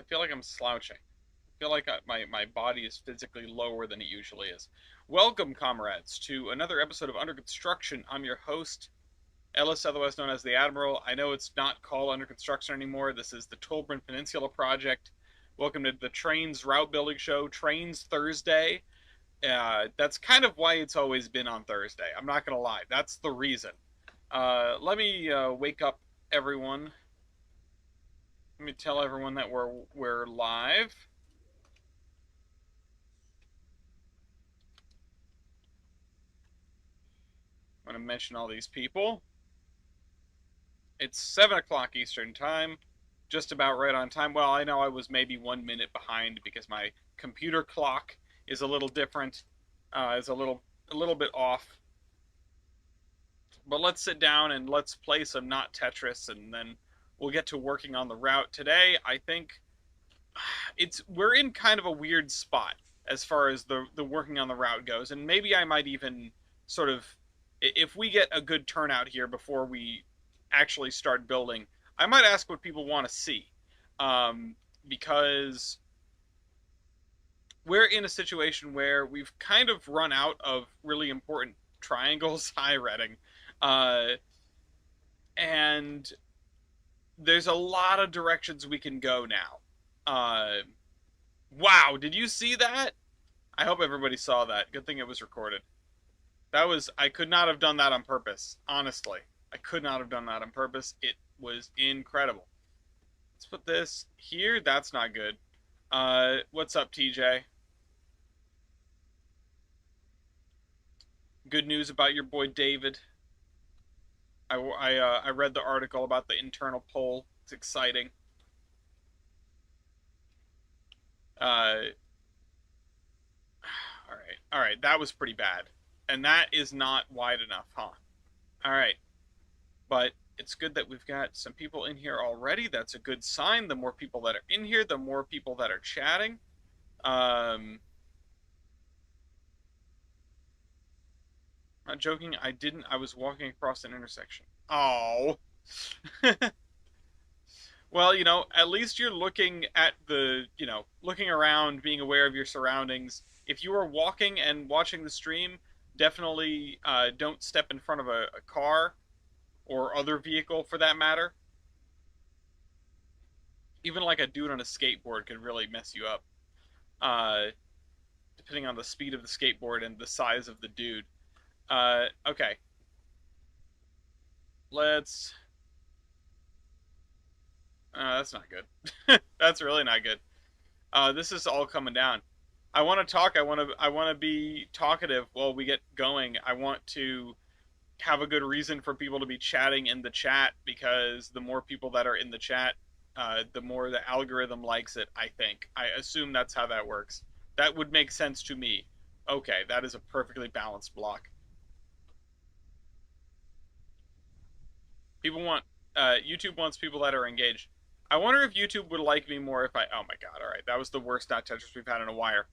feel like I'm slouching. I feel like my body is physically lower than it usually is. Welcome, comrades, to another episode of Under Construction. I'm your host, Ellis, otherwise known as the Admiral. I know it's not called Under Construction anymore. This is the Tolbrynd Peninsula project. Welcome to the Trainz route building show, Trainz Thursday. That's kind of why it's always been on Thursday. I'm not gonna lie, that's the reason. Let me wake up everyone. Let me tell everyone that we're live. I'm going to mention all these people. It's 7 o'clock Eastern Time, just about right on time. Well, I know I was maybe 1 minute behind because my computer clock is a little different. It's a little bit off. But let's sit down and let's play some not Tetris, and then we'll get to working on the route. Today, I think we're in kind of a weird spot as far as the working on the route goes, and maybe I might even sort of, if we get a good turnout here before we actually start building, I might ask what people want to see, because we're in a situation where we've kind of run out of really important triangles. Hi, Redding. And there's a lot of directions we can go now. Wow, did you see that? I hope everybody saw that. Good thing it was recorded. I could not have done that on purpose, honestly. I could not have done that on purpose. It was incredible. Let's put this here. That's not good. What's up, TJ? Good news about your boy David. I read the article about the internal poll. It's exciting. All right, that was pretty bad. And that is not wide enough, huh? All right. But it's good that we've got some people in here already. That's a good sign. The more people that are in here, the more people that are chatting. Not joking, I was walking across an intersection. Oh. Well, at least you're looking at looking around, being aware of your surroundings. If you are walking and watching the stream, definitely don't step in front of a car or other vehicle for that matter. Even like a dude on a skateboard could really mess you up, depending on the speed of the skateboard and the size of the dude. Okay. Let's... that's not good. That's really not good. This is all coming down. I want to talk. I want to be talkative while we get going. I want to have a good reason for people to be chatting in the chat, because the more people that are in the chat, the more the algorithm likes it, I think. I assume that's how that works. That would make sense to me. Okay, that is a perfectly balanced block. YouTube wants people that are engaged. I wonder if YouTube would like me more if oh my god, alright, that was the worst not Tetris we've had in a while.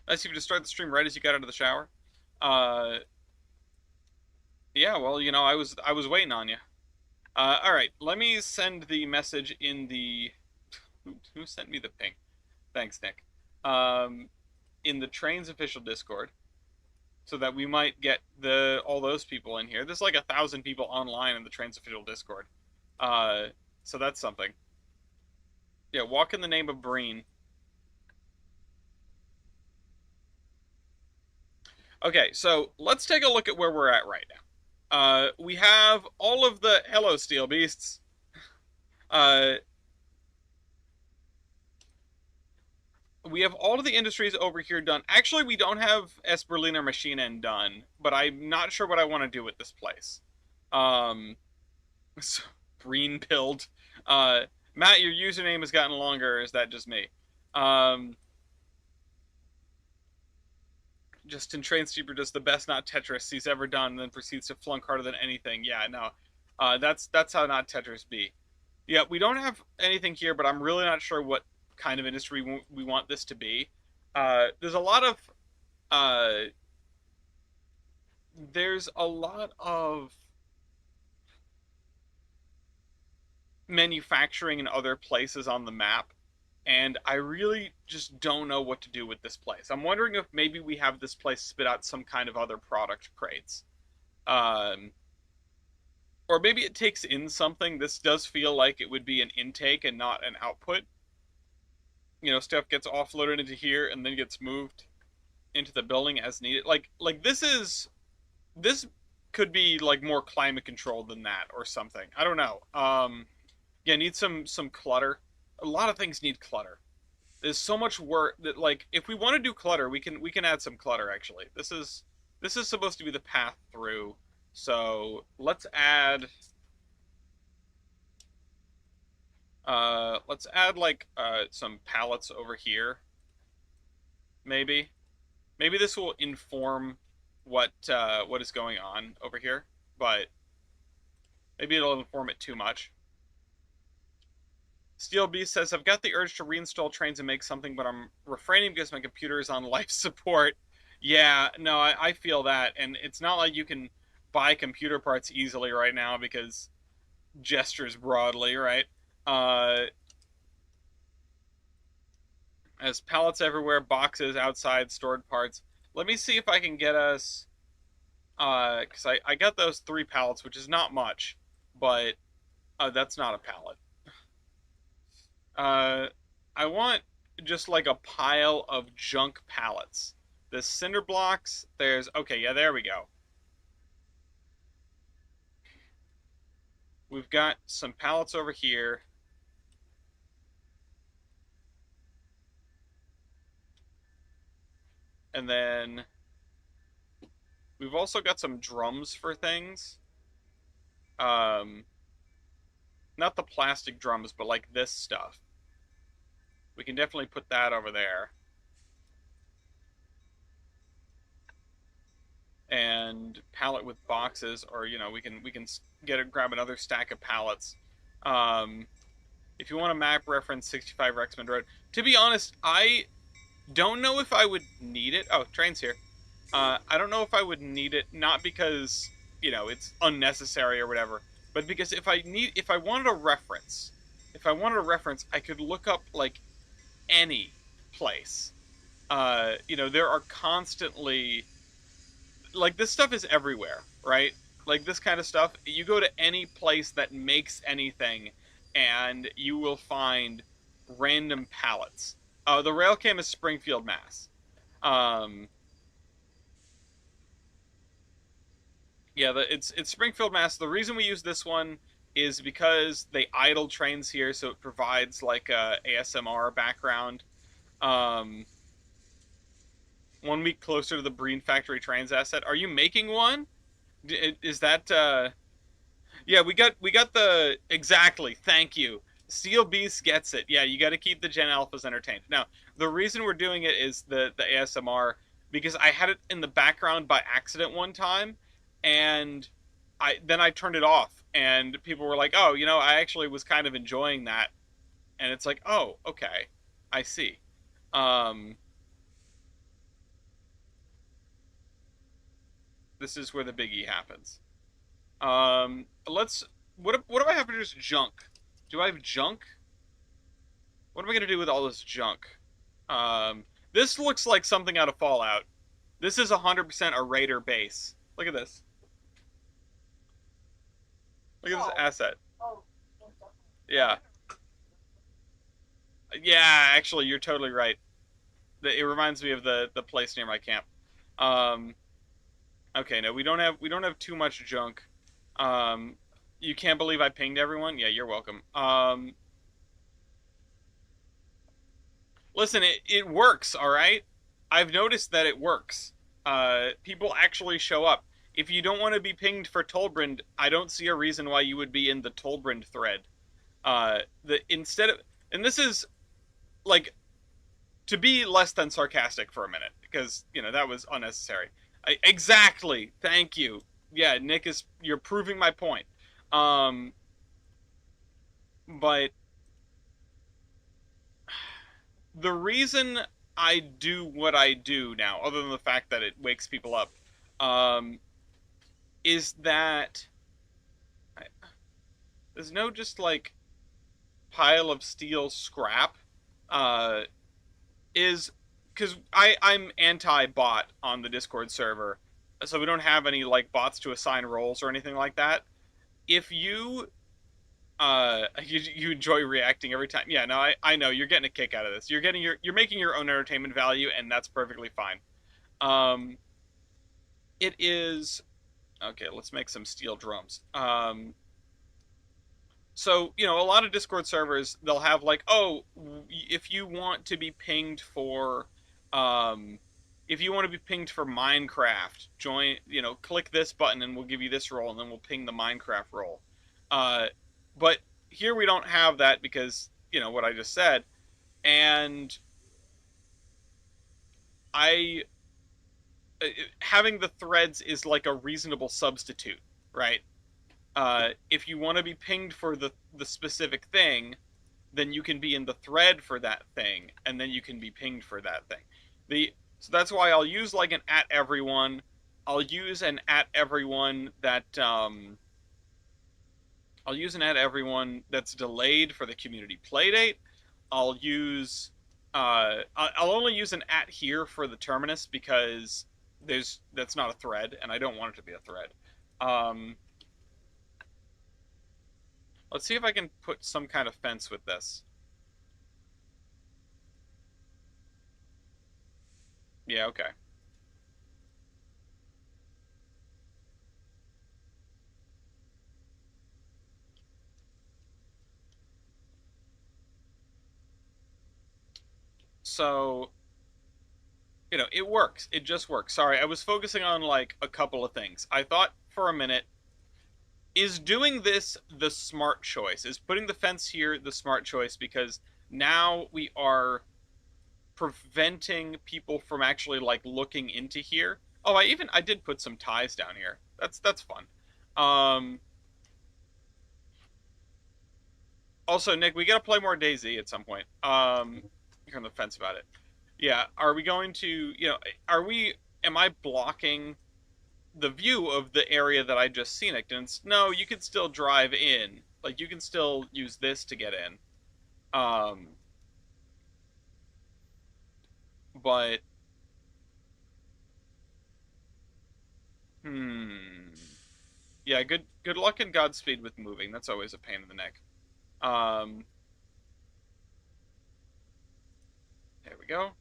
Nice of you to start the stream right as you got out of the shower. Yeah, well, I was waiting on you. Alright, let me send the message in the... Who sent me the ping? Thanks, Nick. In the Trainz official Discord, so that we might get all those people in here. There's like 1,000 people online in the Trainz official Discord. So that's something. Yeah, walk in the name of Breen. Okay, so let's take a look at where we're at right now. We have all of the... Hello, Steel Beasts. We have all of the industries over here done. Actually, we don't have Esperliner Maschinen done, but I'm not sure what I want to do with this place. So, green pilled. Matt, your username has gotten longer. Is that just me? Justin Trainsteeper does the best not Tetris he's ever done, and then proceeds to flunk harder than anything. Yeah, no. That's how not Tetris be. Yeah, we don't have anything here, but I'm really not sure what kind of industry we want this to be. There's a lot of manufacturing in other places on the map, and I really just don't know what to do with this place. I'm wondering if maybe we have this place spit out some kind of other product crates. Um, or maybe it takes in something. This does feel like it would be an intake and not an output. You know, stuff gets offloaded into here and then gets moved into the building as needed. Like this could be like more climate controlled than that or something. I don't know. Yeah, need some clutter. A lot of things need clutter. There's so much work that, like, if we want to do clutter, we can add some clutter actually. This is supposed to be the path through. So let's add like some pallets over here. Maybe. Maybe this will inform what is going on over here, but maybe it'll inform it too much. Steel Beast says, I've got the urge to reinstall Trainz and make something, but I'm refraining because my computer is on life support. Yeah, no, I feel that, and it's not like you can buy computer parts easily right now because gestures broadly, right? As pallets everywhere, boxes outside, stored parts. Let me see if I can get us, because I got those 3 pallets, which is not much, but that's not a pallet. I want just like a pile of junk pallets. The cinder blocks, okay, yeah, there we go. We've got some pallets over here. And then we've also got some drums for things. Not the plastic drums, but like this stuff. We can definitely put that over there. And pallet with boxes, or you know, we can grab another stack of pallets. If you want a map reference, 65 Rexmond Road. To be honest, I don't know if I would need it. Oh, Trainz here. I don't know if I would need it, not because, you know, it's unnecessary or whatever, but because if I wanted a reference, I could look up like any place. You know, there are constantly, like, this stuff is everywhere, right? Like, this kind of stuff, you go to any place that makes anything, and you will find random pallets. The rail cam is Springfield, Mass. Yeah, it's Springfield, Mass. The reason we use this one is because they idle trains here, so it provides like a ASMR background. 1 week closer to the Breen Factory Trainz asset. Are you making one? Is that Yeah, we got the exactly. Thank you. Steel Beast gets it. Yeah, you got to keep the Gen Alphas entertained. Now, the reason we're doing it is the ASMR, because I had it in the background by accident one time, and I turned it off, and people were like, "Oh, you know, I actually was kind of enjoying that," and it's like, "Oh, okay, I see." Um, this is where the biggie happens. Let's. What do I have for just junk? Do I have junk? What am I gonna do with all this junk? This looks like something out of Fallout. This is 100% a raider base. Look at this. Look at this asset. Yeah. Yeah, actually, you're totally right. It reminds me of the place near my camp. Um, okay, no, we don't have too much junk. Um, you can't believe I pinged everyone? Yeah, you're welcome. Listen, it works, all right? I've noticed that it works. People actually show up. If you don't want to be pinged for Tolbrynd, I don't see a reason why you would be in the Tolbrynd thread. Instead of, and this is like, to be less than sarcastic for a minute, because you know that was unnecessary. Exactly. Thank you. Yeah, Nick, you're proving my point. Um, but the reason I do what I do now, other than the fact that it wakes people up, um, is that there's no just like pile of steel scrap uh, is because I'm anti-bot on the Discord server, so we don't have any like bots to assign roles or anything like that. If you you enjoy reacting every time, yeah, no, I know you're getting a kick out of this. You're making your own entertainment value, and that's perfectly fine. Um, it is okay. Let's make some steel drums. So a lot of Discord servers, they'll have like, oh, if you want to be pinged for um if you want to be pinged for Minecraft, join, click this button and we'll give you this role, and then we'll ping the Minecraft role. uh but here we don't have that because what I just said. And I having the threads is like a reasonable substitute, right? If you want to be pinged for the specific thing, then you can be in the thread for that thing, and then you can be pinged for that thing. So that's why I'll use like an at everyone. I'll use an at everyone that's delayed for the community playdate. I'll only use an at here for the terminus because that's not a thread, and I don't want it to be a thread. Let's see if I can put some kind of fence with this. Yeah, okay. So, it works. It just works. Sorry, I was focusing on like a couple of things. I thought for a minute, is doing this the smart choice? Is putting the fence here the smart choice? Because now we are preventing people from actually like looking into here. Oh, I did put some ties down here. That's fun. Also, Nick, we gotta play more DayZ at some point. You're on the fence about it. Yeah, are we going to, am I blocking the view of the area that I just scenicked? And no, you can still drive in. Like, you can still use this to get in. But, yeah, good luck and Godspeed with moving. That's always a pain in the neck. There we go.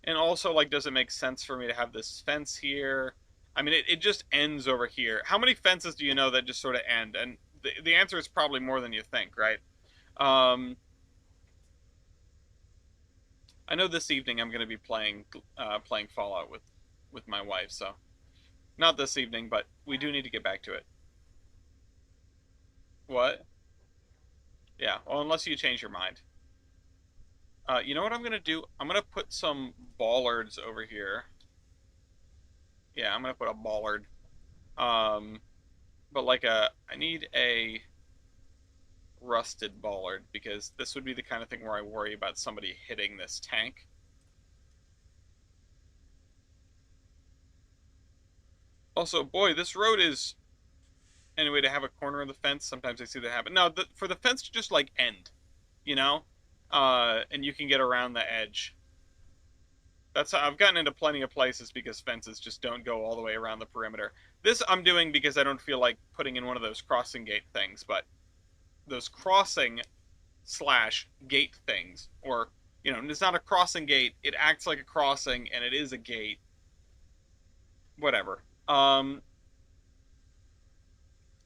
And also, like, does it make sense for me to have this fence here? I mean, it just ends over here. How many fences do you know that just sort of end? And the answer is probably more than you think, right? I know this evening I'm going to be playing Fallout with my wife, so not this evening, but we do need to get back to it. What? Yeah. Well, unless you change your mind. You know what I'm going to do? I'm going to put some bollards over here. Yeah, I'm going to put a bollard. But like I need a rusted bollard because this would be the kind of thing where I worry about somebody hitting this tank. Also, boy, this road is, anyway, to have a corner of the fence. Sometimes I see that happen. No, for the fence to just like end, you know, and you can get around the edge. That's how I've gotten into plenty of places because fences just don't go all the way around the perimeter. This I'm doing because I don't feel like putting in one of those crossing gate things, but those crossing slash gate things, or it's not a crossing gate. It acts like a crossing, and it is a gate. Whatever.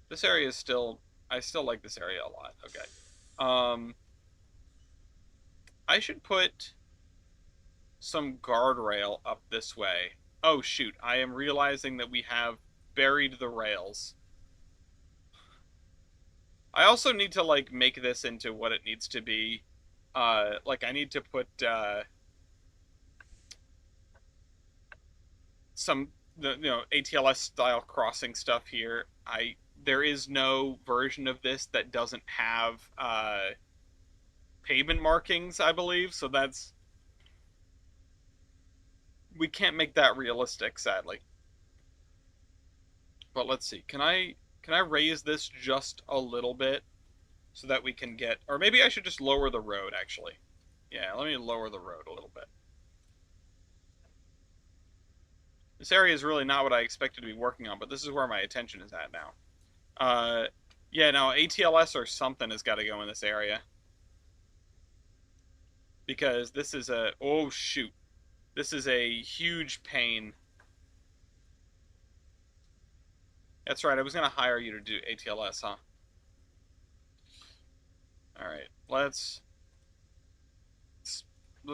This area is still. I still like this area a lot. Okay. I should put some guardrail up this way. Oh shoot! I am realizing that we have buried the rails. I also need to like make this into what it needs to be. Like I need to put some ATLS style crossing stuff here. There is no version of this that doesn't have pavement markings, I believe. So we can't make that realistic, sadly. But let's see. Can I raise this just a little bit so that we can get, or maybe I should just lower the road, actually. Yeah, let me lower the road a little bit. This area is really not what I expected to be working on, but this is where my attention is at now. Yeah, no, ATLS or something has got to go in this area. Because this is a, oh shoot. This is a huge pain. That's right, I was going to hire you to do ATLS, huh? Alright, let's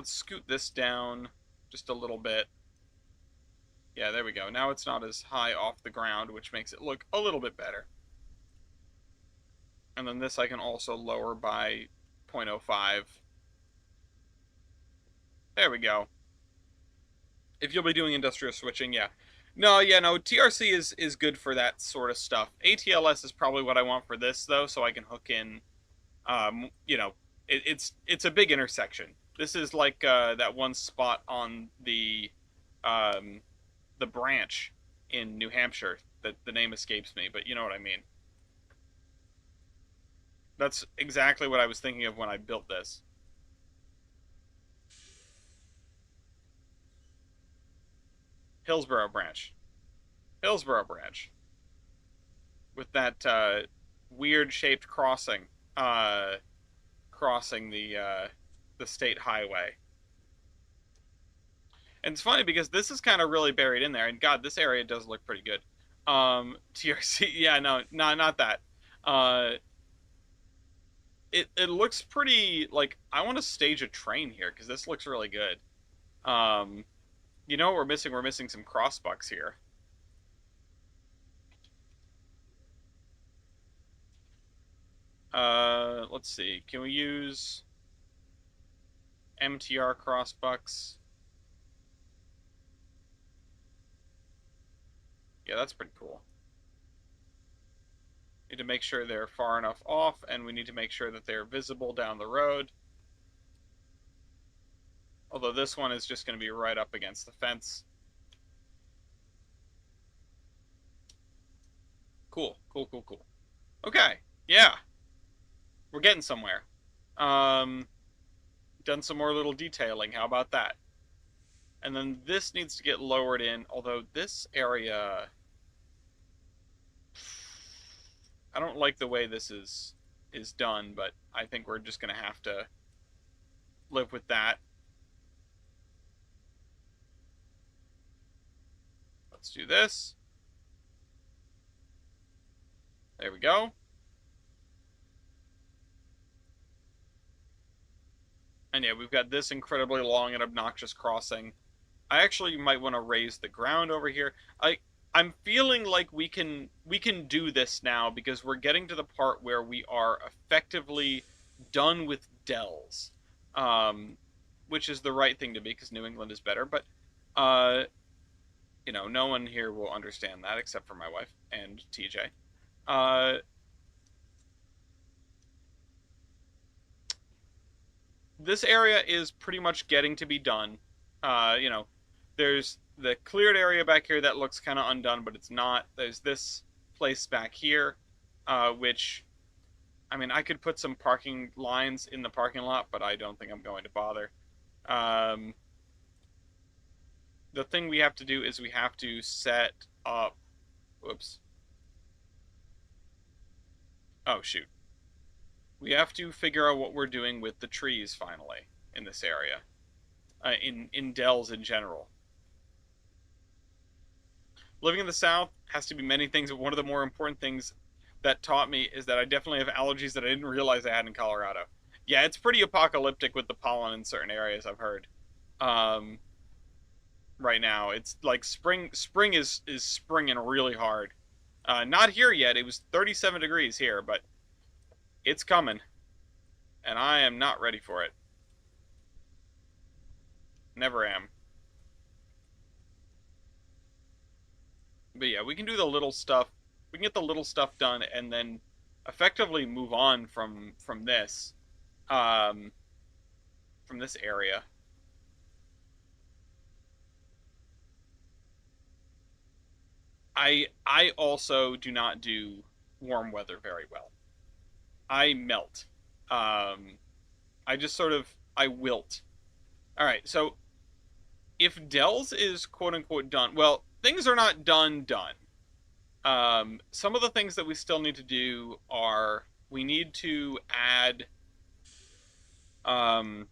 scoot this down just a little bit. Yeah, there we go. Now it's not as high off the ground, which makes it look a little bit better. And then this I can also lower by 0.05. There we go. If you'll be doing industrial switching, yeah. No, yeah, no, TRC is good for that sort of stuff. ATLS is probably what I want for this, though, so I can hook in, you know, it's a big intersection. This is like that one spot on the branch in New Hampshire that the name escapes me, but you know what I mean. That's exactly what I was thinking of when I built this. Hillsborough branch. Hillsborough branch. With that weird shaped crossing crossing the state highway. And it's funny because this is kind of really buried in there, and God, this area does look pretty good. TRC, yeah, no, not that. It looks pretty, like, I want to stage a train here, because this looks really good. You know what we're missing? We're missing some crossbucks here. Let's see. Can we use MTR crossbucks? Yeah, that's pretty cool. Need to make sure they're far enough off, and we need to make sure that they're visible down the road. Although this one is just going to be right up against the fence. Cool, cool, cool, cool. Okay, yeah. We're getting somewhere. Done some more little detailing. How about that? And then this needs to get lowered in, although this area... I don't like the way this is done, but I think we're just going to have to live with that. Let's do this. There we go. And yeah, we've got this incredibly long and obnoxious crossing. I actually might want to raise the ground over here. I'm feeling like we can do this now because we're getting to the part where we are effectively done with dells, which is the right thing to be because New England is better. But you know, no one here will understand that except for my wife and TJ. This area is pretty much getting to be done. You know, there's the cleared area back here that looks kind of undone, but it's not. There's this place back here, which, I mean, I could put some parking lines in the parking lot, but I don't think I'm going to bother. The thing we have to do is we have to set up, whoops. Oh, shoot. We have to figure out what we're doing with the trees, finally, in this area. In dells in general. Living in the South has to be many things, but one of the more important things that taught me is that I definitely have allergies that I didn't realize I had in Colorado. Yeah, it's pretty apocalyptic with the pollen in certain areas, I've heard. Right now, it's like spring is springing really hard. Not here yet. It was 37 degrees here, but it's coming. And I am not ready for it. Never am. But yeah, we can do the little stuff. We can get the little stuff done and then effectively move on from this. From this area. I also do not do warm weather very well. I melt. I just sort of, I wilt. All right, so if Dells is quote unquote done, well, things are not done. Some of the things that we still need to do are we need to add, um,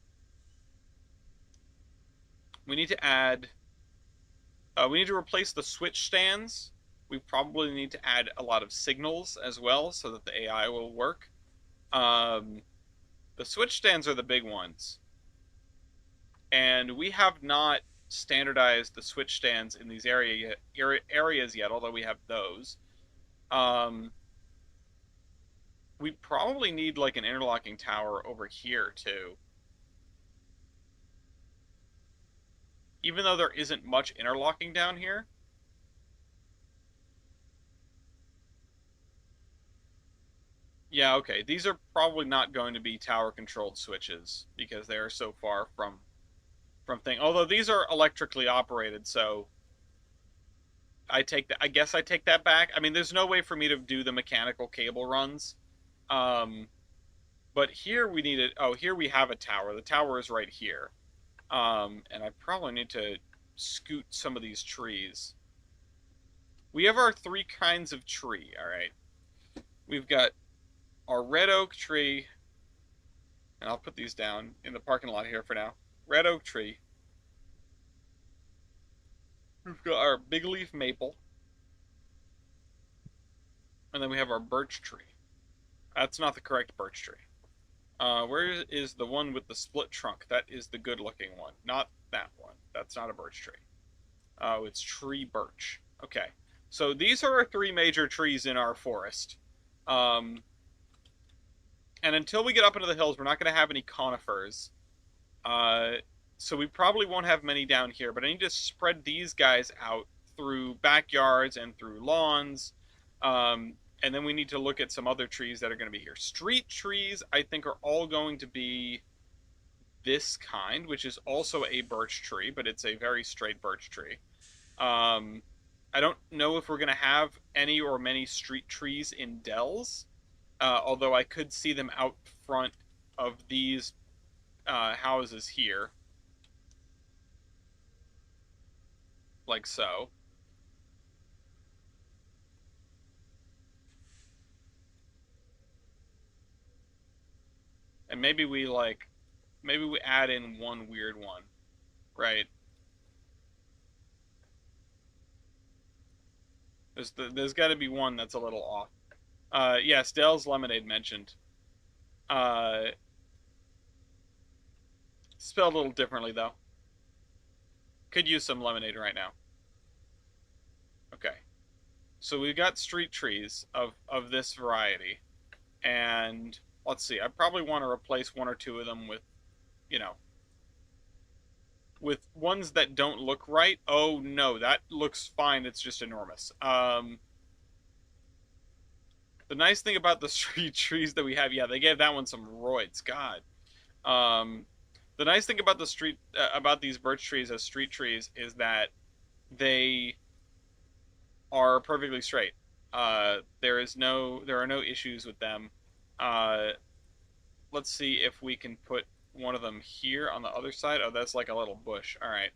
we need to add, we need to replace the switch stands. We probably need to add a lot of signals as well so that the AI will work. Um, the switch stands are the big ones, and we have not standardized the switch stands in these areas yet, although we have those. Um, we probably need like an interlocking tower over here too. Even though there isn't much interlocking down here. Yeah, okay. These are probably not going to be tower controlled switches because they are so far from thing. Although these are electrically operated, so I guess I take that back. I mean, there's no way for me to do the mechanical cable runs. Um, but here we need it. Oh, here we have a tower. The tower is right here. And I probably need to scoot some of these trees. We have our three kinds of tree, all right? We've got our red oak tree, and I'll put these down in the parking lot here for now. Red oak tree. We've got our big leaf maple, and then we have our birch tree. That's not the correct birch tree. Where is the one with the split trunk? That is the good-looking one, not that one. That's not a birch tree. Oh, it's tree birch. Okay, so these are our three major trees in our forest. And until we get up into the hills, we're not going to have any conifers. So we probably won't have many down here, but I need to spread these guys out through backyards and through lawns. And then we need to look at some other trees that are going to be here. Street trees, I think, are all going to be this kind, which is also a birch tree, but it's a very straight birch tree. I don't know if we're going to have any or many street trees in dells, although I could see them out front of these houses here. Like so. And maybe we add in one weird one, right? There's got to be one that's a little off. Yes, Dell's Lemonade mentioned. Uh, Spelled a little differently though. Could use some lemonade right now. Okay. So we've got street trees of this variety. And let's see, I probably want to replace one or two of them with, you know, with ones that don't look right. Oh no, that looks fine. It's just enormous. The nice thing about the street trees that we have, yeah, they gave that one some roids. God. The nice thing about about these birch trees as street trees is that they are perfectly straight. There are no issues with them. Let's see if we can put one of them here on the other side. Oh, that's like a little bush. All right.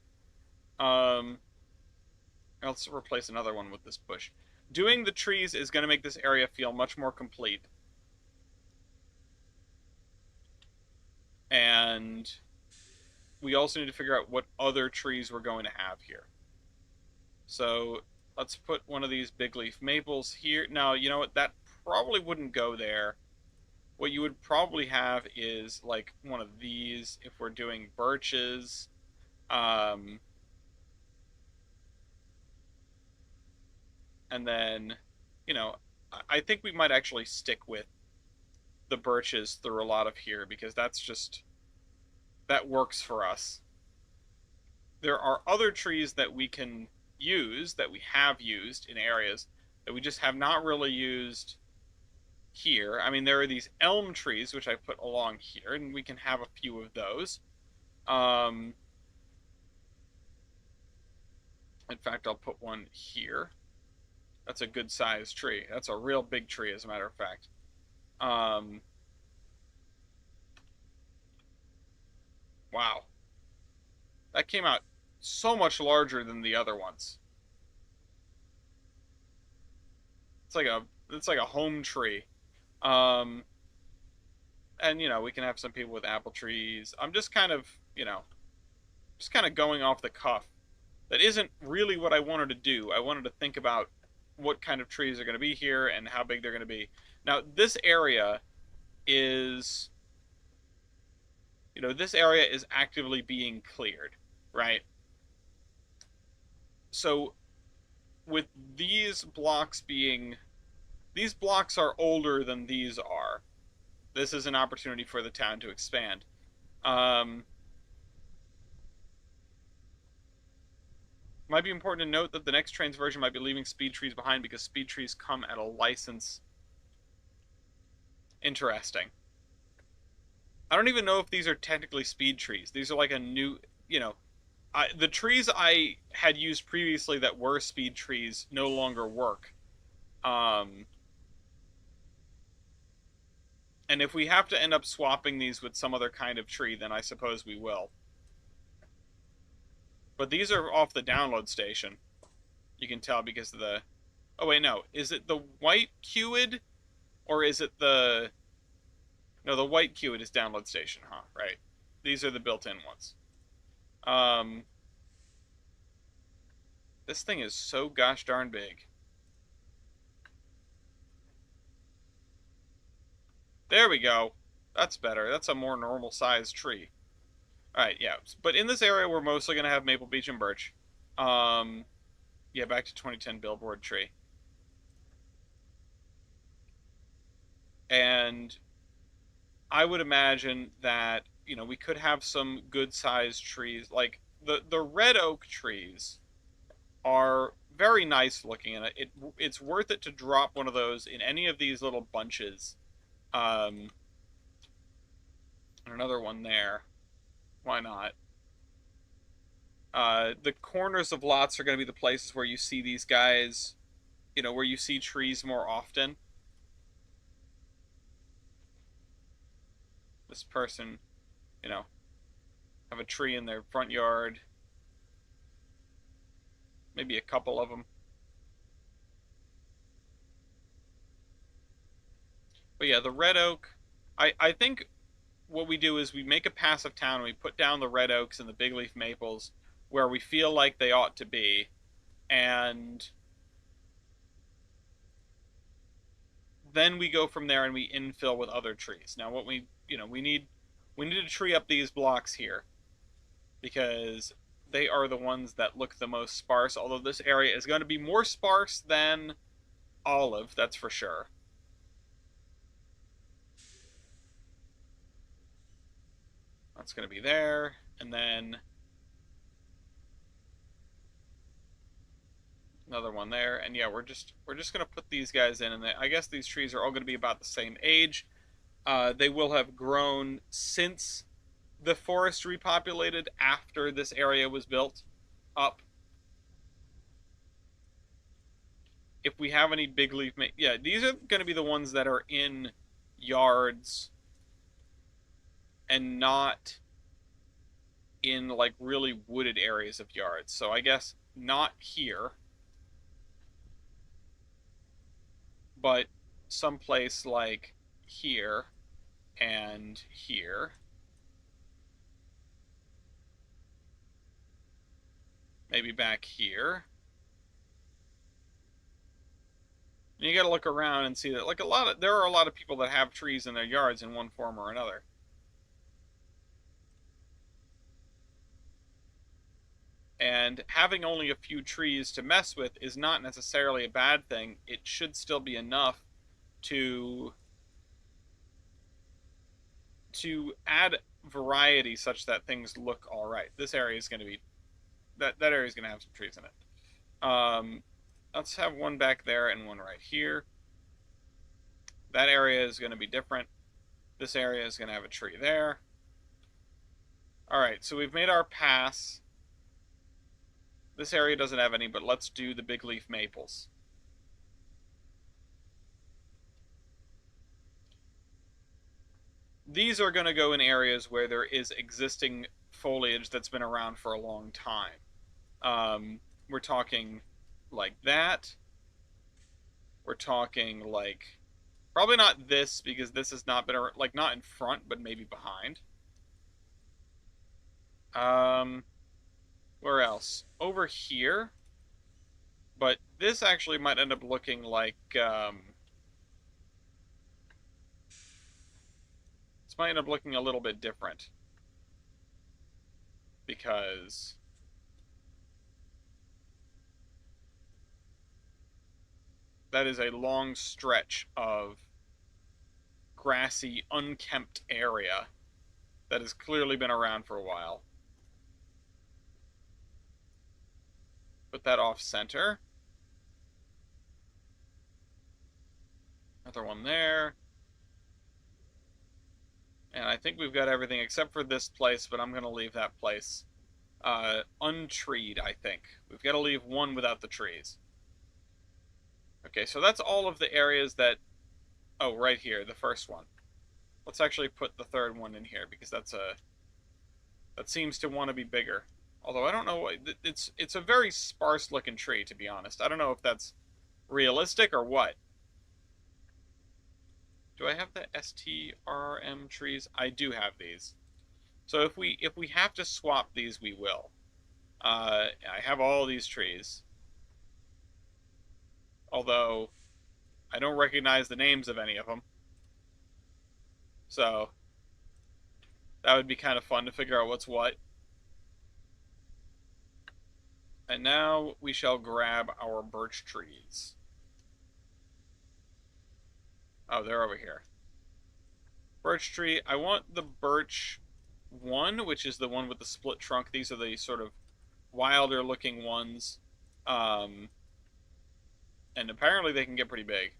Let's replace another one with this bush. Doing the trees is going to make this area feel much more complete. And we also need to figure out what other trees we're going to have here. So let's put one of these big leaf maples here. Now, you know what? That probably wouldn't go there. What you would probably have is like one of these if we're doing birches. And then, you know, I think we might actually stick with the birches through a lot of here because that works for us. There are other trees that we can use, that we have used in areas that we just have not really used here. I mean, there are these elm trees, which I put along here, and we can have a few of those. In fact, I'll put one here. That's a good sized tree. That's a real big tree, as a matter of fact. that came out so much larger than the other ones. It's like a home tree. Um, and you know, we can have some people with apple trees. I'm just kind of, you know, just kind of going off the cuff. That isn't really what I wanted to do. I wanted to think about what kind of trees are going to be here and how big they're going to be. Now, this area is, you know, this area is actively being cleared, right? So with these blocks are older than these are. This is an opportunity for the town to expand. Might be important to note that the next Trainz version might be leaving speed trees behind because speed trees come at a license. Interesting. I don't even know if these are technically speed trees. These are like a new, you know, the trees I had used previously that were speed trees no longer work. And if we have to end up swapping these with some other kind of tree, then I suppose we will. But these are off the download station. You can tell because of the... Oh, wait, no. Is it the white Qid? Or is it the... No, the white Qid is download station, huh? Right. These are the built-in ones. This thing is so gosh darn big. There we go. That's better. That's a more normal sized tree. Alright, yeah. But in this area, we're mostly going to have maple, beech, and birch. Yeah, back to 2010 billboard tree. And I would imagine that, you know, we could have some good-sized trees. Like, the red oak trees are very nice looking, and it's worth it to drop one of those in any of these little bunches. And another one there. Why not? The corners of lots are going to be the places where you see these guys, you know, where you see trees more often. This person, you know, have a tree in their front yard. Maybe a couple of them. But yeah, the red oak, I think what we do is we make a passive town and we put down the red oaks and the big leaf maples where we feel like they ought to be, and then we go from there and we infill with other trees. Now what we, you know, we need to tree up these blocks here because they are the ones that look the most sparse, although this area is going to be more sparse than olive, that's for sure. That's going to be there, and then another one there, and yeah, we're just going to put these guys in, and I guess these trees are all going to be about the same age. They will have grown since the forest repopulated after this area was built up. If we have any big leaf, yeah, these are going to be the ones that are in yards and not in like really wooded areas of yards. So I guess not here, but someplace like here and here. Maybe back here. And you got to look around and see that like there are a lot of people that have trees in their yards in one form or another. And having only a few trees to mess with is not necessarily a bad thing. It should still be enough to add variety such that things look all right. This area is going to be that area is going to have some trees in it. Let's have one back there and one right here. That area is going to be different. This area is going to have a tree there. All right, so we've made our pass. This area doesn't have any, but let's do the big leaf maples. These are going to go in areas where there is existing foliage that's been around for a long time. We're talking like that. We're talking like probably not this, because this has not been like not in front, but maybe behind. Where else? Over here. But this actually might end up looking like this might end up looking a little bit different, because that is a long stretch of grassy, unkempt area that has clearly been around for a while. Put that off center. Another one there. And I think we've got everything except for this place, but I'm going to leave that place untreed, I think. We've got to leave one without the trees. Okay, so that's all of the areas that... Oh, right here, the first one. Let's actually put the third one in here, because that's a... That seems to want to be bigger. Although I don't know, it's a very sparse-looking tree, to be honest. I don't know if that's realistic or what. Do I have the STRM trees? I do have these. So if we have to swap these, we will. I have all these trees. Although I don't recognize the names of any of them. So that would be kind of fun to figure out what's what. And now we shall grab our birch trees. Oh, they're over here. Birch tree. I want the birch 1, which is the one with the split trunk. These are the sort of wilder looking ones. And apparently they can get pretty big.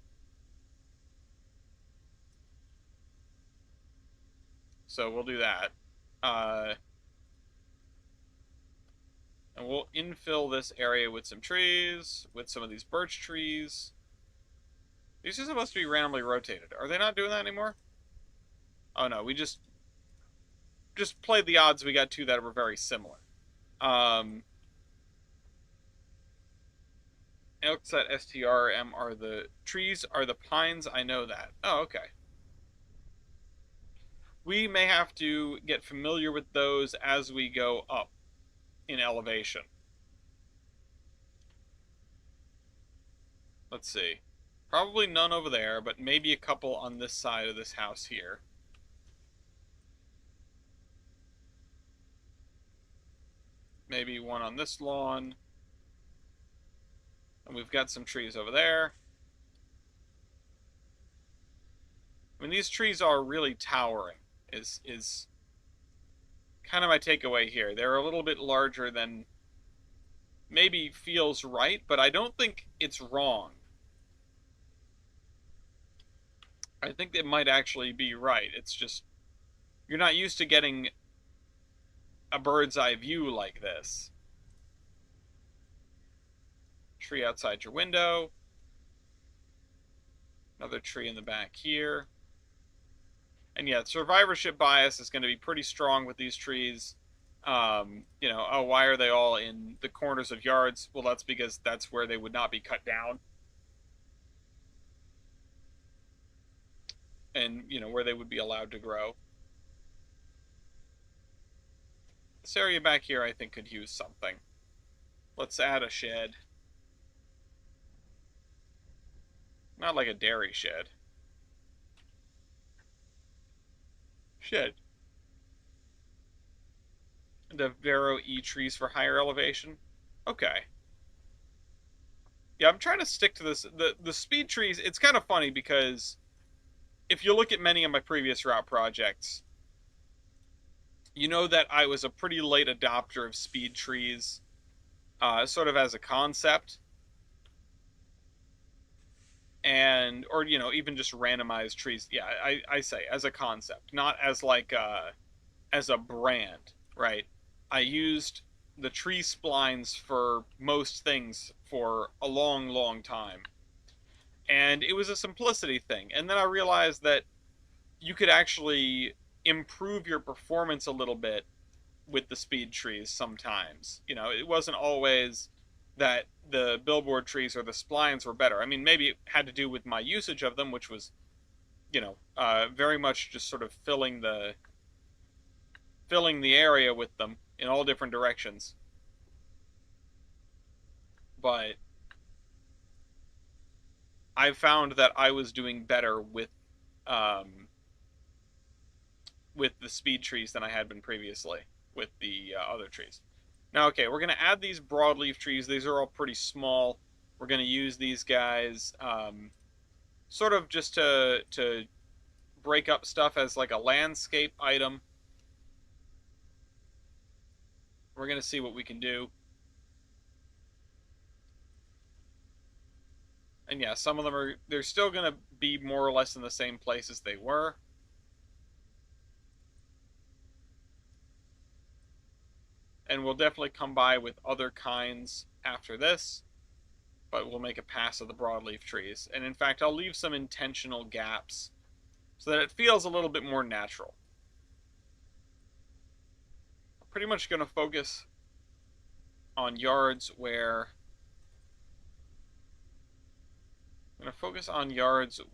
So we'll do that. And we'll infill this area with some trees, with some of these birch trees. These are supposed to be randomly rotated. Are they not doing that anymore? Oh no, we just played the odds. We got two that were very similar. Elks at STRM are the trees, are the pines. I know that. Oh, okay. We may have to get familiar with those as we go up in elevation. Let's see. Probably none over there, but maybe a couple on this side of this house here. Maybe one on this lawn. And we've got some trees over there. I mean, these trees are really towering, is kind of my takeaway here. They're a little bit larger than maybe feels right, but I don't think it's wrong. I think it might actually be right. It's just, you're not used to getting a bird's eye view like this. Tree outside your window. Another tree in the back here. And yeah, survivorship bias is going to be pretty strong with these trees. You know, oh, why are they all in the corners of yards? Well, that's because that's where they would not be cut down. And, you know, where they would be allowed to grow. This area back here, I think, could use something. Let's add a shed. Not like a dairy shed. Shed. The Vero E trees for higher elevation. Okay. Yeah, I'm trying to stick to this. The speed trees, it's kind of funny because if you look at many of my previous route projects, you know that I was a pretty late adopter of speed trees, sort of as a concept. And, or, you know, even just randomized trees. Yeah, I say as a concept, not as like as a brand, right? I used the tree splines for most things for a long, long time. And it was a simplicity thing. And then I realized that you could actually improve your performance a little bit with the speed trees sometimes. You know, it wasn't always that the billboard trees or the splines were better. I mean, maybe it had to do with my usage of them, which was, very much just sort of filling the area with them in all different directions. But I found that I was doing better um, with the speed trees than I had been previously with the other trees. Now, okay, we're going to add these broadleaf trees. These are all pretty small. We're going to use these guys sort of just to break up stuff as like a landscape item. We're going to see what we can do. And yeah, some of them they're still going to be more or less in the same place as they were. And we'll definitely come by with other kinds after this, but we'll make a pass of the broadleaf trees. And in fact, I'll leave some intentional gaps so that it feels a little bit more natural. I'm pretty much going to focus on yards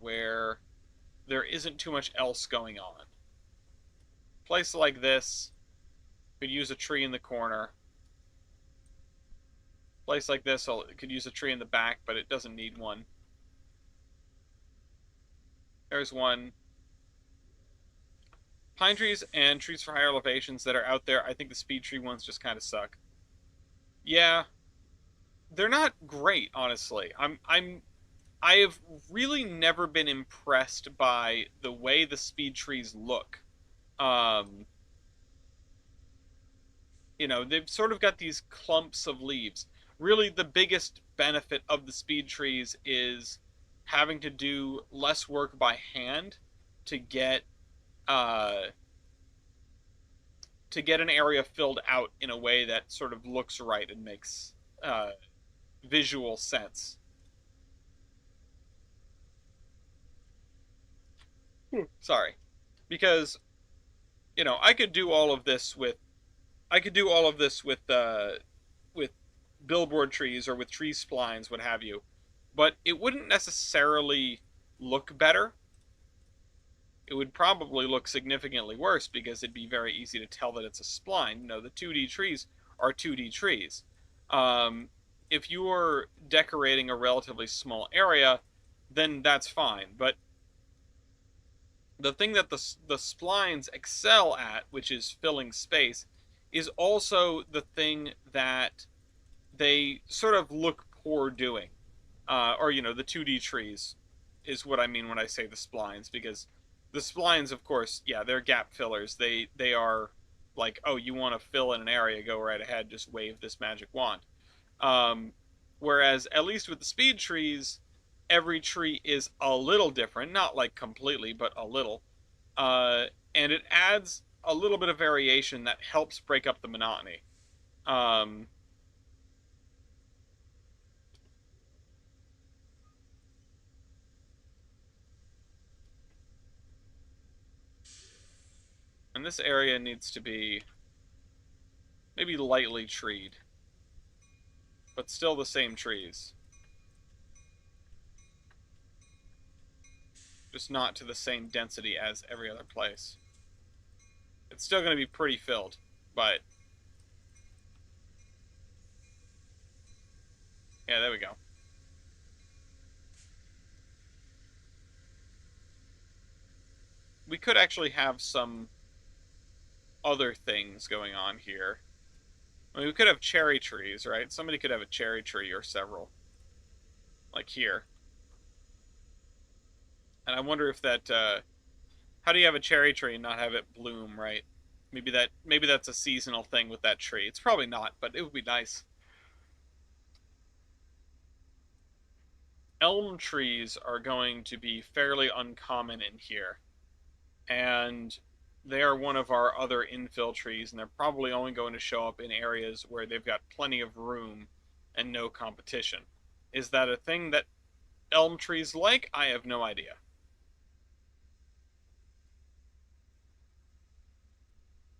where there isn't too much else going on. A place like this could use a tree in the corner. A place like this could use a tree in the back, but it doesn't need one. There's one. Pine trees and trees for higher elevations that are out there, I think the speed tree ones just kind of suck. Yeah, they're not great, honestly. I have really never been impressed by the way the speed trees look. Um, they've sort of got these clumps of leaves. Really, the biggest benefit of the speed trees is having to do less work by hand to get uh, an area filled out in a way that sort of looks right and makes visual sense. Sorry, because I could do all of this with with billboard trees or with tree splines, what have you, but it wouldn't necessarily look better. It would probably look significantly worse because it'd be very easy to tell that it's a spline. The 2D trees are 2D trees. If you're decorating a relatively small area, then that's fine. But the thing that the splines excel at, which is filling space, is also the thing that they sort of look poor doing. Or, the 2D trees is what I mean when I say the splines, because the splines, of course, yeah, they're gap fillers. They are like, oh, you want to fill in an area, go right ahead, just wave this magic wand. Um, Whereas, at least with the speed trees, every tree is a little different, not like completely, but a little. And it adds a little bit of variation that helps break up the monotony. Um, and this area needs to be maybe lightly treed, but still the same trees. Just not to the same density as every other place. It's still going to be pretty filled, but yeah, there we go. We could actually have some other things going on here. I mean, we could have cherry trees, right? Somebody could have a cherry tree or several. Like here. And I wonder if that, how do you have a cherry tree and not have it bloom, right? Maybe that's a seasonal thing with that tree. It's probably not, but it would be nice. Elm trees are going to be fairly uncommon in here. And they are one of our other infill trees, and they're probably only going to show up in areas where they've got plenty of room and no competition. Is that a thing that elm trees like? I have no idea.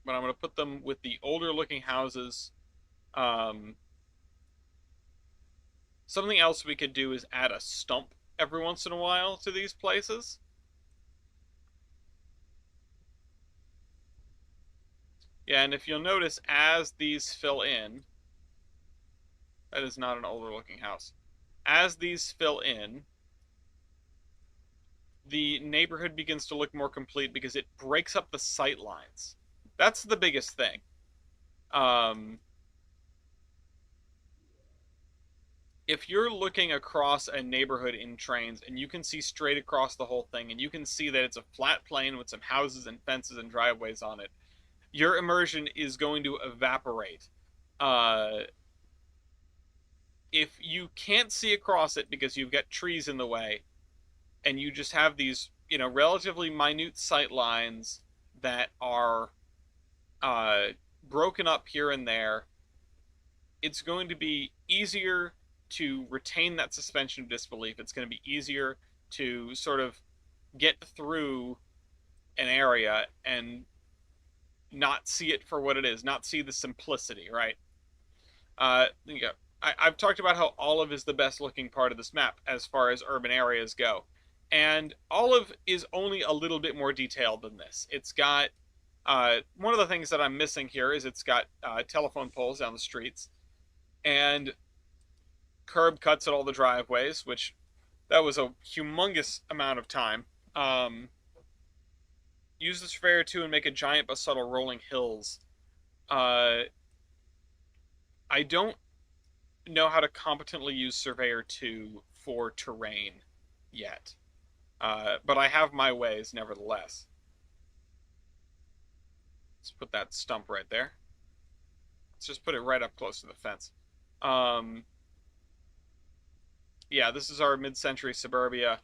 But but I'm going to put them with the older looking houses. Something else we could do is add a stump every once in a while to these places. Yeah, and if you'll notice, as these fill in, that is not an older looking house. As these fill in, the neighborhood begins to look more complete because it breaks up the sight lines. That's the biggest thing. If you're looking across a neighborhood in Trainz and you can see straight across the whole thing and you can see that it's a flat plain with some houses and fences and driveways on it, your immersion is going to evaporate. If you can't see across it because you've got trees in the way and you just have these, relatively minute sight lines that are broken up here and there, it's going to be easier to retain that suspension of disbelief. It's going to be easier to sort of get through an area and not see it for what it is, not see the simplicity, right? I've talked about how Olive is the best looking part of this map as far as urban areas go. And Olive is only a little bit more detailed than this. It's got, one of the things that I'm missing here is it's got telephone poles down the streets and curb cuts at all the driveways, which that was a humongous amount of time. Use the Surveyor 2 and make a giant but subtle rolling hills. I don't know how to competently use Surveyor 2 for terrain yet. But I have my ways, nevertheless. Let's put that stump right there. Let's just put it right up close to the fence. Yeah, this is our mid-century suburbia.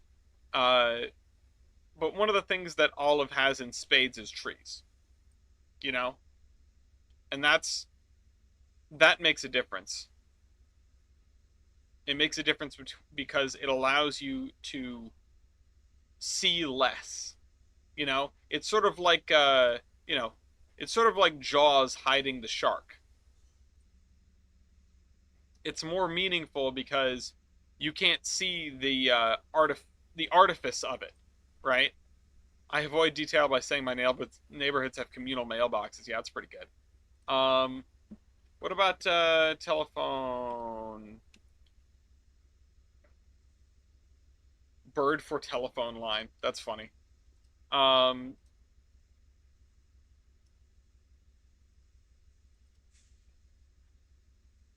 But one of the things that Olive has in spades is trees. And that makes a difference. It makes a difference because it allows you to see less. It's sort of like it's sort of like Jaws hiding the shark. It's more meaningful because you can't see the artifice of it, right? I avoid detail by saying my neighborhoods have communal mailboxes. Yeah, it's pretty good. What about telephone? Bird for telephone line. That's funny.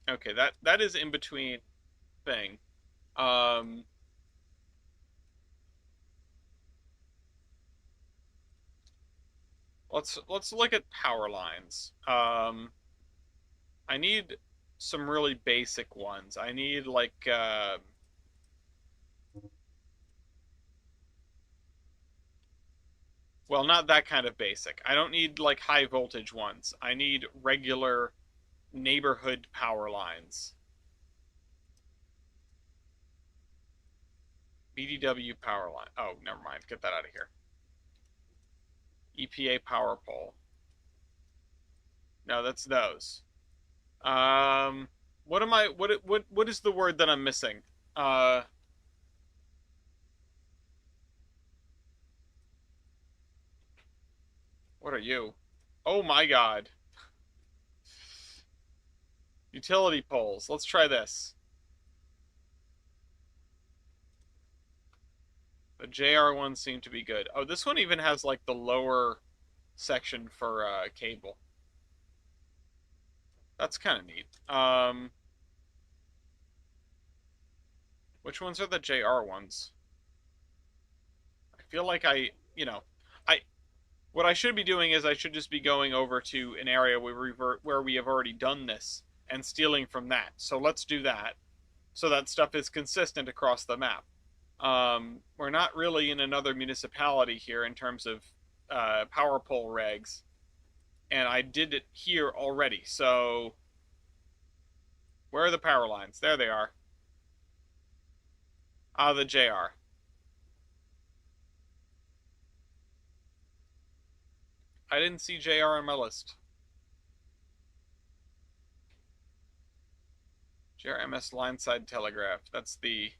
Okay, that is in between thing. Let's look at power lines. I need some really basic ones. I need like well, not that kind of basic. I don't need like high voltage ones. I need regular neighborhood power lines. BDW power line. Oh, never mind. Get that out of here. EPA power pole. No, that's those. What am I? What is the word that I'm missing? What are you? Oh my God. Utility poles. Let's try this. The JR ones seem to be good. Oh, this one even has like the lower section for cable. That's kind of neat. Which ones are the JR ones? I feel like what I should be doing is I should just be going over to an area where we have already done this and stealing from that. So let's do that so that stuff is consistent across the map. We're not really in another municipality here in terms of power pole regs, and I did it here already. So where are the power lines? There they are. Ah, the JR. I didn't see JR on my list. JRMS line-side telegraph. That's the...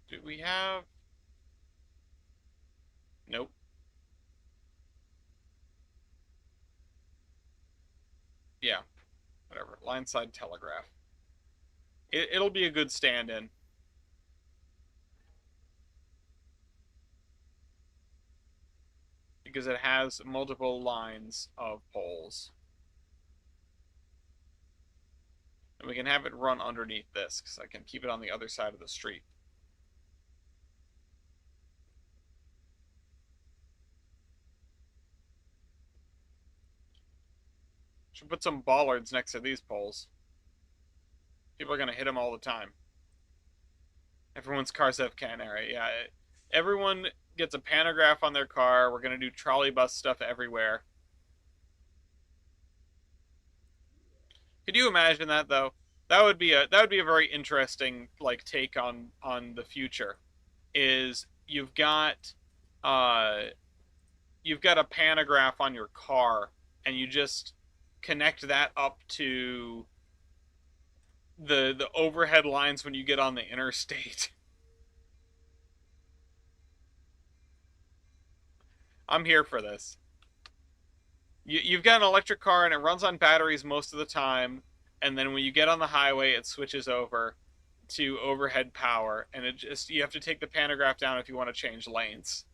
Do we have... Nope. Yeah, whatever. Line-side telegraph. It'll be a good stand-in. Because it has multiple lines of poles. And we can have it run underneath this, because I can keep it on the other side of the street. Should put some bollards next to these poles. People are going to hit them all the time. Everyone's cars have canary. Yeah, everyone gets a pantograph on their car. We're going to do trolley bus stuff everywhere. Could you imagine that, though? That would be a very interesting take on the future. Is uh you've got a pantograph on your car, and you just connect that up to the overhead lines when you get on the interstate. I'm here for this. You've got an electric car and it runs on batteries most of the time, and then when you get on the highway, it switches over to overhead power, and you have to take the pantograph down if you want to change lanes.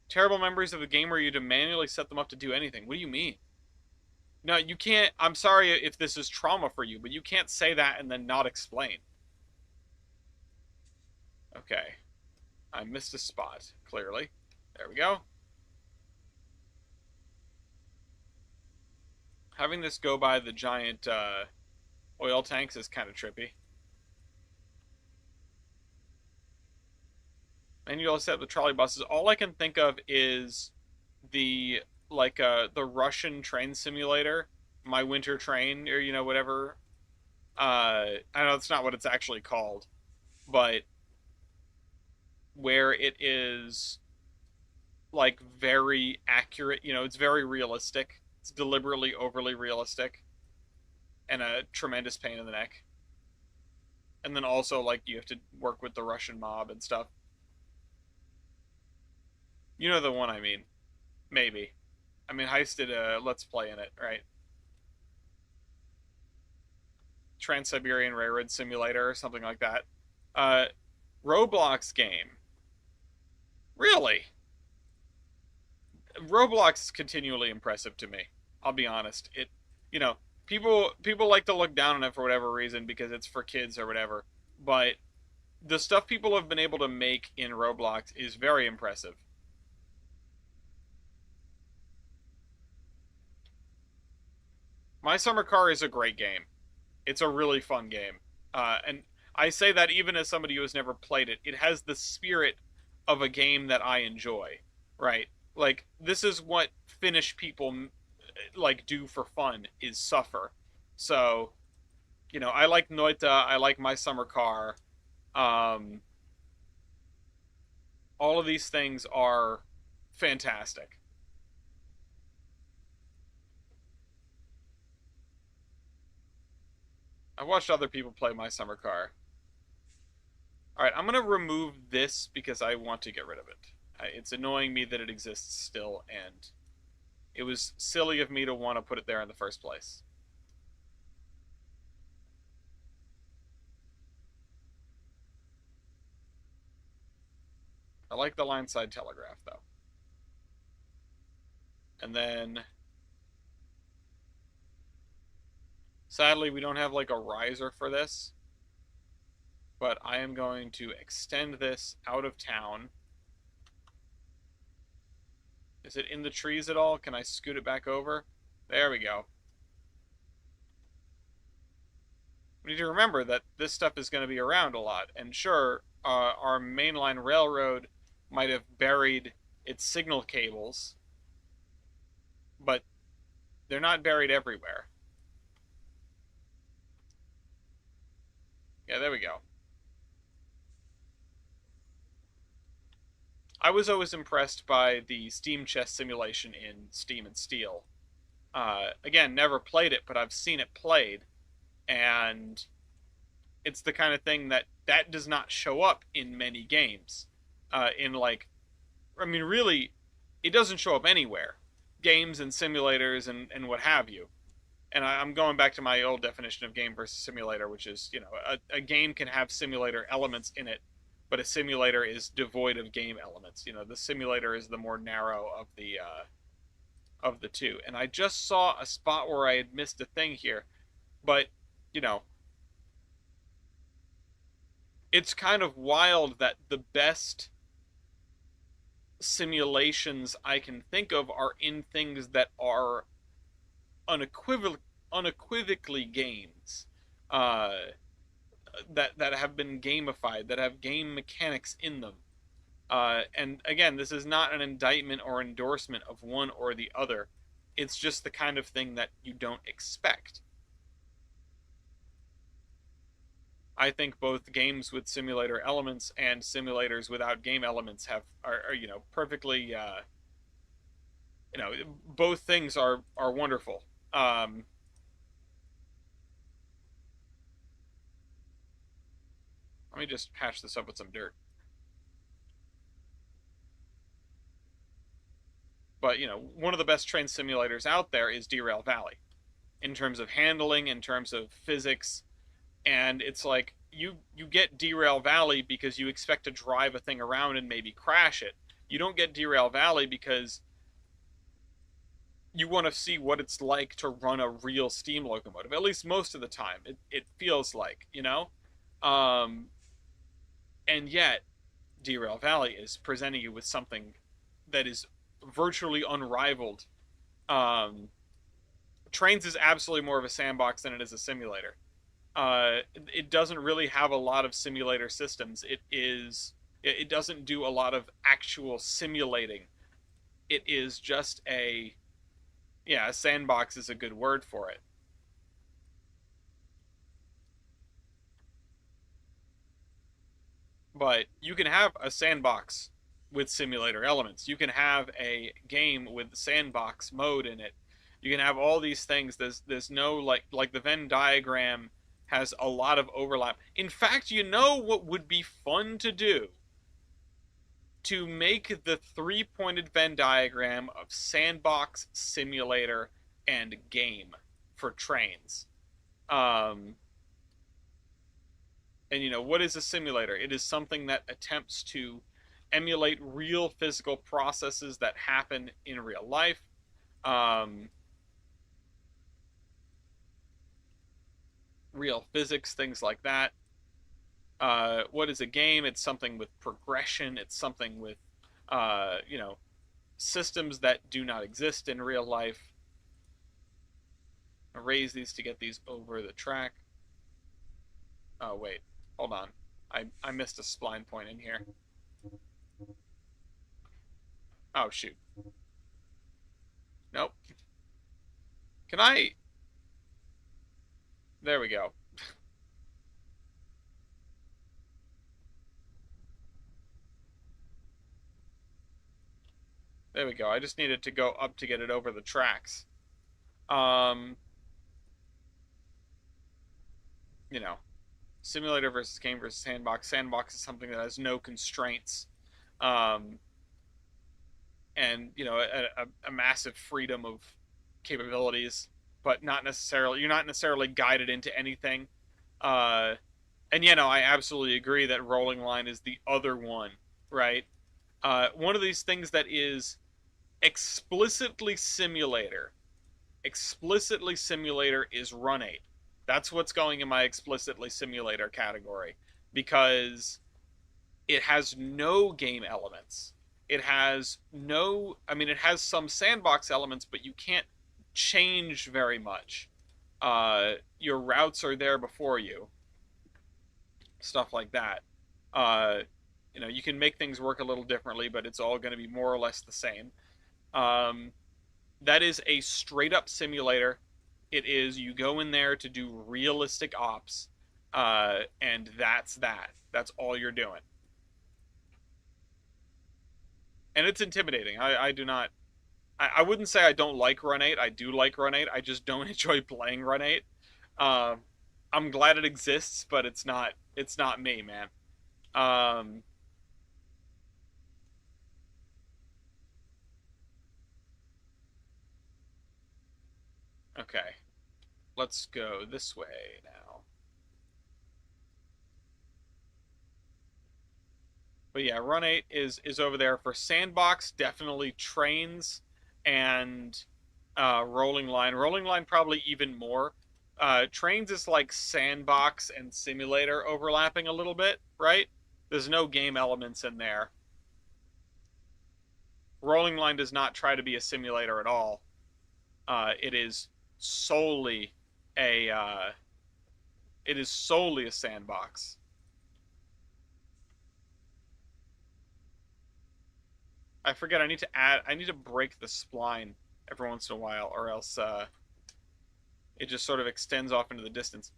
Terrible memories of the game where you had to manually set them up to do anything. What do you mean? No, you can't. I'm sorry if this is trauma for you, but you can't say that and then not explain. Okay. I missed a spot, clearly. There we go. Having this go by the giant oil tanks is kind of trippy. Manual set the trolley buses. All I can think of is the the Russian train simulator, My Winter Train, or whatever. I know it's not what it's actually called, but where it is very accurate. It's very realistic. It's deliberately overly realistic, and a tremendous pain in the neck. And then also you have to work with the Russian mob and stuff. You know the one I mean. Maybe. I mean, Heist did a Let's Play in it, right? Trans-Siberian Railroad Simulator or something like that. Roblox game. Really? Roblox is continually impressive to me. I'll be honest. People like to look down on it for whatever reason because it's for kids or whatever. But the stuff people have been able to make in Roblox is very impressive. My Summer Car is a great game. It's a really fun game. And I say that even as somebody who has never played it. It has the spirit of a game that I enjoy, right? This is what Finnish people do for fun, is suffer. So, I like Noita, I like My Summer Car. All of these things are fantastic. I've watched other people play My Summer Car. Alright, I'm going to remove this because I want to get rid of it. It's annoying me that it exists still, and it was silly of me to want to put it there in the first place. I like the line side telegraph, though. And then... Sadly, we don't have a riser for this. But I am going to extend this out of town. Is it in the trees at all? Can I scoot it back over? There we go. We need to remember that this stuff is going to be around a lot. And sure, our mainline railroad might have buried its signal cables, but they're not buried everywhere. Yeah, there we go. I was always impressed by the Steam chess simulation in Steam and Steel. Again, never played it, but I've seen it played, and it's the kind of thing that does not show up in many games. In like, I mean, really, it doesn't show up anywhere. Games and simulators and what have you. And I'm going back to my old definition of game versus simulator, which is, a game can have simulator elements in it, but a simulator is devoid of game elements. The simulator is the more narrow of the two. And I just saw a spot where I had missed a thing here, but you know, it's kind of wild that the best simulations I can think of are in things that are unequivocally games, uh, that have been gamified, that have game mechanics in them. And again, this is not an indictment or endorsement of one or the other. It's just the kind of thing that you don't expect. I think both games with simulator elements and simulators without game elements are perfectly both things are wonderful. Let me just patch this up with some dirt. But one of the best train simulators out there is Derail Valley, in terms of handling, in terms of physics, and it's like you get Derail Valley because you expect to drive a thing around and maybe crash it. You don't get Derail Valley because you want to see what it's like to run a real steam locomotive. At least most of the time, it feels like, and yet Derail Valley is presenting you with something that is virtually unrivaled. Trainz is absolutely more of a sandbox than it is a simulator. It doesn't really have a lot of simulator systems. It doesn't do a lot of actual simulating. It is just a sandbox is a good word for it. But you can have a sandbox with simulator elements. You can have a game with sandbox mode in it. You can have all these things. There's no like the Venn diagram has a lot of overlap. In fact, what would be fun to do? To make the three-pointed Venn diagram of sandbox, simulator, and game for Trainz. And what is a simulator? It is something that attempts to emulate real physical processes that happen in real life. Real physics, things like that. What is a game? It's something with progression. It's something with, systems that do not exist in real life. I'll raise these to get these over the track. Oh, wait. Hold on. I missed a spline point in here. Oh, shoot. Nope. Can I... There we go. There we go. I just needed to go up to get it over the tracks. Simulator versus game versus sandbox. Sandbox is something that has no constraints. And, a massive freedom of capabilities, but you're not necessarily guided into anything. And, I absolutely agree that Rolling Line is the other one, right? One of these things that is explicitly simulator is Run 8. That's what's going in my explicitly simulator category, because it has no game elements. It has some sandbox elements, but you can't change very much. Your routes are there before you. Stuff like that. You can make things work a little differently, but it's all going to be more or less the same. That is a straight up simulator. It is, you go in there to do realistic ops, and that's that. That's all you're doing. and it's intimidating. I do not. I wouldn't say I don't like Run 8. I do like Run 8. I just don't enjoy playing Run 8. Um, I'm glad it exists, but it's not me, man. Um, okay, let's go this way now. But yeah, Run 8 is over there for Sandbox, definitely Trainz, and Rolling Line. Rolling Line probably even more. Trainz is like Sandbox and Simulator overlapping a little bit, right? There's no game elements in there. Rolling Line does not try to be a simulator at all. It is solely a sandbox. I forget. I need to break the spline every once in a while, or else it just sort of extends off into the distance.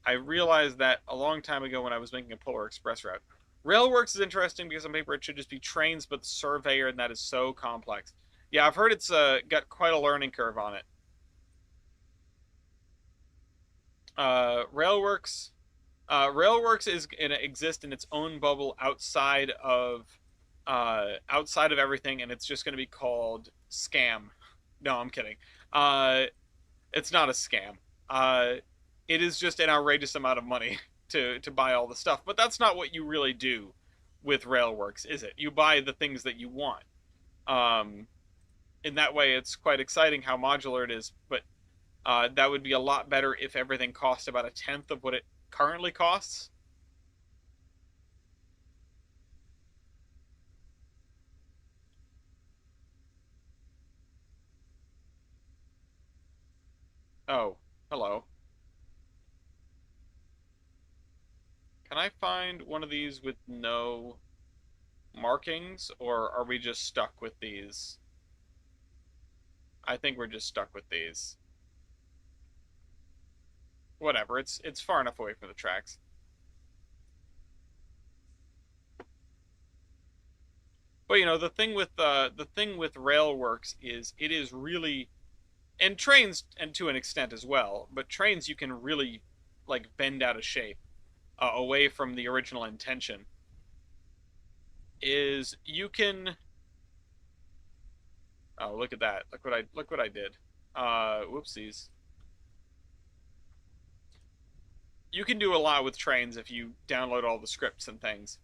I realized that a long time ago when I was making a Polar Express route. Railworks is interesting because on paper it should just be trains, but the Surveyor, and that is so complex. Yeah, I've heard it's got quite a learning curve on it. Railworks, Railworks is gonna exist in its own bubble outside of everything, and it's just gonna be called Scam. No, I'm kidding. Uh, it's not a scam. Uh, it is just an outrageous amount of money to buy all the stuff. But that's not what you really do with Railworks, is it? You buy the things that you want. Um, in that way, it's quite exciting how modular it is. But that would be a lot better if everything cost about a tenth of what it currently costs. Oh, hello. Can I find one of these with no markings, or are we just stuck with these? I think we're just stuck with these. Whatever, it's far enough away from the tracks. But the thing with Railworks is it is really, and Trainz, and to an extent as well, but Trainz you can really like bend out of shape away from the original intention. Is you can, oh, look at that, look what I did. Whoopsies. You can do a lot with Trainz if you download all the scripts and things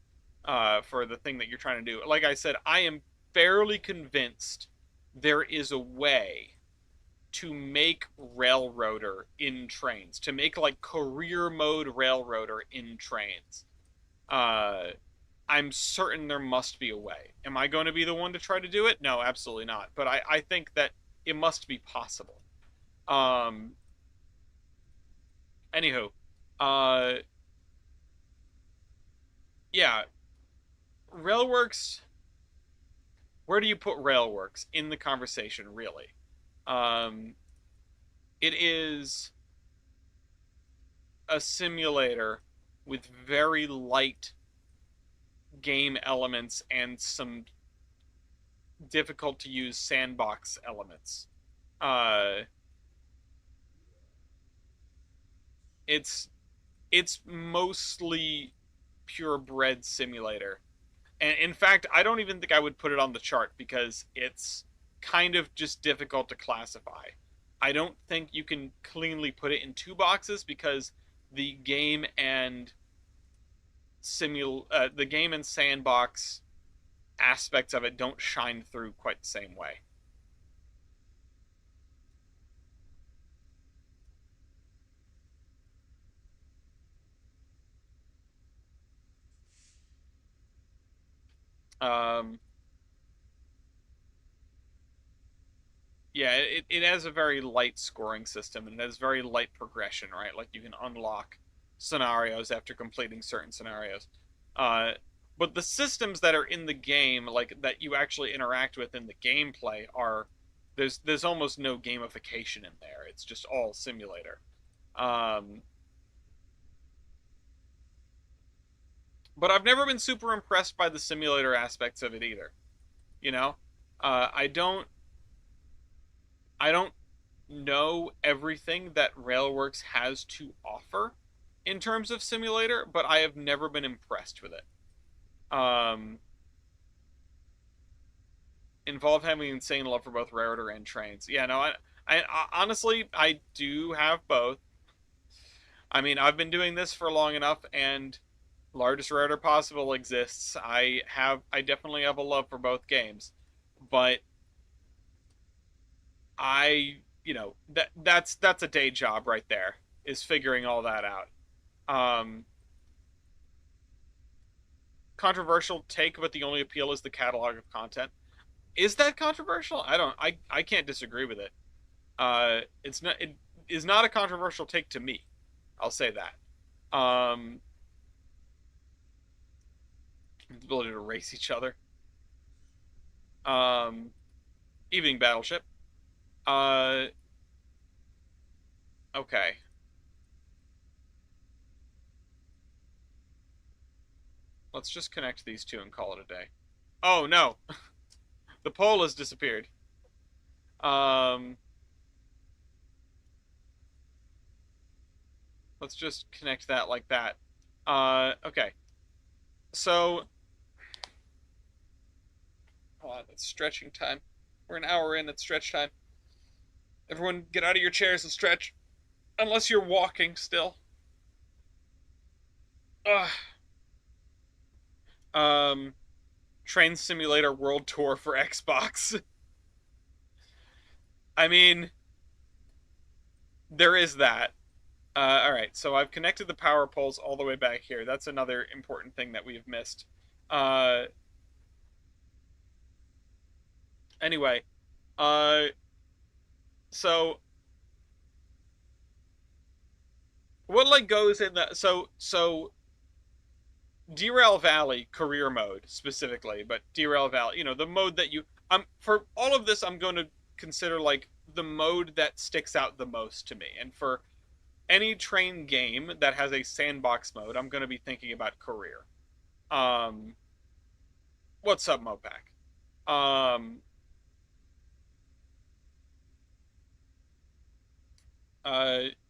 for the thing that you're trying to do. Like I said, I am fairly convinced there is a way to make Railroader in Trainz, to make like career mode Railroader in Trainz. Uh, I'm certain there must be a way. Am I going to be the one to try to do it? No, absolutely not. But I think that it must be possible. Um, Anywho, uh, yeah, Railworks. Where do you put Railworks in the conversation, really? Um, it is a simulator with very light game elements and some difficult to use sandbox elements. Uh, it's it's mostly purebred simulator. And in fact, I don't even think I would put it on the chart because it's kind of just difficult to classify. I don't think you can cleanly put it in two boxes because the game and the game and sandbox aspects of it don't shine through quite the same way. Um, yeah, it has a very light scoring system and it has very light progression, right? Like you can unlock scenarios after completing certain scenarios. Uh, but the systems that are in the game, like that you actually interact with in the gameplay, are there's almost no gamification in there. It's just all simulator. Um, but I've never been super impressed by the simulator aspects of it either. You know, I don't know everything that Railworks has to offer in terms of simulator, but I have never been impressed with it. Involved having insane love for both Railroader and Trainz. Yeah, no, I honestly I do have both. I mean, I've been doing this for long enough, and largest Railroader possible exists. I definitely have a love for both games, but that's a day job right there, is figuring all that out. Um, Controversial take, but the only appeal is the catalog of content. Is that controversial? I can't disagree with it. It is not a controversial take to me. I'll say that. The ability to race each other. Um, Evening Battleship. Uh, okay. Let's just connect these two and call it a day. Oh no, the poll has disappeared. Um, let's just connect that like that. Okay. So, hold on, it's stretching time. We're an hour in. It's stretch time. Everyone, get out of your chairs and stretch. Unless you're walking still. Ugh. Um, Train Simulator World Tour for Xbox. I mean, there is that. All right, so I've connected the power poles all the way back here. That's another important thing that we've missed. Uh, anyway, uh, so what like goes in the Derail Valley career mode specifically, but Derail Valley, the mode that for all of this, I'm going to consider like the mode that sticks out the most to me. And for any train game that has a sandbox mode, I'm going to be thinking about career. What's up, Mopac?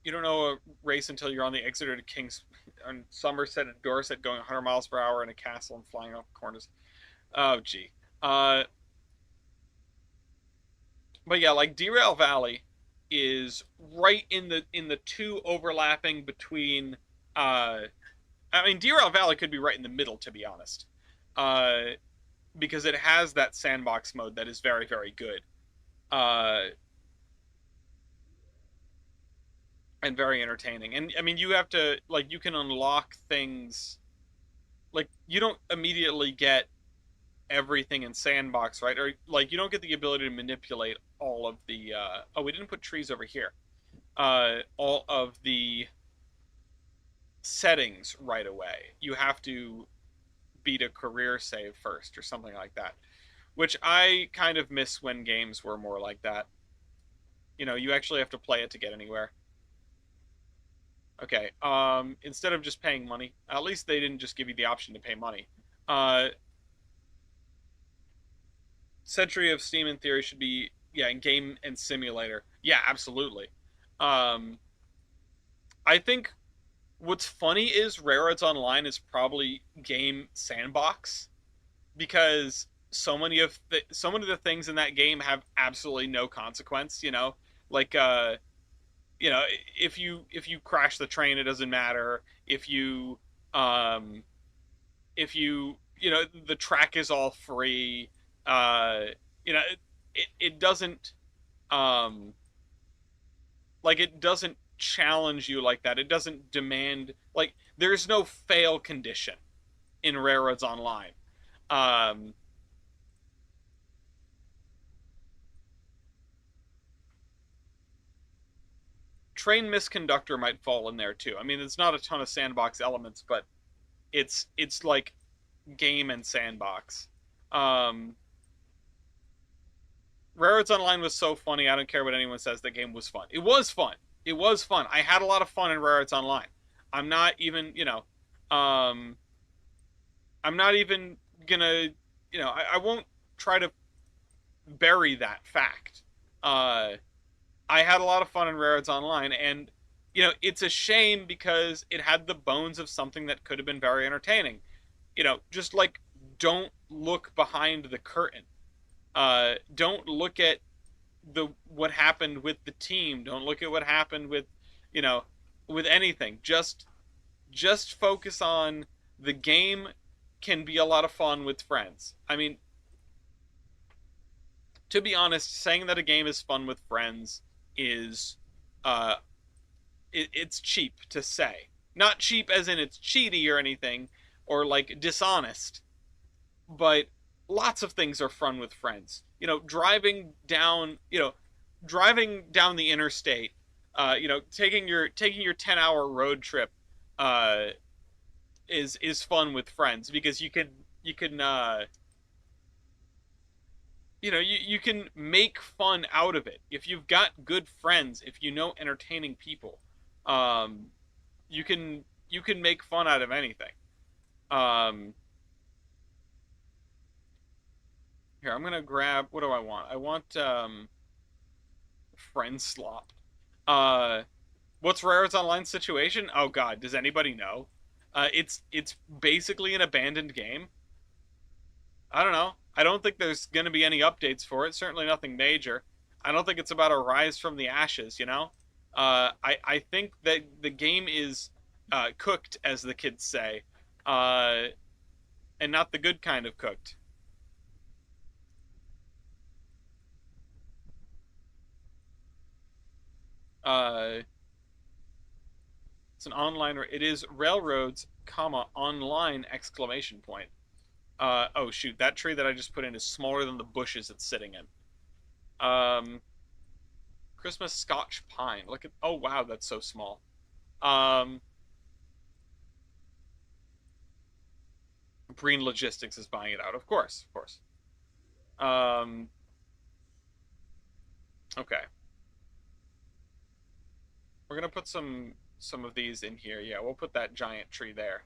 You don't know a race until you're on the Exeter to King's on Somerset and Dorset going 100 miles per hour in a castle and flying off corners. Oh, gee. But yeah, like Derail Valley is right in the two overlapping between. I mean, Derail Valley could be right in the middle, to be honest, uh, because it has that sandbox mode that is very very good. Uh, and very entertaining. And I mean, you have to like you can unlock things like you don't immediately get everything in sandbox, right? Or like you don't get the ability to manipulate all of the oh, we didn't put trees over here. All of the settings right away. You have to beat a career save first or something like that, which I kind of miss when games were more like that. You actually have to play it to get anywhere. Okay. Instead of just paying money, at least they didn't just give you the option to pay money. Uh, Century of Steam in theory should be yeah, in game and simulator. Yeah, absolutely. Um, I think what's funny is Railroads Online is probably game sandbox because so many of the things in that game have absolutely no consequence. Like you know if you crash the train, it doesn't matter. Um if you the track is all free. uh it doesn't um like it doesn't challenge you like that. It doesn't demand like there's no fail condition in Railroads Online. um Train Misconductor might fall in there too. I mean, it's not a ton of sandbox elements, but it's like game and sandbox. um Railroads Online was so funny. I don't care what anyone says. The game was fun. It was fun. It was fun. I had a lot of fun in Railroads Online. I'm not even, um, I'm not even gonna, I won't try to bury that fact. I had a lot of fun in Rare's Online, and it's a shame because it had the bones of something that could have been very entertaining. Just like, don't look behind the curtain. Don't look at the what happened with the team. Don't look at what happened with, you know, with anything. Just focus on the game. Can be a lot of fun with friends. I mean, to be honest, saying that a game is fun with friends is uh it's cheap to say. Not cheap as in it's cheaty or anything, or like dishonest, but lots of things are fun with friends. Driving down the interstate, taking your 10-hour road trip, uh, is fun with friends because you can make fun out of it if you've got good friends. If you know entertaining people, um, you can make fun out of anything. Um, Here, I'm gonna grab. What do I want? I want friend slop. Uh, what's Rare's online situation? Oh God, does anybody know? It's basically an abandoned game. I don't know. I don't think there's gonna be any updates for it. Certainly nothing major. I don't think it's about a rise from the ashes. I think that the game is cooked, as the kids say, uh, and not the good kind of cooked. Uh, it's an online. It is railroads, comma online exclamation point. Oh shoot, that tree that I just put in is smaller than the bushes it's sitting in. Um, Christmas Scotch pine. Look at. Oh wow, that's so small. Um, Green Logistics is buying it out. Of course, of course. Um, okay, we're gonna put some of these in here. Yeah, we'll put that giant tree there.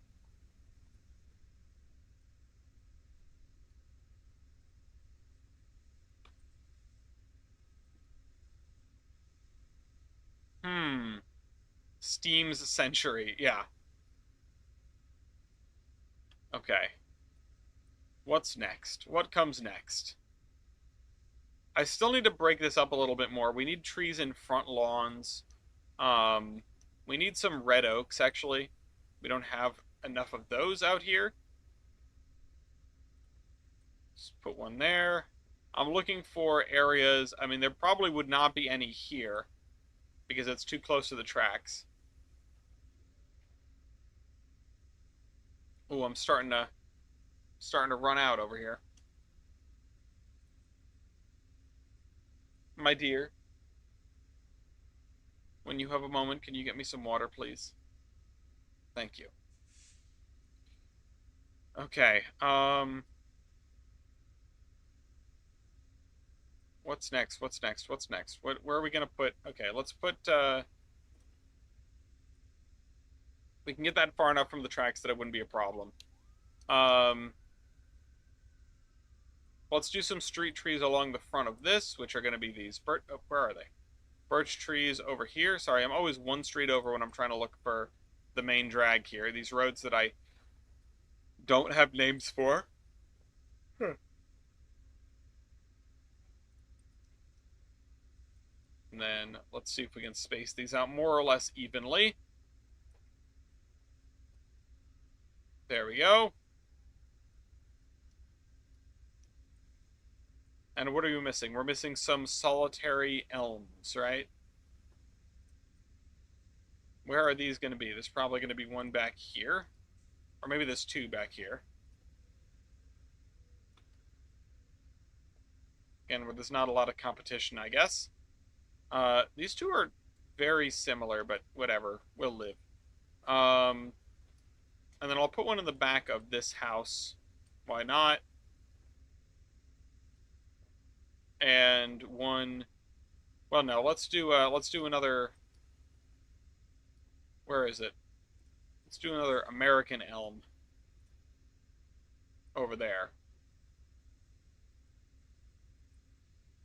Hmm. Steam's Century. Yeah. Okay. What's next? What comes next? I still need to break this up a little bit more. We need trees in front lawns. Um, we need some red oaks, actually. We don't have enough of those out here. Let's put one there. I'm looking for areas. I mean, there probably would not be any here because it's too close to the tracks. Oh, I'm starting to run out over here. My dear, when you have a moment, can you get me some water, please? Thank you. Okay. What's next? What's next? What's next? Where are we gonna put? Okay, let's put. We can get that far enough from the tracks that it wouldn't be a problem. Um, let's do some street trees along the front of this, which are gonna be these. Where are they? Birch trees over here. Sorry, I'm always one street over when I'm trying to look for the main drag here. These roads that I don't have names for. Hmm. And then let's see if we can space these out more or less evenly. There we go. And what are we missing? We're missing some solitary elms, right? Where are these going to be? There's probably going to be one back here. Or maybe there's two back here. Again, where there's not a lot of competition, I guess. These two are very similar, but whatever. We'll live. Um, and then I'll put one in the back of this house. Why not? And one. Well, no. Let's do another. Where is it? Let's do another American elm over there.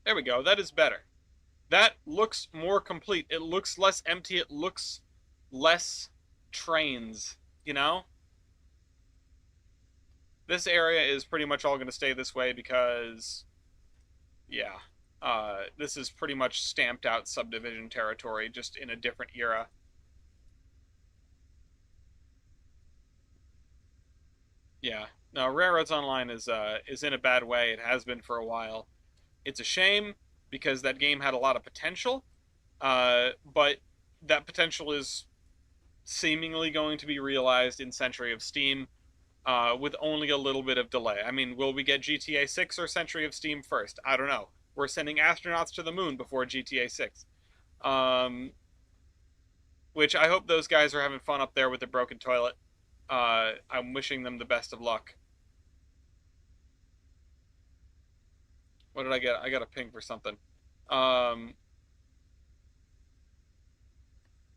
There we go. That is better. That looks more complete. It looks less empty. It looks less Trainz, you know? This area is pretty much all going to stay this way because, yeah, this is pretty much stamped out subdivision territory, just in a different era. Yeah. No, Railroads Online is in a bad way. It has been for a while. It's a shame because that game had a lot of potential, but that potential is seemingly going to be realized in Century of Steam, with only a little bit of delay. I mean, will we get GTA 6 or Century of Steam first? I don't know. We're sending astronauts to the moon before GTA 6. Um, which I hope those guys are having fun up there with the broken toilet. I'm wishing them the best of luck. What did I get? I got a ping for something. Um,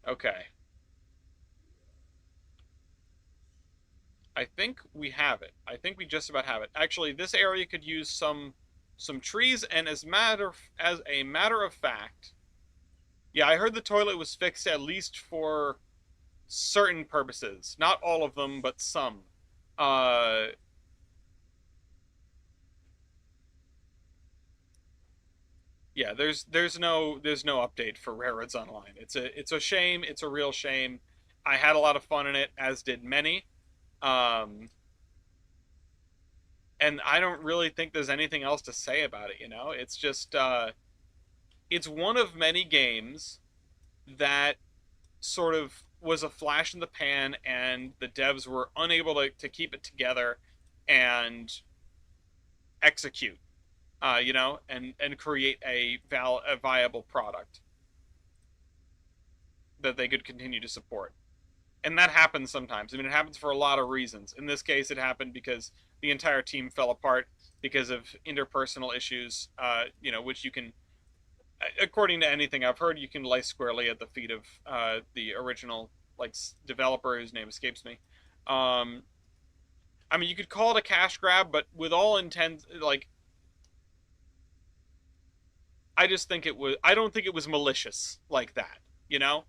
okay. I think we have it. I think we just about have it. Actually, this area could use some trees, and as a matter of fact, yeah, I heard the toilet was fixed at least for certain purposes. Not all of them, but some. Uh, yeah, there's no update for Railroads Online. It's a shame. It's a real shame. I had a lot of fun in it, as did many. Um, and I don't really think there's anything else to say about it. It's just it's one of many games that sort of was a flash in the pan, and the devs were unable to keep it together and execute, and create a viable product that they could continue to support. And that happens sometimes. I mean, it happens for a lot of reasons. In this case, it happened because the entire team fell apart because of interpersonal issues, which you can, according to anything I've heard, you can lay squarely at the feet of the original developer whose name escapes me. I mean, you could call it a cash grab, but with all intent, I just think it was. I don't think it was malicious like that. You know,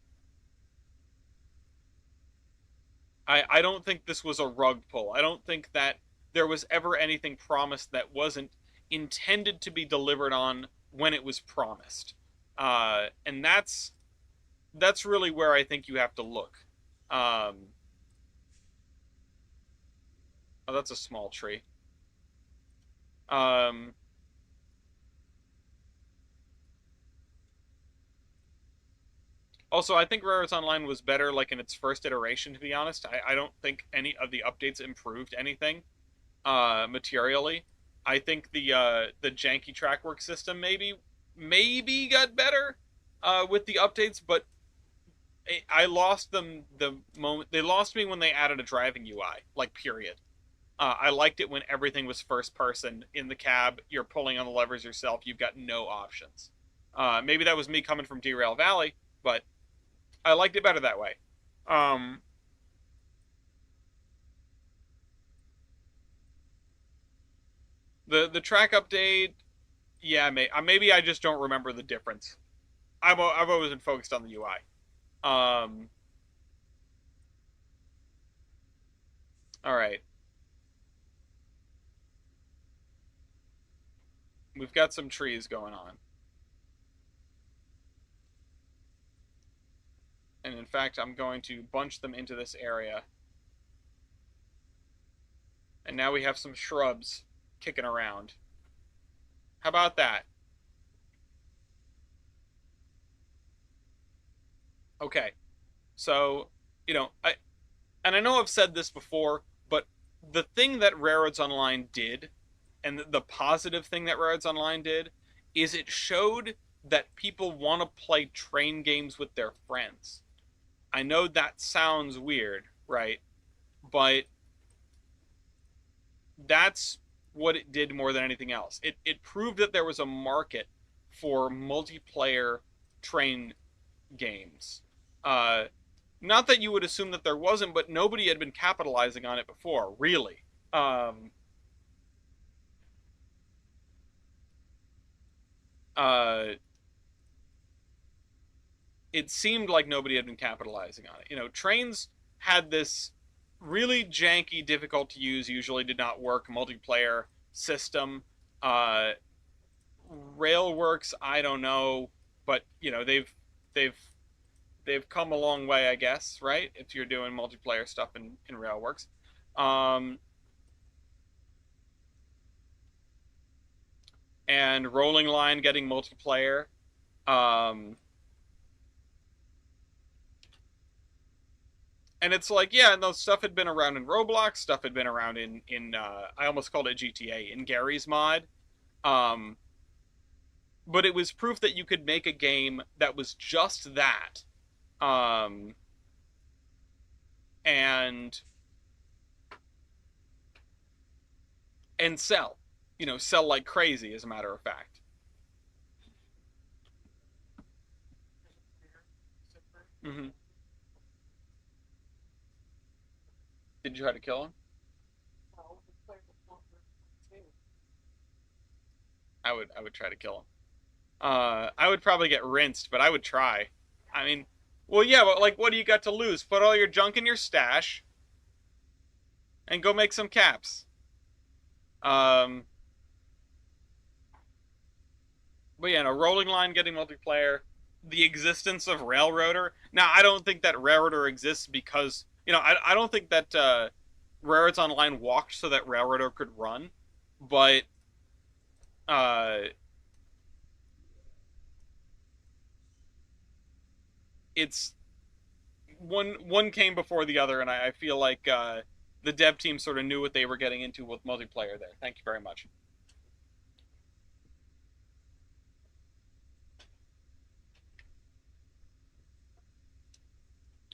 I don't think this was a rug pull. I don't think that there was ever anything promised that wasn't intended to be delivered on when it was promised. And that's really where I think you have to look. Um, oh, that's a small tree. Um, Also, I think Railroads Online was better, in its first iteration. To be honest, I don't think any of the updates improved anything materially. I think the janky track work system maybe got better with the updates, but I lost them the moment they lost me when they added a driving UI. Period. I liked it when everything was first person in the cab. You're pulling on the levers yourself. You've got no options. Maybe that was me coming from Derail Valley, but I liked it better that way. Um, the track update, yeah, maybe I just don't remember the difference. I've always been focused on the UI. All right, we've got some trees going on, and in fact, I'm going to bunch them into this area. And now we have some shrubs kicking around. How about that? Okay, so I know I've said this before, but the thing that Railroads Online did, and the positive thing that Railroads Online did, is it showed that people want to play train games with their friends. I know that sounds weird, right? But that's what it did more than anything else. It proved that there was a market for multiplayer train games. Uh, Not that you would assume that there wasn't, but nobody had been capitalizing on it before, really. Um, uh, it seemed like nobody had been capitalizing on it. You know, Trainz had this really janky, difficult to use, usually did not work multiplayer system. Uh, Railworks, I don't know, but you know they've they've come a long way, I guess, right? If you're doing multiplayer stuff in Railworks, um, and Rolling Line getting multiplayer. Um, and it's like, yeah, no, stuff had been around in Roblox, stuff had been around in I almost called it GTA in Gary's mod. Um, but it was proof that you could make a game that was just that, um, and sell, you know, sell like crazy. As a matter of fact. Mm-hmm. Did you try to kill him? I would try to kill him. I would probably get rinsed, but I would try. I mean, well, yeah, but like, what do you got to lose? Put all your junk in your stash and go make some caps. Um, but yeah, no, Rolling Line getting multiplayer, the existence of Railroader. Now, I don't think that Railroader exists because you know I don't think that Railroads Online walked so that Railroader could run, but uh, it's one came before the other, and I feel like the dev team sort of knew what they were getting into with multiplayer there. Thank you very much.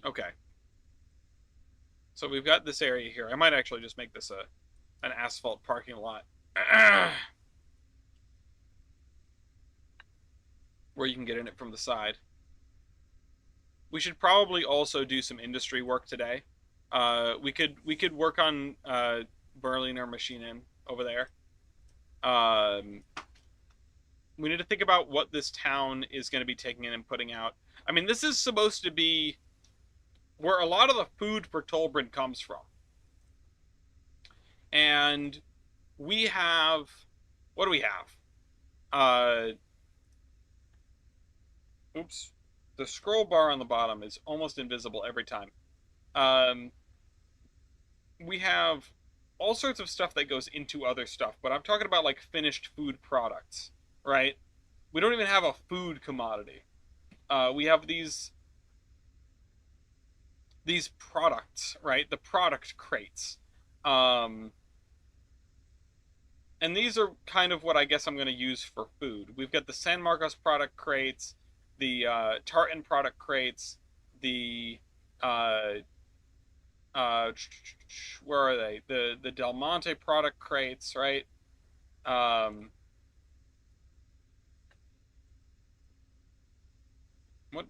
Okay, so we've got this area here. I might actually just make this a an asphalt parking lot where you can get in it from the side. We should probably also do some industry work today. We could work on Berliner Maschinen over there. Um, we need to think about what this town is going to be taking in and putting out. I mean, this is supposed to be where a lot of the food for Tolbrynd comes from. And we have, what do we have? Uh, oops. The scroll bar on the bottom is almost invisible every time. Um, we have all sorts of stuff that goes into other stuff, but I'm talking about like finished food products, right? We don't even have a food commodity. We have these products, right? The product crates. Um, and these are kind of what I guess I'm going to use for food. We've got the San Marcos product crates, the Tartan product crates, the uh, uh, where are they? The Del Monte product crates, right?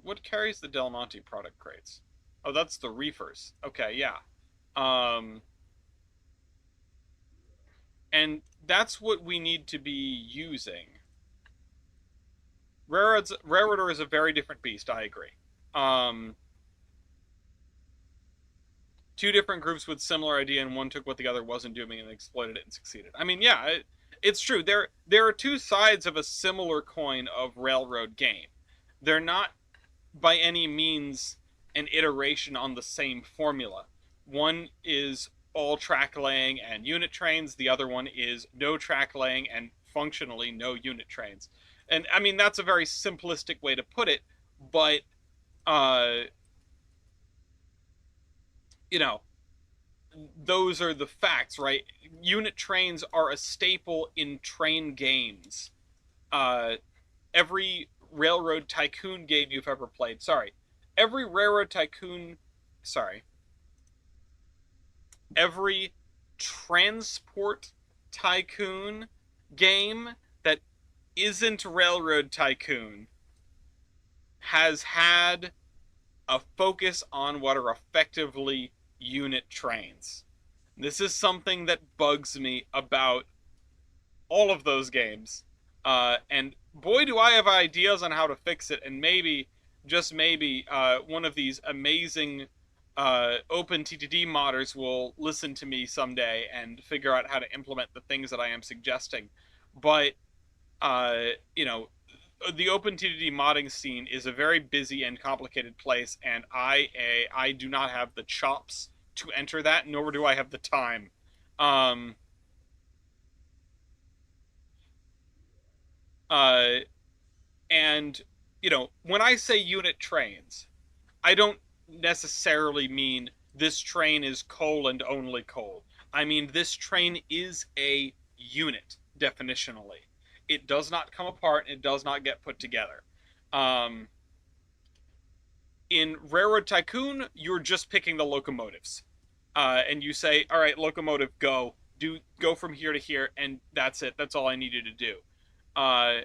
What carries the Del Monte product crates? Oh, that's the reefers. Okay, yeah. Um, and that's what we need to be using. Railroader is a very different beast. I agree. Um, two different groups with similar idea, and one took what the other wasn't doing and exploited it and succeeded. I mean, yeah, it's true. There are two sides of a similar coin of railroad game. They're not by any means an iteration on the same formula. One is all track laying and unit trains. The other one is no track laying and functionally no unit trains. And I mean that's a very simplistic way to put it, but uh, you know those are the facts, right? Unit trains are a staple in train games. Uh, every railroad tycoon game you've ever played. Sorry, every railroad tycoon. Sorry, every transport tycoon game that isn't Railroad Tycoon has had a focus on what are effectively unit trains. This is something that bugs me about all of those games. And boy, do I have ideas on how to fix it, and maybe, just maybe, one of these amazing open TTD modders will listen to me someday and figure out how to implement the things that I am suggesting. But uh, you know, the open TTD modding scene is a very busy and complicated place, and I do not have the chops to enter that, nor do I have the time. Um, uh, and when I say unit trains, I don't necessarily mean this train is coal and only coal. I mean this train is a unit definitionally. It does not come apart. It does not get put together. Um, in Railroad Tycoon, you're just picking the locomotives, and you say, "All right, locomotive, go from here to here," and that's it. That's all I need you to do. Uh,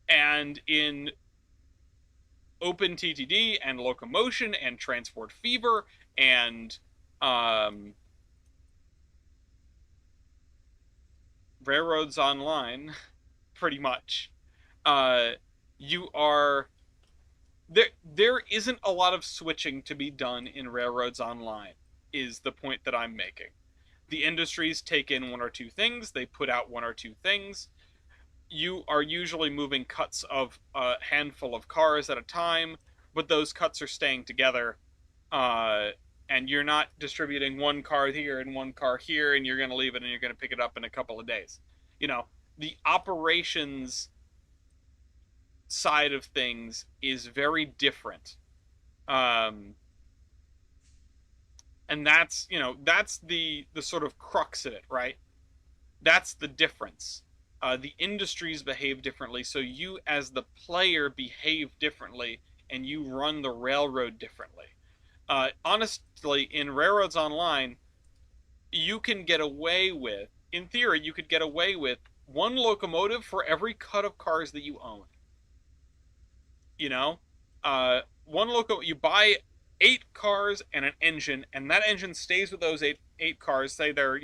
and in Open TTD and Locomotion and Transport Fever and um, Railroads Online, pretty much, uh, you are there isn't a lot of switching to be done in Railroads Online, is the point that I'm making. The industries take in one or two things, they put out one or two things. You are usually moving cuts of a handful of cars at a time, but those cuts are staying together. Uh, and you're not distributing one car here and one car here, and you're going to leave it and you're going to pick it up in a couple of days. You know, the operations side of things is very different. Um, and that's the sort of crux of it, right? That's the difference. The industries behave differently, so you as the player behave differently, and you run the railroad differently. Honestly, in Railroads Online, you can get away with, in theory, you could get away with one locomotive for every cut of cars that you own. You know, one loco, you buy 8 cars and an engine, and that engine stays with those eight cars. Say they're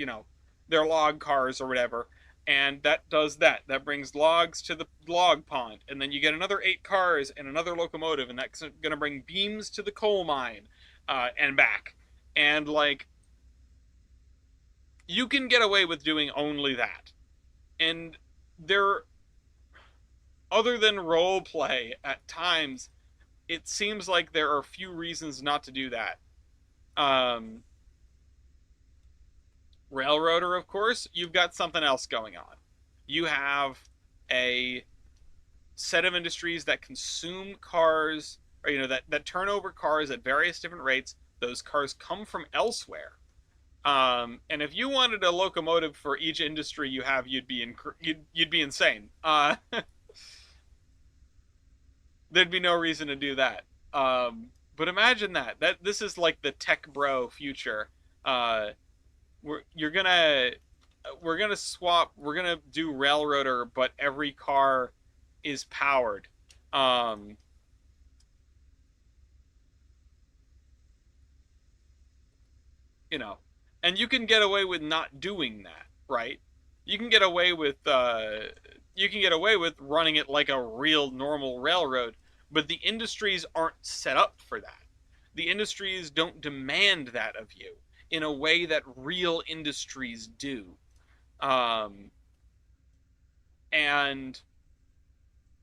log cars or whatever, and that does that. That brings logs to the log pond, and then you get another 8 cars and another locomotive, and that's going to bring beams to the coal mine, and back. And like, you can get away with doing only that. And there, other than role play, at times it seems like there are few reasons not to do that. Um, Railroader, of course, you've got something else going on. You have a set of industries that consume cars, or that turn over cars at various different rates. Those cars come from elsewhere. And if you wanted a locomotive for each industry you have, you'd be insane. There'd be no reason to do that. But imagine that this is like the tech bro future. Uh, we're you're gonna we're gonna swap. We're gonna do railroader, but every car is powered. Um, you know, and you can get away with not doing that, right? You can get away with running it like a real normal railroad, but the industries aren't set up for that. The industries don't demand that of you in a way that real industries do. Um, and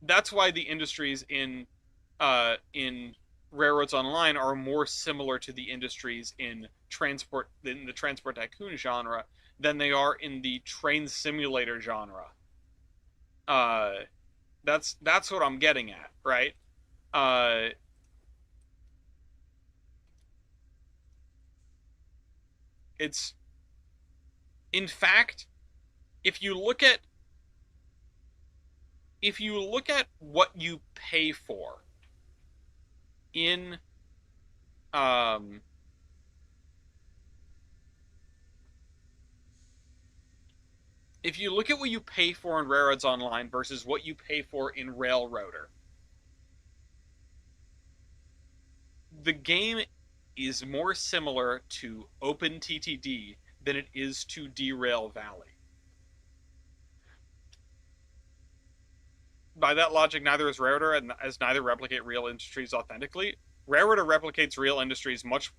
that's why the industries in Railroads Online are more similar to the industries in the Transport Tycoon genre than they are in the train simulator genre. Uh, that's what I'm getting at, right? Uh, it's in fact, if you look at what you pay for in um, if you look at what you pay for in Railroads Online versus what you pay for in Railroader, the game is more similar to Open TTD than it is to Derail Valley. by that logic, neither is Railroader, and as neither replicate real industries authentically. Railroader replicates real industries much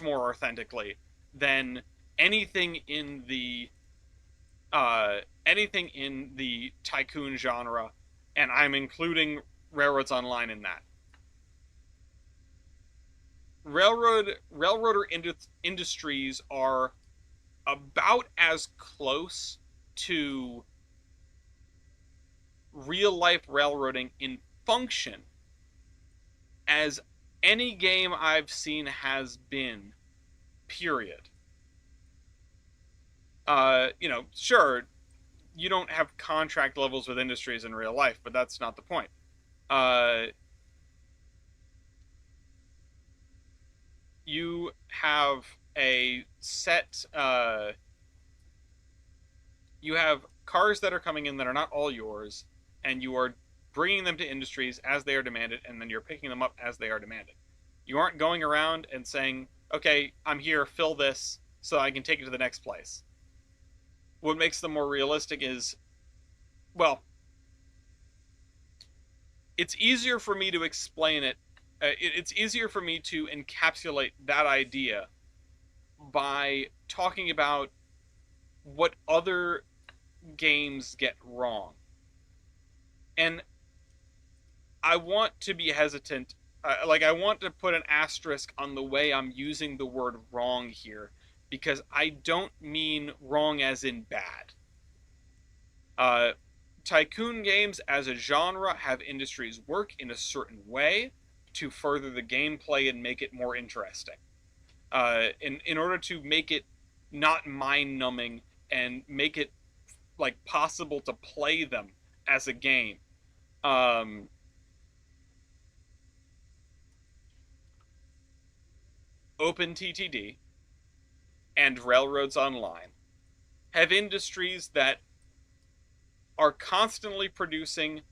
more authentically than anything in the anything in the tycoon genre, and I'm including Railroads Online in that. Railroader industries are about as close to real life railroading in function as any game I've seen has been, period. Sure, you don't have contract levels with industries in real life, but that's not the point. You have a set, you have cars that are coming in that are not all yours, and you are bringing them to industries as they are demanded, and then you're picking them up as they are demanded. You aren't going around and saying, okay, I'm here, fill this so I can take it to the next place. What makes them more realistic is, well, it's easier for me to explain it. It's easier for me to encapsulate that idea by talking about what other games get wrong. And I want to be hesitant. I want to put an asterisk on the way I'm using the word wrong here, because I don't mean wrong as in bad. Tycoon games as a genre have industries work in a certain way to further the gameplay and make it more interesting. In order to make it not mind-numbing and make it possible to play them as a game. OpenTTD and Railroads Online have industries that are constantly producing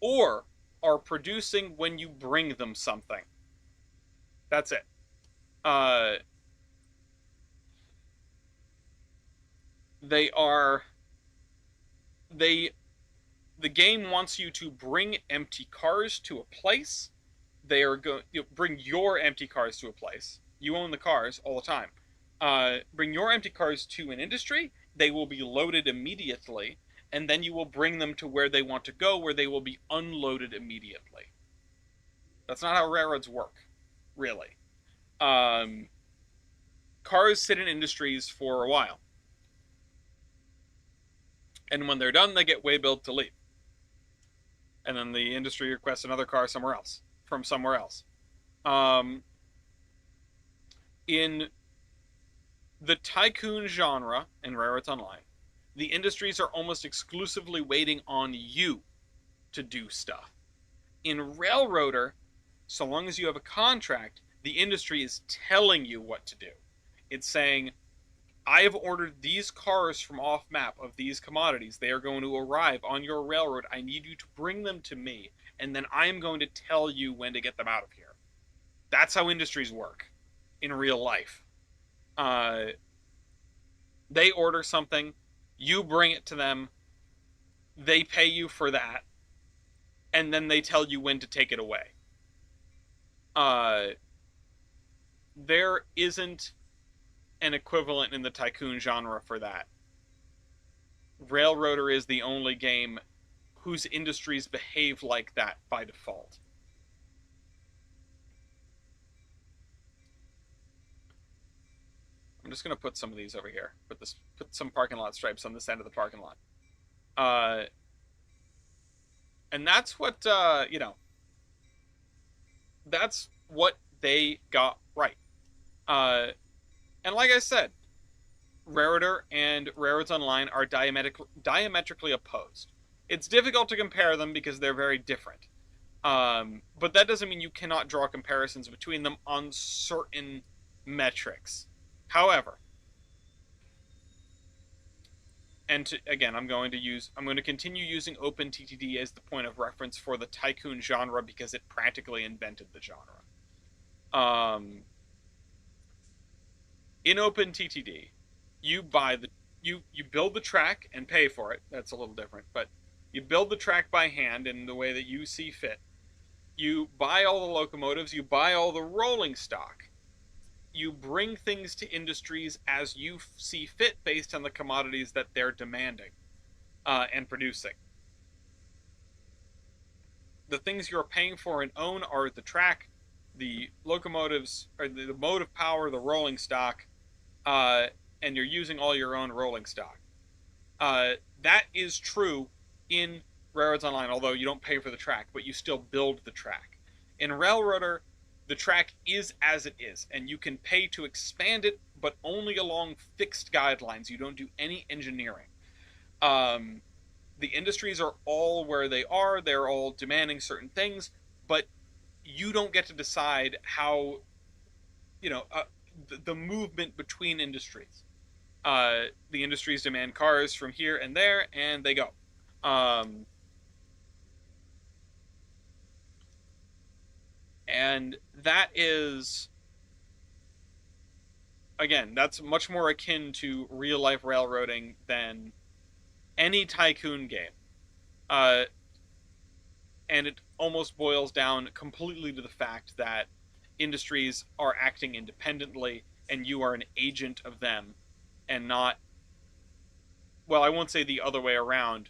or are producing when you bring them something. That's it. The game wants you to bring empty cars to a place. They are going to bring your empty cars to a place. You own the cars all the time. Bring your empty cars to an industry. They will be loaded immediately, and then you will bring them to where they want to go, where they will be unloaded immediately. That's not how railroads work, really. Cars sit in industries for a while. And when they're done, they get way-billed to leave. And then the industry requests another car somewhere else, from somewhere else. In the tycoon genre in Railroads Online, the industries are almost exclusively waiting on you to do stuff. In Railroader, so long as you have a contract, the industry is telling you what to do. It's saying, I have ordered these cars from off-map of these commodities. They are going to arrive on your railroad. I need you to bring them to me, and then I am going to tell you when to get them out of here. That's how industries work in real life. They order something, you bring it to them, they pay you for that, and then they tell you when to take it away. There isn't an equivalent in the tycoon genre for that. Railroader is the only game whose industries behave like that by default. I'm just going to put some of these over here. Put some parking lot stripes on this end of the parking lot. And that's what, that's what they got right. And like I said, Railroader and Railroads Online are diametrically opposed. It's difficult to compare them because they're very different. But that doesn't mean you cannot draw comparisons between them on certain metrics. However, again, I'm going to continue using OpenTTD as the point of reference for the tycoon genre because it practically invented the genre. In OpenTTD, you buy you build the track and pay for it. That's a little different, but You build the track by hand in the way that you see fit. You buy all the locomotives, you buy all the rolling stock. You bring things to industries as you see fit based on the commodities that they're demanding and producing. The things you're paying for and own are the track, the locomotives, or the motive power, the rolling stock, uh, and you're using all your own rolling stock. That is true in Railroads Online, although you don't pay for the track, but you still build the track. In Railroader, the track is as it is, and you can pay to expand it, but only along fixed guidelines. You don't do any engineering. Um, the industries are all where they are, they're all demanding certain things, but you don't get to decide how, the movement between industries. The industries demand cars from here and there, and they go. Um, and that is, again, that's much more akin to real life railroading than any tycoon game. Uh, and it almost boils down completely to the fact that industries are acting independently and you are an agent of them and not, well, I won't say the other way around,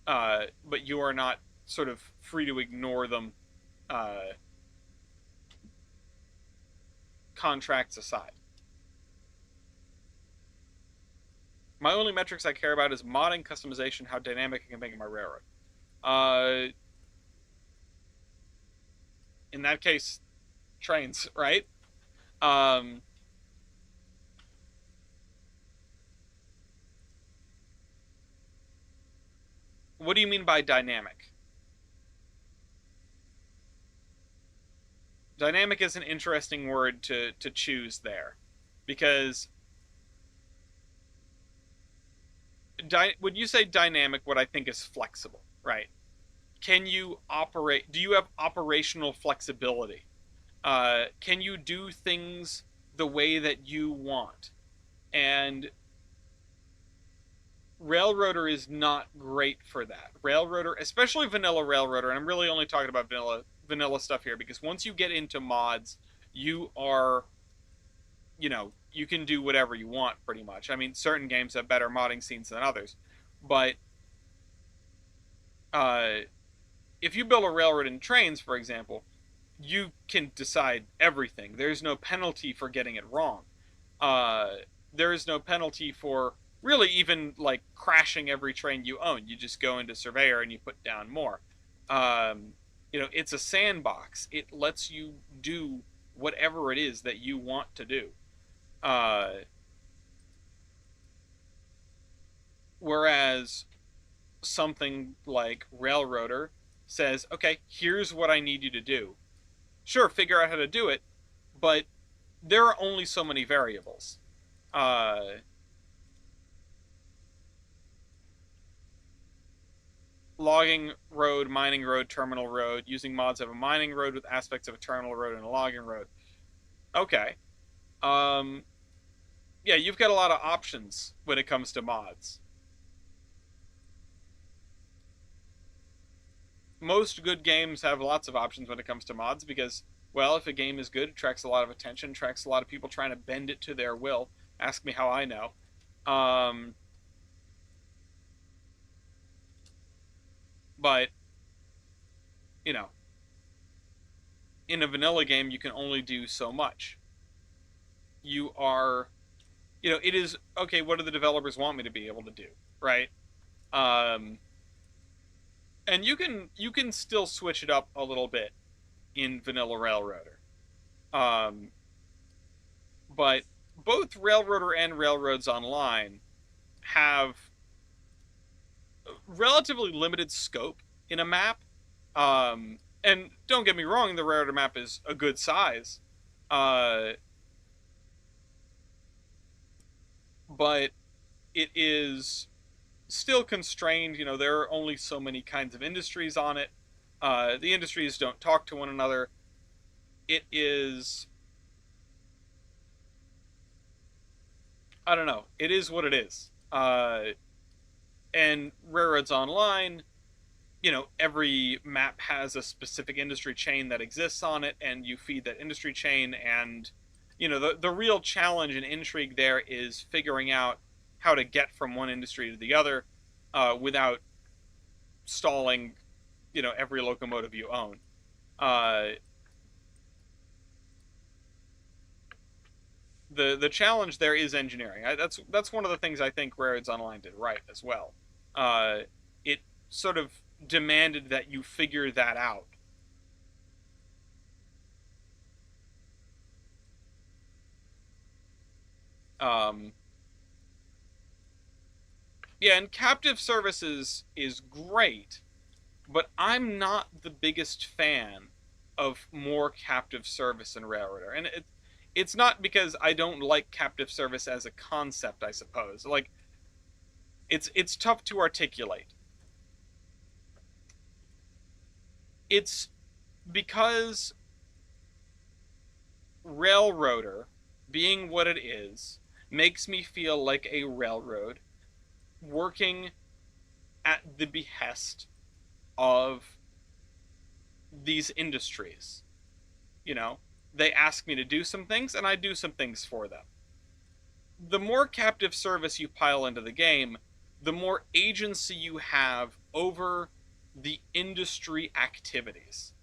but you are not sort of free to ignore them, uh, contracts aside. My only metrics I care about is modding, customization, how dynamic I can make my railroad. Uh, in that case, Trainz, right? Um, what do you mean by dynamic? Dynamic is an interesting word to choose there, because when you say dynamic, what I think is flexible, right? Can you operate? Do you have operational flexibility? Can you do things the way that you want? And Railroader is not great for that. Railroader, especially vanilla Railroader, and I'm really only talking about vanilla stuff here, because once you get into mods, you are, you can do whatever you want pretty much. I mean, certain games have better modding scenes than others, but uh, if you build a railroad in Trainz, for example, you can decide everything. There's no penalty for getting it wrong. Uh, there is no penalty for really even like crashing every train you own. You just go into Surveyor and you put down more. Um, it's a sandbox. It lets you do whatever it is that you want to do. Uh, Whereas something like Railroader says, okay, here's what I need you to do. Sure, figure out how to do it, but there are only so many variables. Logging road, mining road, terminal road, using mods of a mining road with aspects of a terminal road and a logging road. Okay. Um, yeah, you've got a lot of options when it comes to mods. Most good games have lots of options when it comes to mods because, well, if a game is good, it attracts a lot of attention, attracts a lot of people trying to bend it to their will. Ask me how I know. But, you know, in a vanilla game, you can only do so much. You are, it is, okay, what do the developers want me to be able to do, right? Um, and you can still switch it up a little bit in vanilla Railroader. Um, but both Railroader and Railroads Online have relatively limited scope in a map. And don't get me wrong, the Railroader map is a good size. But it is still constrained. There are only so many kinds of industries on it. The industries don't talk to one another. It is, I don't know. It is what it is. And Railroads Online every map has a specific industry chain that exists on it, and you feed that industry chain. And the real challenge and intrigue there is figuring out how to get from one industry to the other without stalling every locomotive you own. The challenge there is engineering. That's one of the things I think Railroads Online did right as well. It sort of demanded that you figure that out. Um, yeah, and captive services is great, but I'm not the biggest fan of more captive service in Railroader. And it's not because I don't like captive service as a concept, I suppose. Like, it's tough to articulate. It's because Railroader, being what it is, makes me feel like a railroad working at the behest of these industries. They ask me to do some things, and I do some things for them. The more captive service you pile into the game, the more agency you have over the industry activities.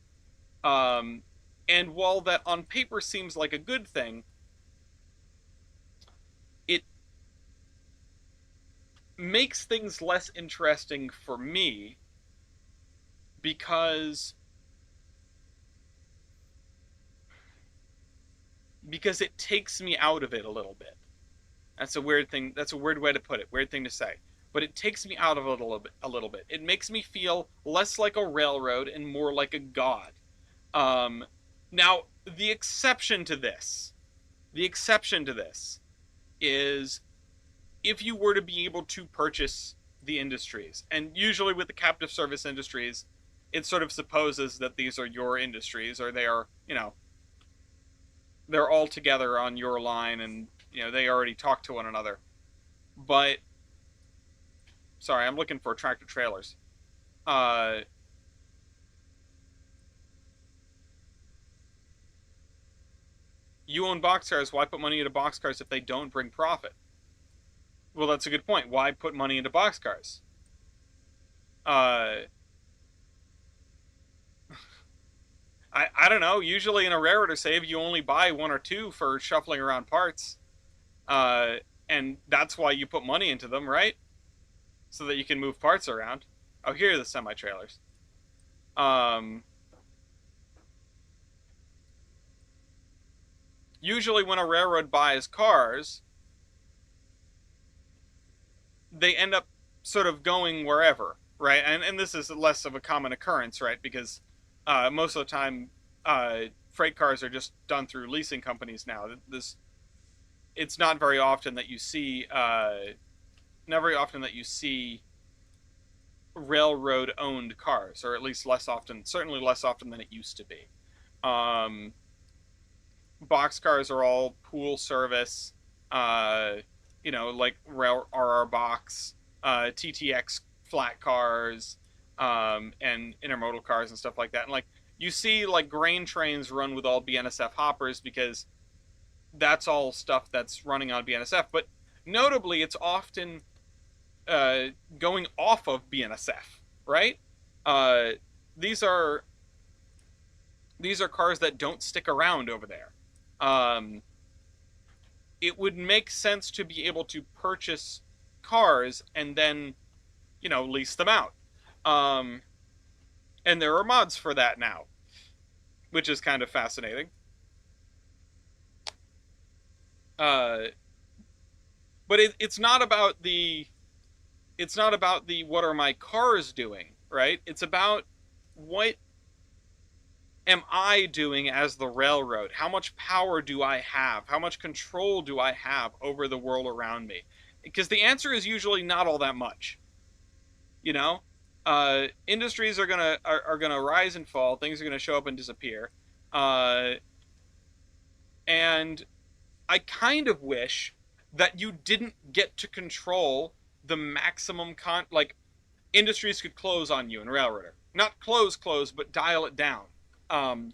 And while that on paper seems like a good thing, it makes things less interesting for me because it takes me out of it a little bit. That's a weird thing. That's a weird way to put it. Weird thing to say. But it takes me out of it a little bit. It makes me feel less like a railroad and more like a god. Now, the exception to this is if you were to be able to purchase the industries. And usually with the captive service industries, it sort of supposes that these are your industries, or they are, they're all together on your line, and they already talk to one another. But sorry, I'm looking for tractor trailers. You own boxcars. Why put money into boxcars if they don't bring profit? Well, that's a good point. Why put money into boxcars? I don't know. Usually in a railroader save, you only buy one or two for shuffling around parts. And that's why you put money into them, right? So that you can move parts around. Oh, here are the semi-trailers. Usually when a railroad buys cars, they end up sort of going wherever, right? And this is less of a common occurrence, right? Because most of the time, freight cars are just done through leasing companies now. It's not very often that you see, railroad-owned cars, or at least less often, certainly less often than it used to be. Boxcars are all pool service, like RR Box, TTX flat cars, and intermodal cars and stuff like that. And like you see, like grain trains run with all BNSF hoppers because that's all stuff that's running on BNSF. But notably, it's often going off of BNSF, right? These are cars that don't stick around over there. It would make sense to be able to purchase cars and then, lease them out. And there are mods for that now, which is kind of fascinating. But it's not about the what are my cars doing, right? It's about what am I doing as the railroad? How much power do I have? How much control do I have over the world around me? Because the answer is usually not all that much. Industries are gonna rise and fall. Things are gonna show up and disappear. And I kind of wish that you didn't get to control the maximum industries could close on you in Railroader. Not close, but dial it down. Um,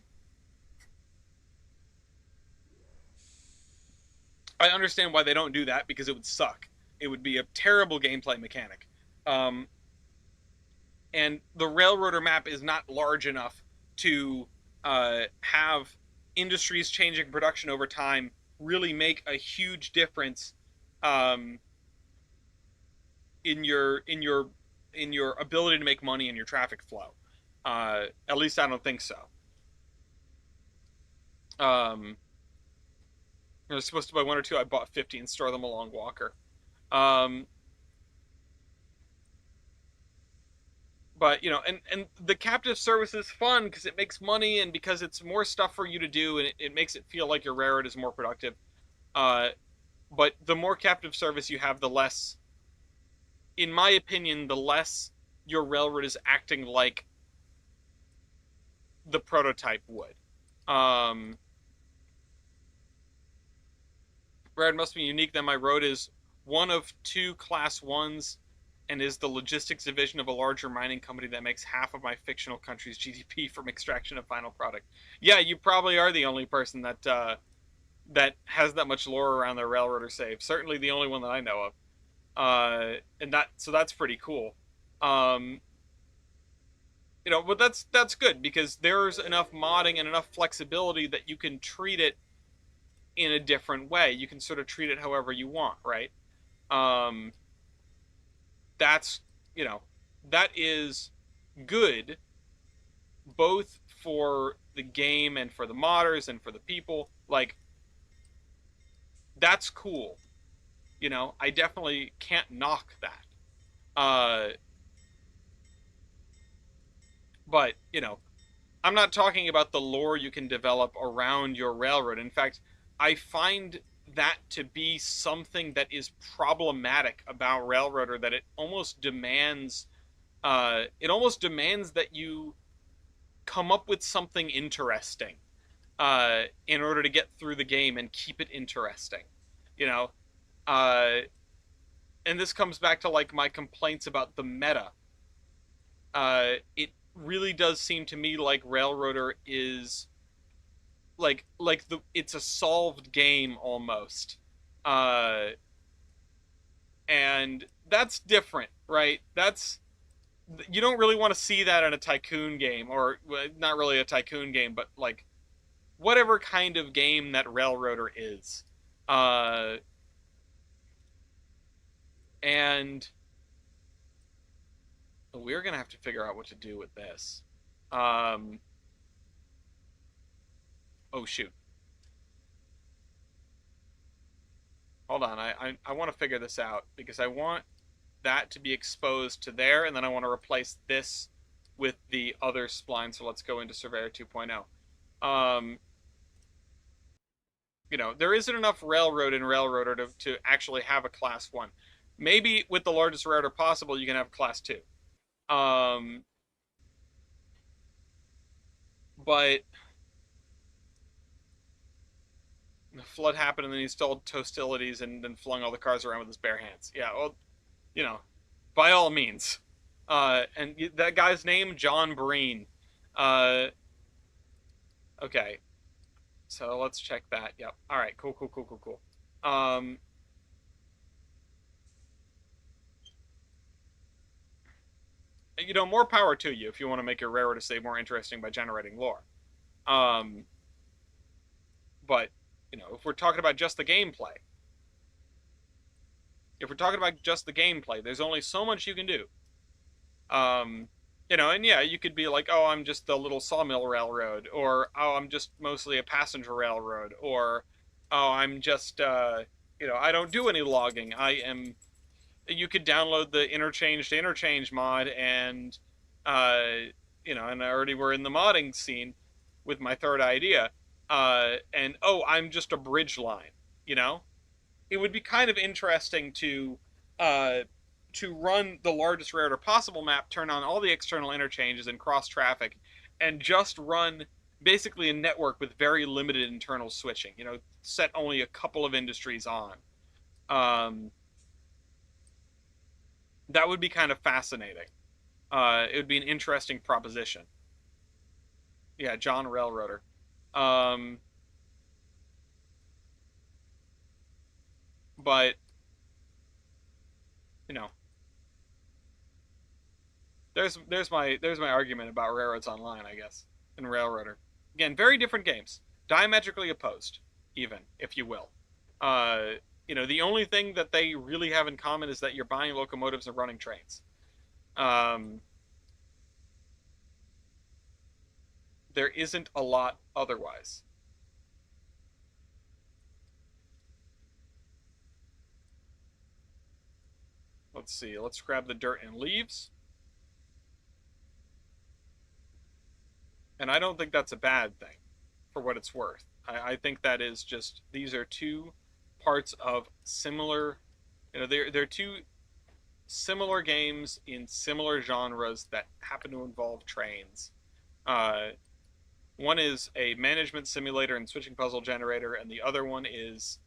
I understand why they don't do that because it would suck. It would be a terrible gameplay mechanic. Um, and the Railroader map is not large enough to have industries changing production over time really make a huge difference um, in your ability to make money and your traffic flow. At least I don't think so. Um, I was supposed to buy one or two. I bought 50 and store them along Walker. Um, but and the captive service is fun because it makes money and because it's more stuff for you to do and it makes it feel like your railroad is more productive. Uh, but the more captive service you have, the less, in my opinion, the less your railroad is acting like the prototype would. Um, Brad must be unique that my road is one of two class ones and is the logistics division of a larger mining company that makes half of my fictional country's GDP from extraction of final product. Yeah, you probably are the only person that has that much lore around their railroader save. Certainly the only one that I know of. And that's pretty cool. Um, but that's good because there's enough modding and enough flexibility that you can treat it in a different way. You can sort of treat it however you want, right? Um, that's that is good both for the game and for the modders and for the people. Like that's cool. I definitely can't knock that. Uh, but I'm not talking about the lore you can develop around your railroad. In fact, I find that to be something that is problematic about Railroader, that it almost demands that you come up with something interesting in order to get through the game and keep it interesting. You know, uh, and this comes back to like my complaints about the meta. It really does seem to me like Railroader is it's a solved game almost. Uh, and that's different, right? That's You don't really want to see that in a tycoon game, or well, not really a tycoon game, but like whatever kind of game that Railroader is. Uh, and we're gonna have to figure out what to do with this. Um, oh shoot, hold on. I want to figure this out because I want that to be exposed to there, and then I want to replace this with the other spline. So let's go into Surveyor 2.0. Um, there isn't enough railroad in Railroader to actually have a class 1. Maybe with the largest router possible, you can have class 2. Um, but the flood happened, and then he installed hostilities and then flung all the cars around with his bare hands. Yeah, well, you know, by all means. And that guy's name, John Breen. Uh, okay, so let's check that. Yep. All right. Cool. Cool. Cool. Cool. Cool. More power to you if you want to make your railroad save more interesting by generating lore. Um, but if we're talking about just the gameplay, there's only so much you can do. And yeah, you could be like, oh, I'm just the little sawmill railroad, or oh, I'm just mostly a passenger railroad, or oh, I'm just I don't do any logging. You could download the interchange to interchange mod, and and I already were in the modding scene with my third idea. And oh, I'm just a bridge line. It would be kind of interesting uh, to run the largest router possible map, turn on all the external interchanges and cross traffic, and just run basically a network with very limited internal switching. Set only a couple of industries on. Um, that would be kind of fascinating. It would be an interesting proposition. Yeah, John Railroader. Um, but you know, there's my argument about Railroads Online, I guess, and Railroader. Again, very different games, diametrically opposed, even if you will. Uh, the only thing that they really have in common is that you're buying locomotives and running trains. Um, there isn't a lot otherwise. Let's see. Let's grab the dirt and leaves. And I don't think that's a bad thing, for what it's worth. I think that is just, these are two parts of similar, they're two similar games in similar genres that happen to involve trains. Uh, One is a management simulator and switching puzzle generator, and the other one is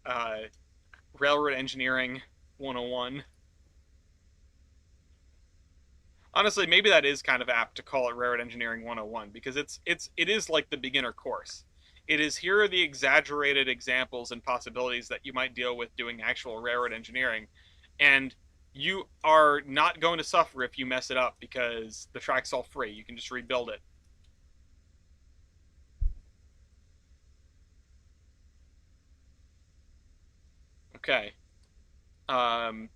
uh, railroad engineering 101. Honestly, maybe that is kind of apt to call it Railroad Engineering 101 because it is like the beginner course. It is, here are the exaggerated examples and possibilities that you might deal with doing actual railroad engineering, and you are not going to suffer if you mess it up because the track's all free. You can just rebuild it. Okay. Um,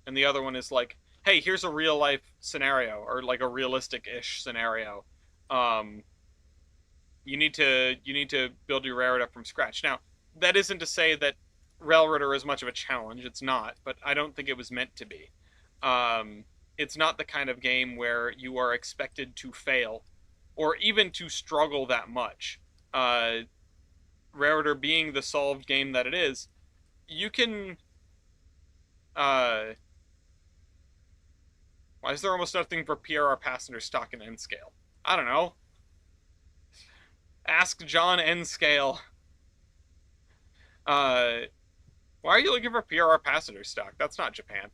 and the other one is like, hey, here's a real life scenario, or like a realistic ish scenario. Um, you need to build your railroad up from scratch. Now, that isn't to say that Railroader is much of a challenge. It's not, but I don't think it was meant to be. Um, it's not the kind of game where you are expected to fail or even to struggle that much. Uh, Railroader being the solved game that it is, you can. Uh, why is there almost nothing for PRR passenger stock and N scale? I don't know. Ask John N scale. Uh, why are you looking for PRR passenger stock? That's not Japan.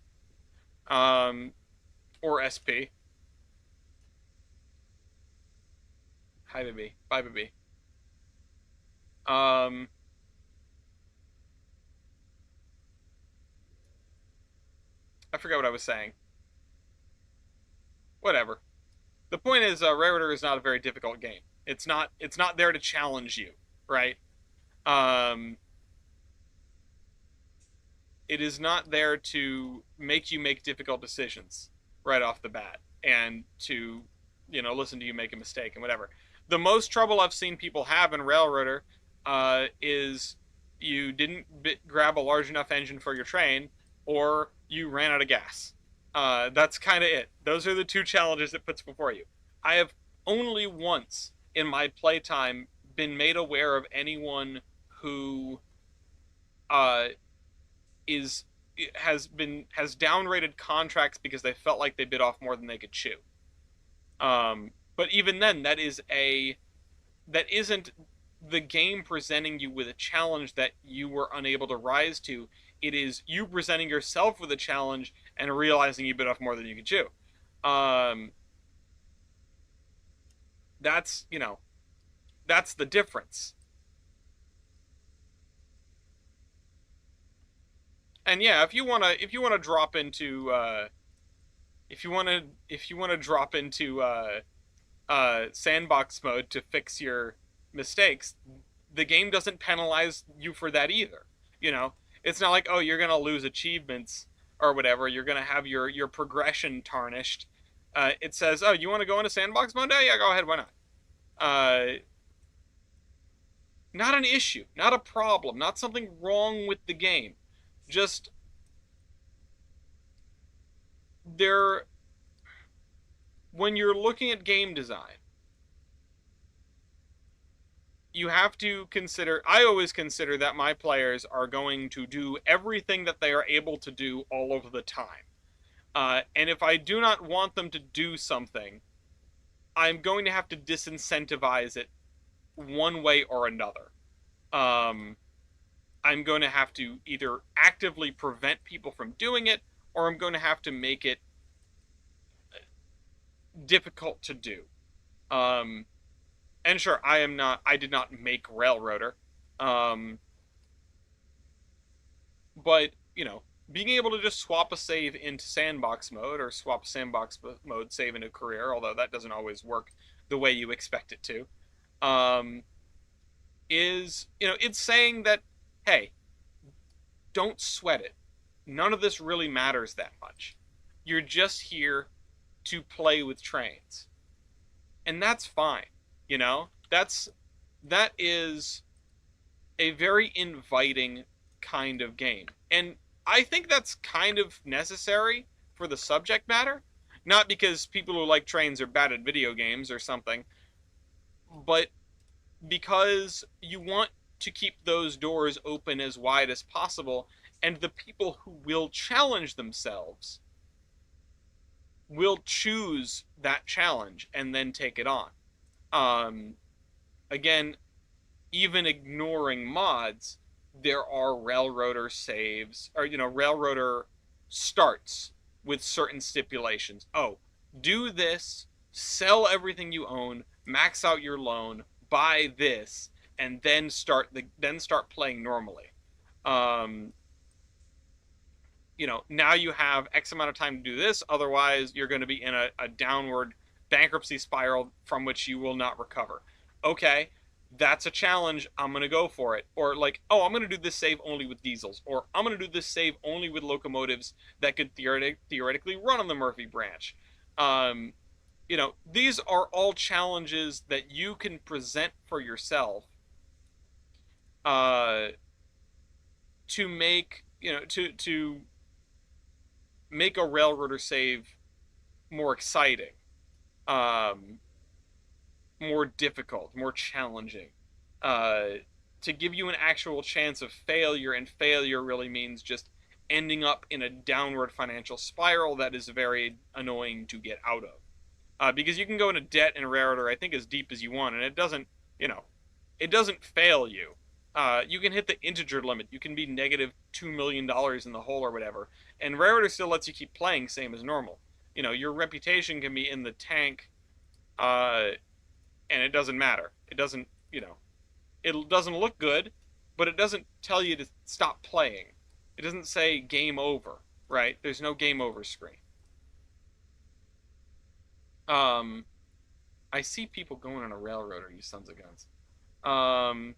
Or SP. Hi, baby. Bye, baby. Um, I forgot what I was saying. Whatever. The point is, Railroader is not a very difficult game. It's not. It's not there to challenge you, right? Um, it is not there to make you make difficult decisions right off the bat and to, listen to you make a mistake and whatever. The most trouble I've seen people have in Railroader is you didn't grab a large enough engine for your train, or you ran out of gas. That's kind of it. Those are the two challenges it puts before you. I have only once in my playtime been made aware of anyone who uh, is has downrated contracts because they felt like they bit off more than they could chew. But even then, that isn't the game presenting you with a challenge that you were unable to rise to. It is you presenting yourself with a challenge and realizing you bit off more than you could chew. Um, that's the difference. And yeah, if you wanna drop into if you wanna drop into sandbox mode to fix your mistakes, the game doesn't penalize you for that either. You know, it's not like, oh, you're gonna lose achievements or whatever. You're gonna have your progression tarnished. It says, oh, you want to go into sandbox mode? Yeah, go ahead. Why not? Uh, Not an issue, not a problem, not something wrong with the game. Just there, when you're looking at game design, you have to consider, I always consider that my players are going to do everything that they are able to do all of the time. And if I do not want them to do something, I'm going to have to disincentivize it one way or another. Um, I'm going to have to either actively prevent people from doing it, or I'm going to have to make it difficult to do. Um, and sure, I did not make Railroader. Um, but, being able to just swap a save into sandbox mode or swap sandbox mode save into career, although that doesn't always work the way you expect it to, um, it's saying that, hey, don't sweat it. None of this really matters that much. You're just here to play with trains. And that's fine. That is a very inviting kind of game. And I think that's kind of necessary for the subject matter. Not because people who like trains are bad at video games or something, but because you want to keep those doors open as wide as possible, and the people who will challenge themselves will choose that challenge and then take it on. Um, Again, even ignoring mods, there are Railroader saves, or, Railroader starts with certain stipulations. Oh, do this, sell everything you own, max out your loan, buy this, and then start playing normally. Um, now you have X amount of time to do this, otherwise you're going to be in a downward bankruptcy spiral from which you will not recover. Okay, that's a challenge. I'm going to go for it. Or like, oh, I'm going to do this save only with diesels. Or I'm going to do this save only with locomotives that could theoretically run on the Murphy branch. Um, these are all challenges that you can present for yourself uh, to make, to make a Railroader save more exciting, um, more difficult, more challenging, uh, to give you an actual chance of failure, and failure really means just ending up in a downward financial spiral that is very annoying to get out of. Because you can go into debt in Railroader, I think, as deep as you want, and it doesn't, it doesn't fail you. You can hit the integer limit. You can be negative $2 million in the hole or whatever. And Railroader still lets you keep playing same as normal. Your reputation can be in the tank, and it doesn't matter. It doesn't, it doesn't look good, but it doesn't tell you to stop playing. It doesn't say game over, right? There's no game over screen. Um, I see people going on a Railroader, you sons of guns. Um,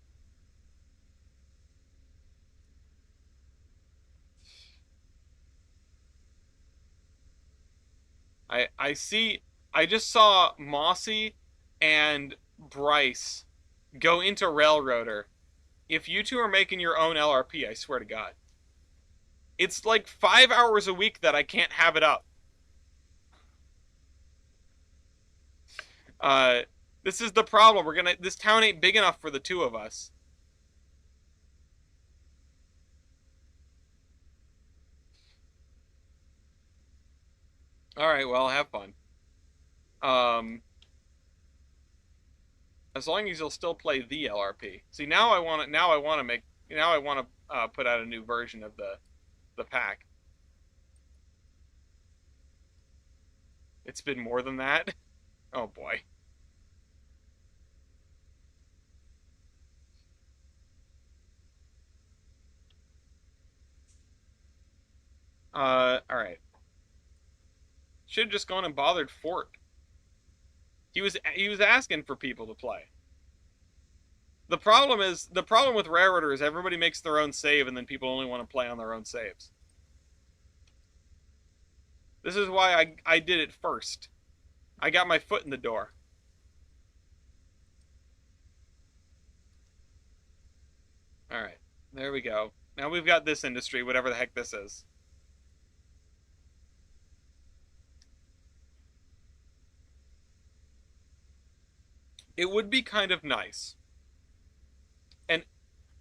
I just saw Mossy and Bryce go into Railroader. If you two are making your own LRP, I swear to God. It's like 5 hours a week that I can't have it up. Uh, this is the problem. This town ain't big enough for the two of us. All right, well, have fun. Um, as long as you'll still play the LRP. See, now I want to. Now I want to make. Now I want to put out a new version of the pack. It's been more than that. Oh boy. All right. Should have just gone and bothered Fort. He was asking for people to play. The problem with Railroader is everybody makes their own save, and then people only want to play on their own saves. This is why I did it first. I got my foot in the door. All right, there we go. Now we've got this industry, whatever the heck this is. It would be kind of nice. And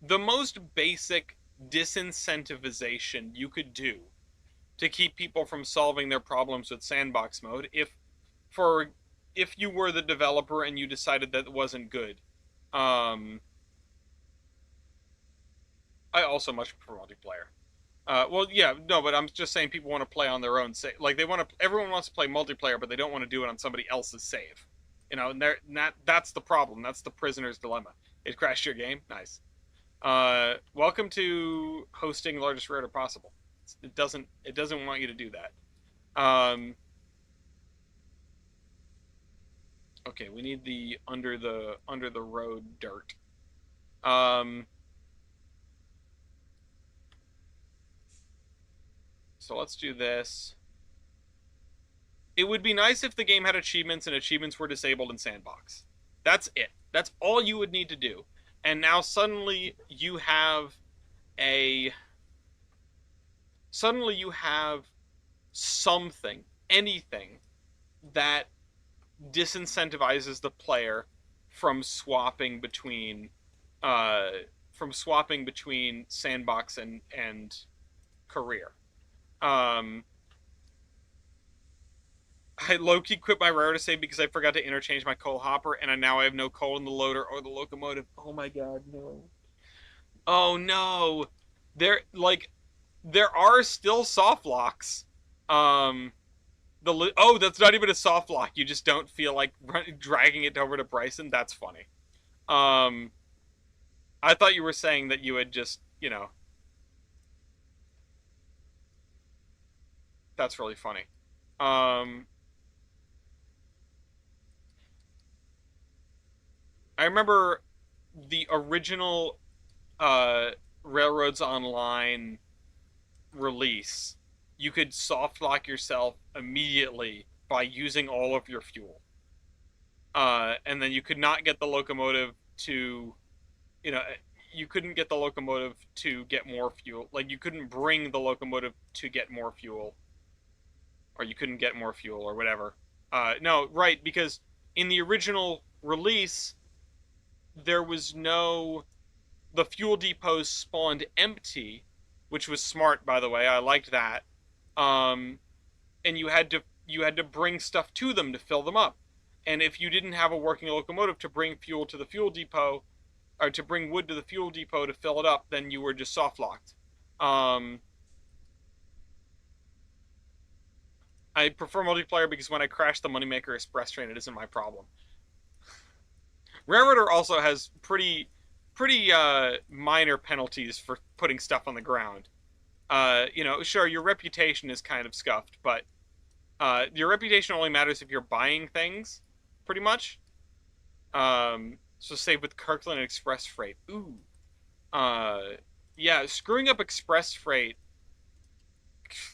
the most basic disincentivization you could do to keep people from solving their problems with sandbox mode, if you were the developer and you decided that it wasn't good. I also much prefer multiplayer. Well, yeah, no, but I'm just saying people want to play on their own save. Like they want to, everyone wants to play multiplayer, but they don't want to do it on somebody else's save. You know, and that's the problem. That's the prisoner's dilemma. It crashed your game. Nice. Welcome to hosting largest router possible. It doesn't want you to do that. Okay, we need the under the road dirt. Um, so let's do this. It would be nice if the game had achievements and achievements were disabled in sandbox. That's it. That's all you would need to do. And now a suddenly you have something, anything that disincentivizes the player from swapping between uh sandbox and career. Um I low-key quit my rare to save because I forgot to interchange my coal hopper, and now I have no coal in the loader or the locomotive. Oh my god, no. Oh no. There are still soft locks. Um that's not even a soft lock. You just don't feel like dragging it over to Bryson. That's funny. Um I thought you were saying that you had just, that's really funny. Um I remember the original Railroads Online release. You could soft lock yourself immediately by using all of your fuel. And then you could not get the locomotive to, you know, you couldn't get the locomotive to get more fuel. Like you couldn't bring the locomotive to get more fuel, or you couldn't get more fuel, or whatever. No, right, because in the original release, there was no the fuel depots spawned empty, which was smart, by the way. I liked that. Um, and you had to bring stuff to them to fill them up. And if you didn't have a working locomotive to bring fuel to the fuel depot, or to bring wood to the fuel depot to fill it up, then you were just soft locked. Um, I prefer multiplayer because when I crash the Moneymaker Express train, it isn't my problem. Railroader also has pretty minor penalties for putting stuff on the ground. Sure, your reputation is kind of scuffed, but your reputation only matters if you're buying things, pretty much. So save with Kirkland Express Freight. Ooh. Uh, yeah, screwing up Express Freight,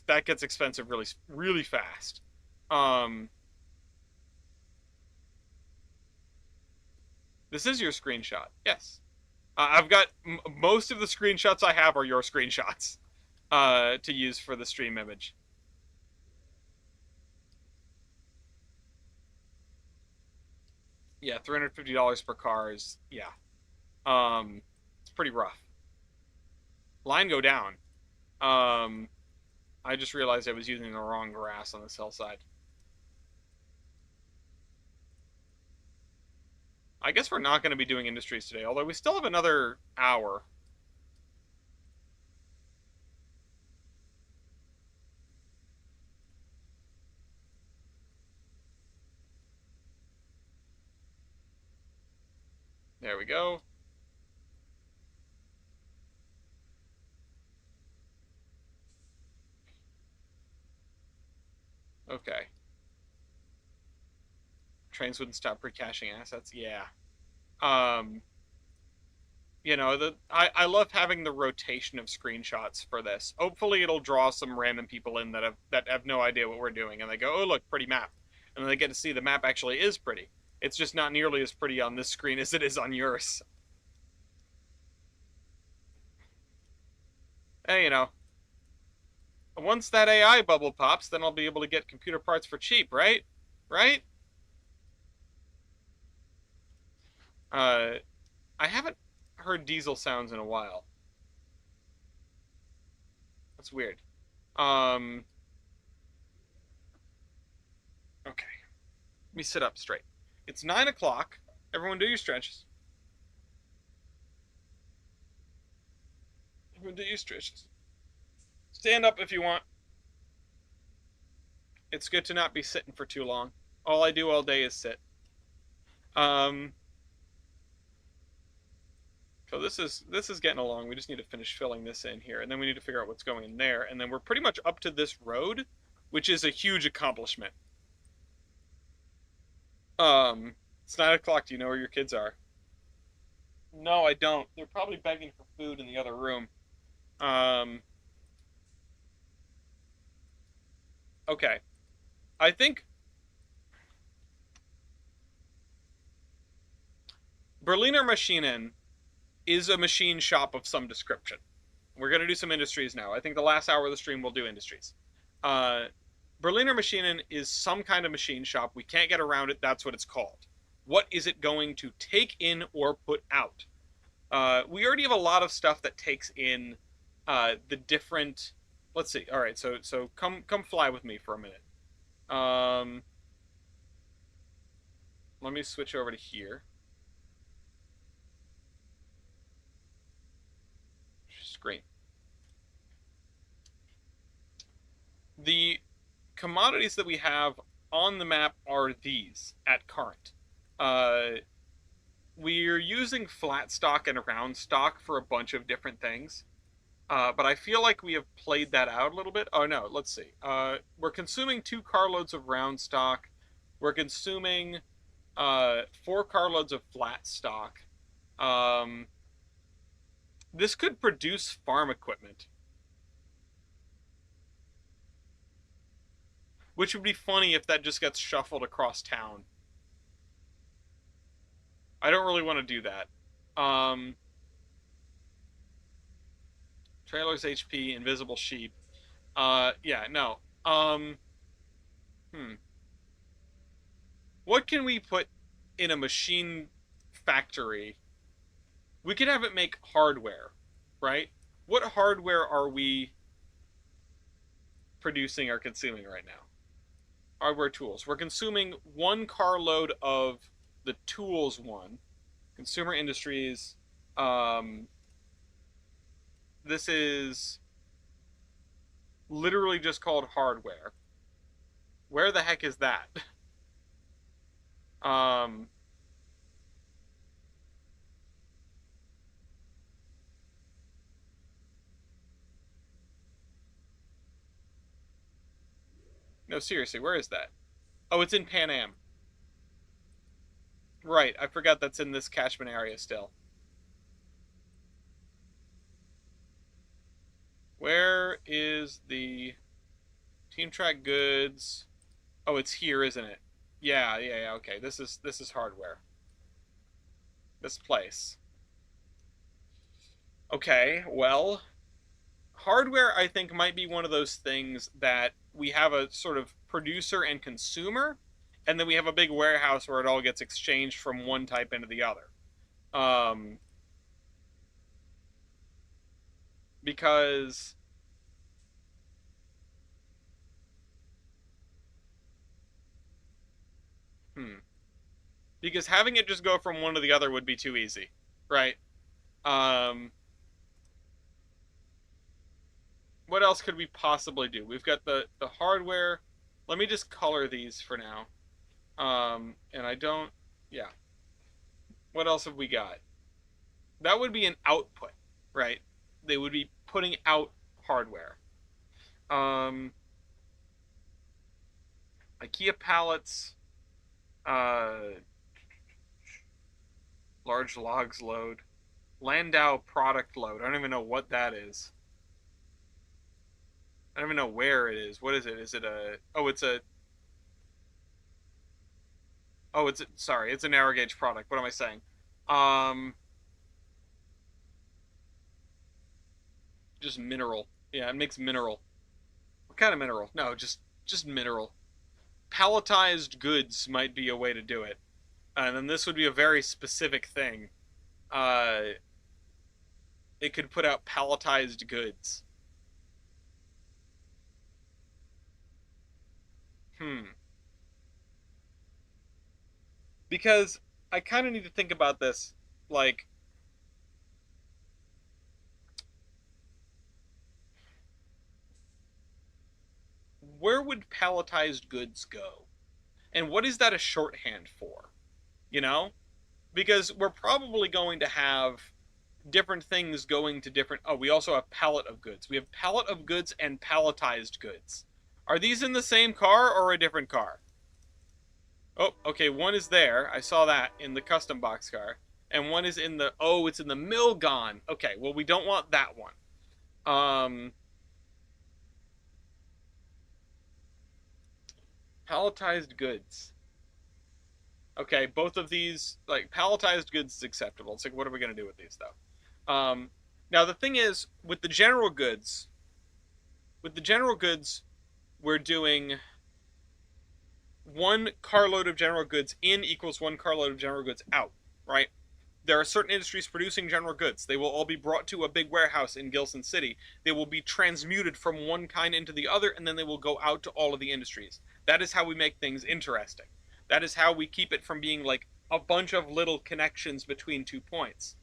that gets expensive really, really fast. Um, this is your screenshot. Yes. I've got most of the screenshots I have are your screenshots to use for the stream image. Yeah, $350 per car is, yeah. It's pretty rough. Line go down. Um, I just realized I was using the wrong grass on this hillside. I guess we're not going to be doing industries today, although we still have another hour. There we go. Okay. Trains wouldn't stop pre-caching assets. Yeah. Um, I love having the rotation of screenshots for this. Hopefully it'll draw some random people in that have no idea what we're doing, and they go, "Oh, look, pretty map." And then they get to see the map actually is pretty. It's just not nearly as pretty on this screen as it is on yours. Hey, once that AI bubble pops, then I'll be able to get computer parts for cheap, right? Right? Uh, I haven't heard diesel sounds in a while. That's weird. Um, okay. Let me sit up straight. It's 9 o'clock. Everyone do your stretches. Everyone do your stretches. Stand up if you want. It's good to not be sitting for too long. All I do all day is sit. Um, so this is getting along. We just need to finish filling this in here, and then we need to figure out what's going in there, and then we're pretty much up to this road, which is a huge accomplishment. It's 9 o'clock. Do you know where your kids are? No, I don't. They're probably begging for food in the other room. Um, okay. I think Berliner Maschinen is a machine shop of some description. We're going to do some industries now. I think the last hour of the stream we'll do industries. Uh, Berliner Maschinen is some kind of machine shop. We can't get around it. That's what it's called. What is it going to take in or put out? We already have a lot of stuff that takes in the different. Let's see. All right, so come fly with me for a minute. Let me switch over to here. Screen. The commodities that we have on the map are these at current. We're using flat stock and round stock for a bunch of different things. But I feel like we have played that out a little bit. Oh no, let's see. We're consuming 2 carloads of round stock. We're consuming 4 carloads of flat stock. This could produce farm equipment, which would be funny if that just gets shuffled across town. I don't really want to do that. Trailers HP, invisible sheep. Yeah, no. What can we put in a machine factory? We could have it make hardware, right? What hardware are we producing or consuming right now? Hardware tools. We're consuming 1 carload of the tools one. Consumer industries. This is literally just called hardware. Where the heck is that? No, seriously, where is that? Oh, it's in Pan Am. Right, I forgot that's in this catchment area still. Where is the Team Track Goods? Oh, it's here, isn't it? Yeah, okay. This is hardware. This place. Okay, well, hardware I think might be one of those things that we have a sort of producer and consumer, and then we have a big warehouse where it all gets exchanged from one type into the other. Because because having it just go from one to the other would be too easy, right? What else could we possibly do? We've got the hardware. Let me just color these for now. And I don't, yeah. What else have we got? That would be an output, right? They would be putting out hardware. IKEA pallets, large logs load, Landau product load. I don't even know what that is. I don't even know where it is. What is it? Is it a? Oh, it's a. Oh, it's a, sorry. It's a narrow gauge product. What am I saying? Just mineral. Yeah, it makes mineral. What kind of mineral? No, just mineral. Palletized goods might be a way to do it, and then this would be a very specific thing. Uh, it could put out palletized goods. Because I kind of need to think about this, like, where would palletized goods go? And what is that a shorthand for? You know? Because we're probably going to have different things going to different. Oh, we also have pallet of goods. We have pallet of goods and palletized goods. Are these in the same car or a different car? Oh, okay, one is there. I saw that in the custom box car. And one is in the, oh, it's in the Milgon. Okay, well, we don't want that one. Palletized goods. Okay, both of these, like, palletized goods is acceptable. It's like, what are we going to do with these, though? Now, the thing is, with the general goods, we're doing one carload of general goods in equals one carload of general goods out, right? There are certain industries producing general goods. They will all be brought to a big warehouse in Gilson City. They will be transmuted from one kind into the other, and then they will go out to all of the industries. That is how we make things interesting. That is how we keep it from being like a bunch of little connections between 2 points.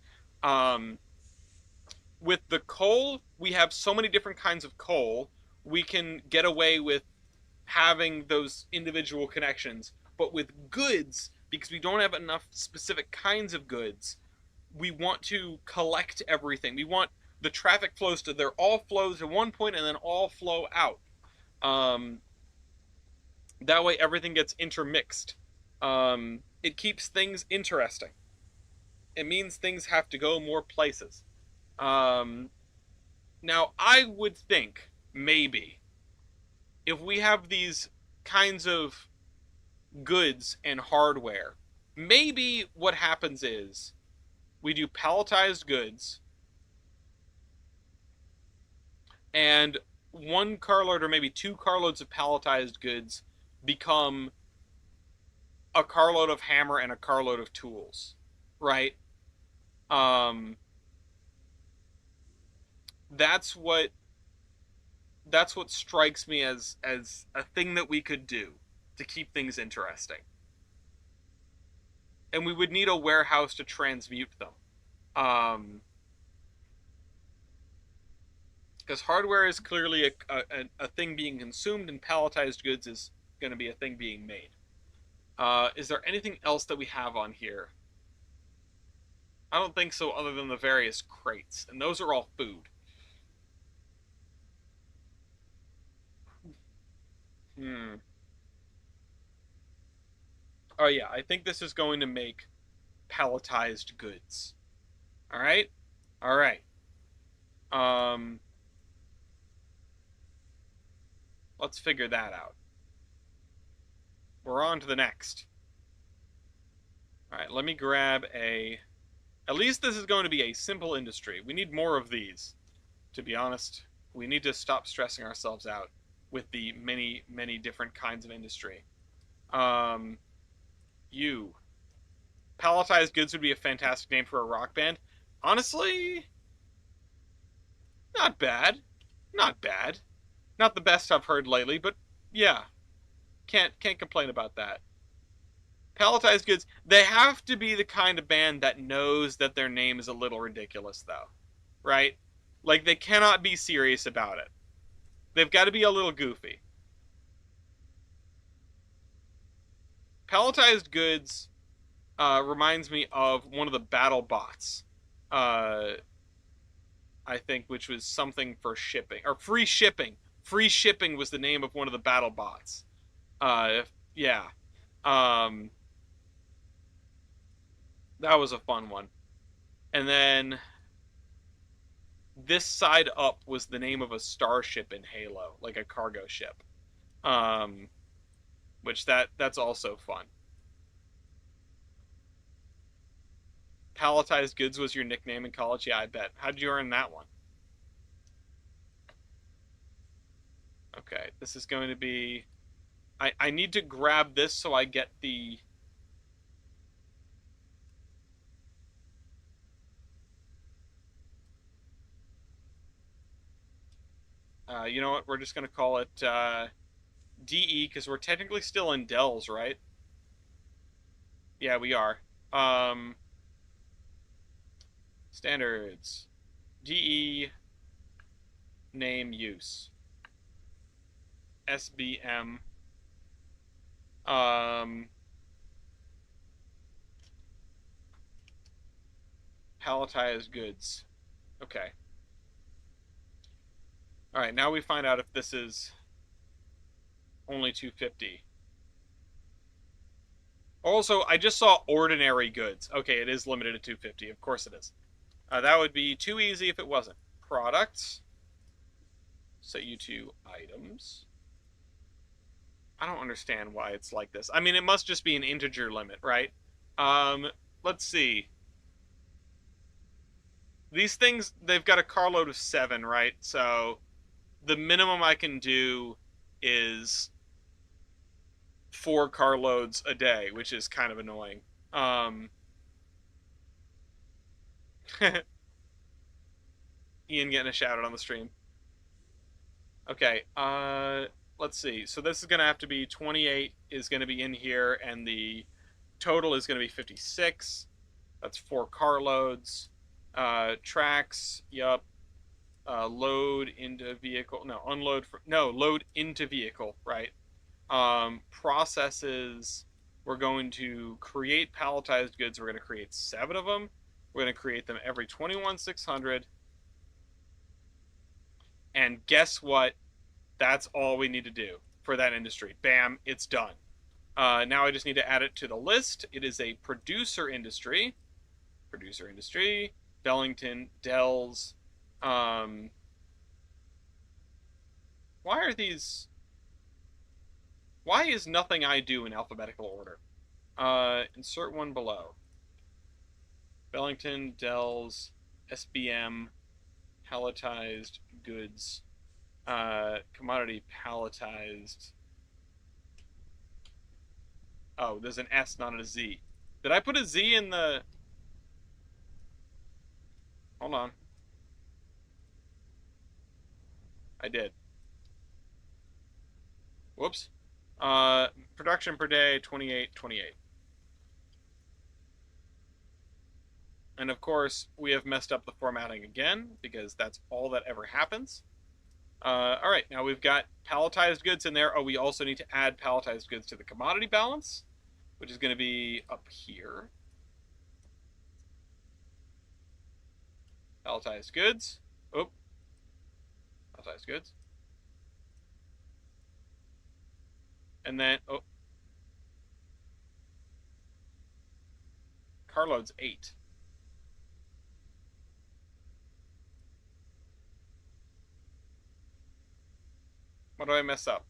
With the coal, we have so many different kinds of coal. We can get away with having those individual connections. But with goods, because we don't have enough specific kinds of goods, we want to collect everything. We want the traffic flows to, they're all flows at one point and then all flow out. That way everything gets intermixed. It keeps things interesting. It means things have to go more places. Now, I would think, maybe, if we have these kinds of goods and hardware, maybe what happens is we do palletized goods, and one carload or maybe 2 carloads of palletized goods become a carload of hammer and a carload of tools, right? That's what strikes me as a thing that we could do to keep things interesting. And we would need a warehouse to transmute them. Because hardware is clearly a thing being consumed, and palletized goods is going to be a thing being made. Is there anything else that we have on here? I don't think so, other than the various crates, and those are all food. Oh yeah, I think this is going to make palletized goods. All right? All right. Let's figure that out. We're on to the next. All right, let me grab a... At least this is going to be a simple industry. We need more of these, to be honest. We need to stop stressing ourselves out with the many, many different kinds of industry. You. Palletized goods would be a fantastic name for a rock band. Honestly, not bad. Not bad. Not the best I've heard lately, but yeah. Can't complain about that. Palletized goods, they have to be the kind of band that knows that their name is a little ridiculous, though. Right? Like, they cannot be serious about it. They've got to be a little goofy. Palletized goods reminds me of one of the battle bots. I think, which was something for shipping. Or free shipping. Free shipping was the name of one of the battle bots. Yeah. That was a fun one. And then this side up was the name of a starship in Halo, like a cargo ship. Which that's also fun. Palletized goods was your nickname in college? Yeah, I bet. How'd you earn that one? Okay, this is going to be... I need to grab this so I get the... you know what? We're just going to call it DE, because we're technically still in Dells, right? Yeah, we are. Standards. DE name use. SBM. Palletized goods. Okay. All right, now we find out if this is only 250. Also, I just saw ordinary goods. Okay, it is limited to 250. Of course it is. That would be too easy if it wasn't. Products. Set you to items. I don't understand why it's like this. I mean, it must just be an integer limit, right? Let's see. These things, they've got a carload of 7, right? So the minimum I can do is 4 carloads a day, which is kind of annoying. Ian getting a shout out on the stream. Okay, let's see. So this is going to have to be 28 is going to be in here, and the total is going to be 56. That's 4 carloads. Tracks, yup. Load into vehicle. No, unload. No, load into vehicle, right? Processes. We're going to create palletized goods. We're going to create 7 of them. We're going to create them every 21,600. And guess what? That's all we need to do for that industry. Bam, it's done. Now I just need to add it to the list. It is a producer industry. Producer industry. Bellington, Dells. Why are these... Why is nothing I do in alphabetical order? Insert one below. Bellington, Dells, SBM, palletized goods, commodity palletized. Oh, there's an S, not a Z. Did I put a Z in the... Hold on. I did. Whoops. Production per day, 28. And of course, we have messed up the formatting again, because that's all that ever happens. All right, now we've got palletized goods in there. Oh, we also need to add palletized goods to the commodity balance, which is going to be up here. Palletized goods. Oh. Palletized goods. And then, oh. Carload's 8. What do I mess up?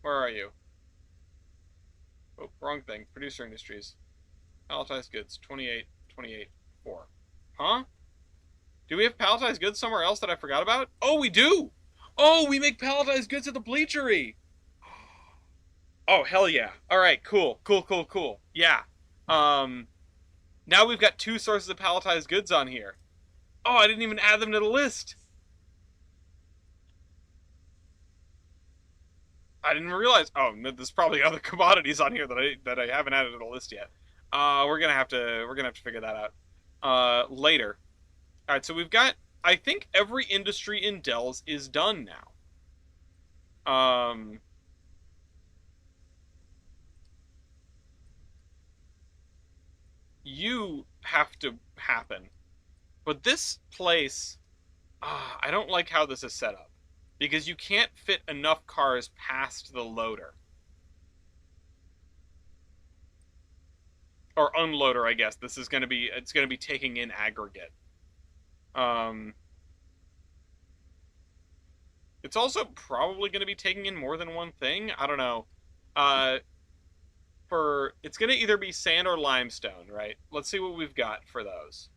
Where are you? Oh, wrong thing. Producer industries. Palletized goods. 28, 4. Huh? Do we have palletized goods somewhere else that I forgot about? Oh, we do! Oh, we make palletized goods at the bleachery! Oh, hell yeah. Alright, cool. Yeah. Now we've got 2 sources of palletized goods on here. Oh, I didn't even add them to the list. I didn't realize. Oh, there's probably other commodities on here that I haven't added to the list yet. We're gonna have to figure that out later. All right, so we've got. I think every industry in Dells is done now. You have to happen, but this place, I don't like how this is set up. Because you can't fit enough cars past the loader. Or unloader, I guess. This is going to be, it's going to be taking in aggregate. It's also probably going to be taking in more than one thing. I don't know. It's going to either be sand or limestone, right? Let's see what we've got for those.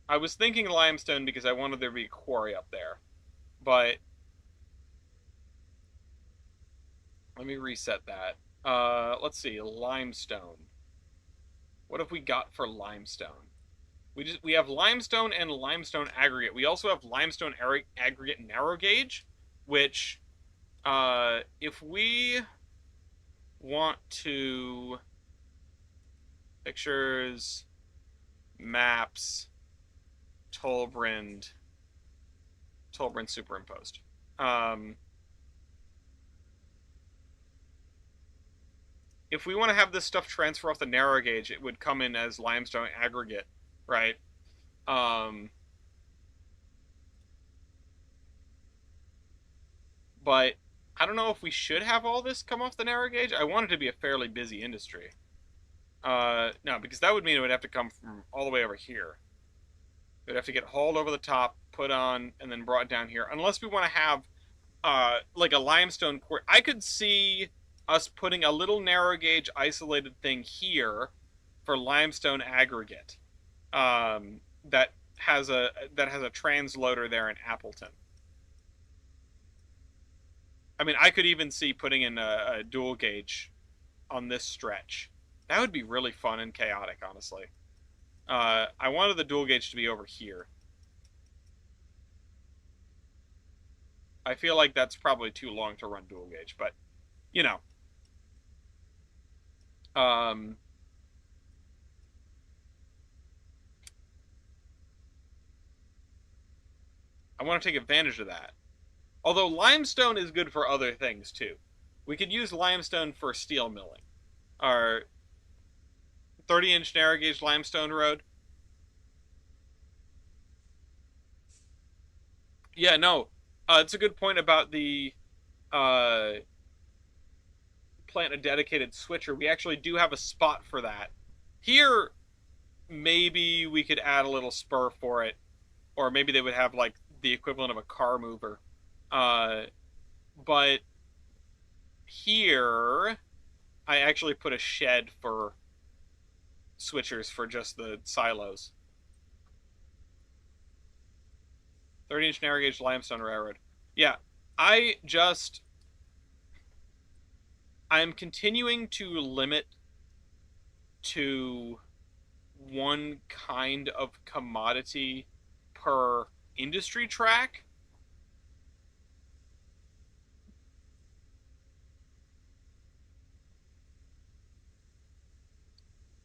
I was thinking limestone because I wanted there to be a quarry up there. But let me reset that. Let's see, limestone. What have we got for limestone? We have limestone and limestone aggregate. We also have limestone aggregate narrow gauge, which if we want to pictures, maps, Tolbrynd. Tolbrynd superimposed. If we want to have this stuff transfer off the narrow gauge, it would come in as limestone aggregate, right? But I don't know if we should have all this come off the narrow gauge. I want it to be a fairly busy industry. No, because that would mean it would have to come from all the way over here. It would have to get hauled over the top, put on, and then brought down here. Unless we want to have like a limestone quarry. I could see us putting a little narrow gauge isolated thing here for limestone aggregate. That has a transloader there in Appleton. I mean, I could even see putting in a dual gauge on this stretch. That would be really fun and chaotic, honestly. I wanted the dual gauge to be over here. I feel like that's probably too long to run dual gauge, but, you know. I want to take advantage of that. Although limestone is good for other things, too. We could use limestone for steel milling. Our 30-inch narrow gauge limestone road. Yeah, no. It's a good point about the plant a dedicated switcher. We actually do have a spot for that. Here, maybe we could add a little spur for it. Or maybe they would have, like, the equivalent of a car mover. But here, I actually put a shed for switchers for just the silos. 30-inch narrow gauge limestone railroad. Yeah, I'm continuing to limit to one kind of commodity per industry track.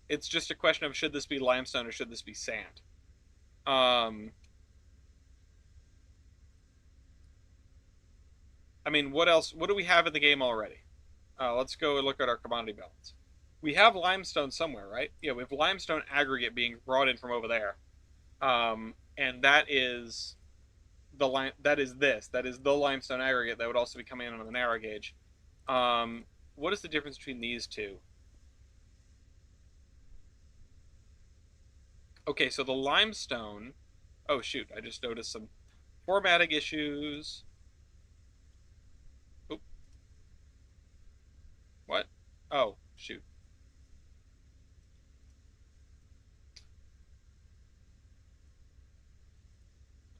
It's just a question of should this be limestone or should this be sand. I mean, what else? What do we have in the game already? Let's go look at our commodity balance. We have limestone somewhere, right? Yeah, we have limestone aggregate being brought in from over there. And that is that is the limestone aggregate that would also be coming in on the narrow gauge. What is the difference between these two? Okay, so the limestone. Oh shoot! I just noticed some formatting issues. Oop. What? Oh shoot!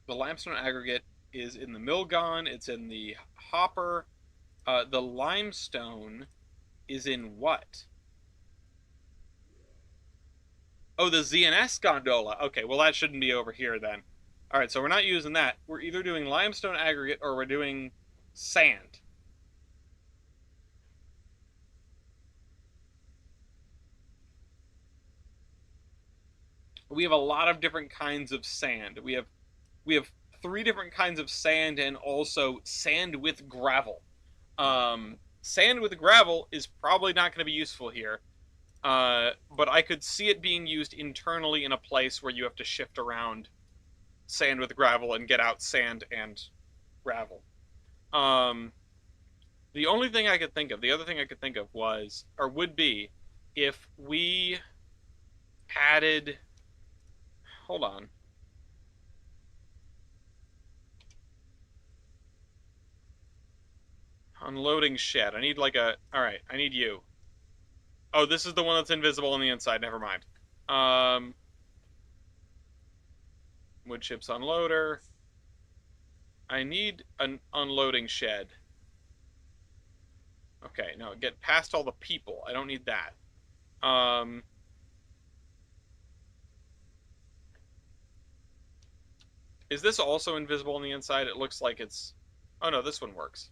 The limestone aggregate is in the Milgon. It's in the hopper. The limestone is in what? Oh, the ZNS gondola. Okay, well that shouldn't be over here then. All right, so we're not using that. We're either doing limestone aggregate or we're doing sand. We have a lot of different kinds of sand. We have 3 different kinds of sand and also sand with gravel. Sand with gravel is probably not going to be useful here. But I could see it being used internally in a place where you have to shift around sand with gravel and get out sand and gravel. The only thing I could think of, the other thing I could think of was, or would be, if we added, hold on. Unloading shed. I need like a, all right, I need you. Oh, this is the one that's invisible on the inside. Never mind. Wood chips unloader. I need an unloading shed. Okay, no, get past all the people. I don't need that. Is this also invisible on the inside? It looks like it's... Oh no, this one works.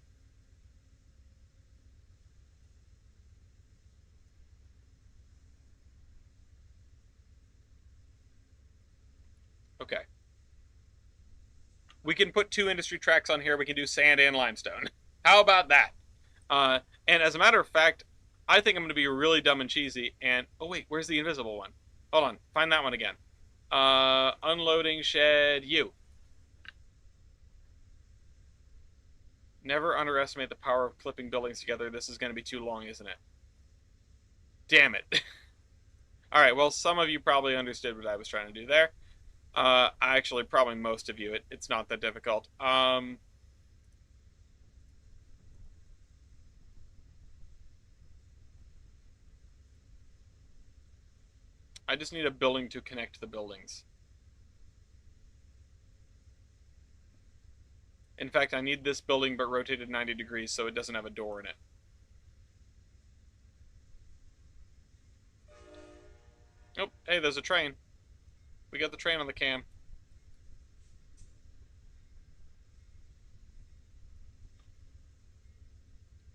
Okay. We can put 2 industry tracks on here. We can do sand and limestone. How about that? And as a matter of fact, I think I'm going to be really dumb and cheesy. And oh wait, where's the invisible one? Hold on, find that one again. Unloading shed U. Never underestimate the power of clipping buildings together. This is going to be too long, isn't it? Damn it. All right, well, some of you probably understood what I was trying to do there. Actually, probably most of you. It's not that difficult. I just need a building to connect the buildings. In fact, I need this building but rotated 90 degrees so it doesn't have a door in it. Oh, hey, there's a train. We got the train on the cam.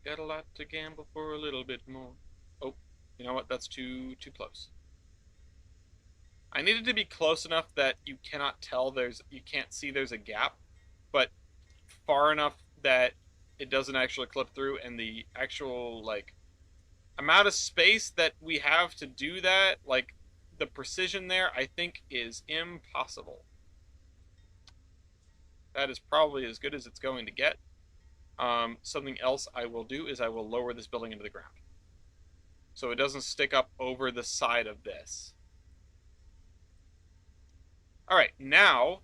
Got a lot to gamble for a little bit more. Oh, you know what? That's too close. I needed to be close enough that you cannot tell you can't see there's a gap, but far enough that it doesn't actually clip through, and the actual, like, amount of space that we have to do that, like, the precision there, I think is impossible. That is probably as good as it's going to get. Something else I will do is I will lower this building into the ground, so it doesn't stick up over the side of this. Alright, now,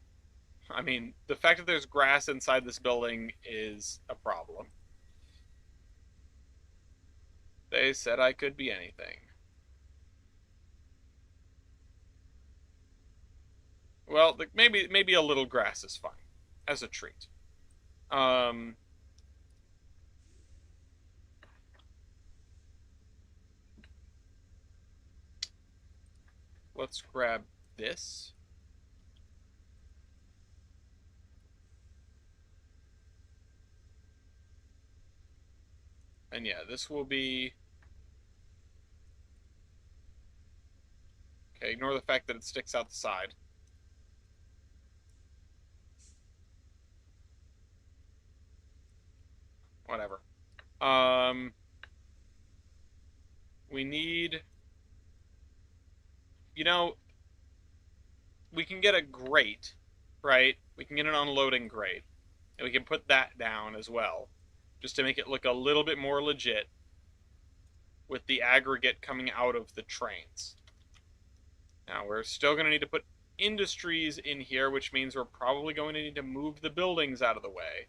I mean, the fact that there's grass inside this building is a problem. They said I could be anything. Well, maybe a little grass is fine, as a treat. Let's grab this. And yeah, this will be... Okay, ignore the fact that it sticks out the side. Whatever. We need... You know, we can get a grate, right? We can get an unloading grate. And we can put that down as well, just to make it look a little bit more legit with the aggregate coming out of the trains. Now, we're still going to need to put industries in here, which means we're probably going to need to move the buildings out of the way.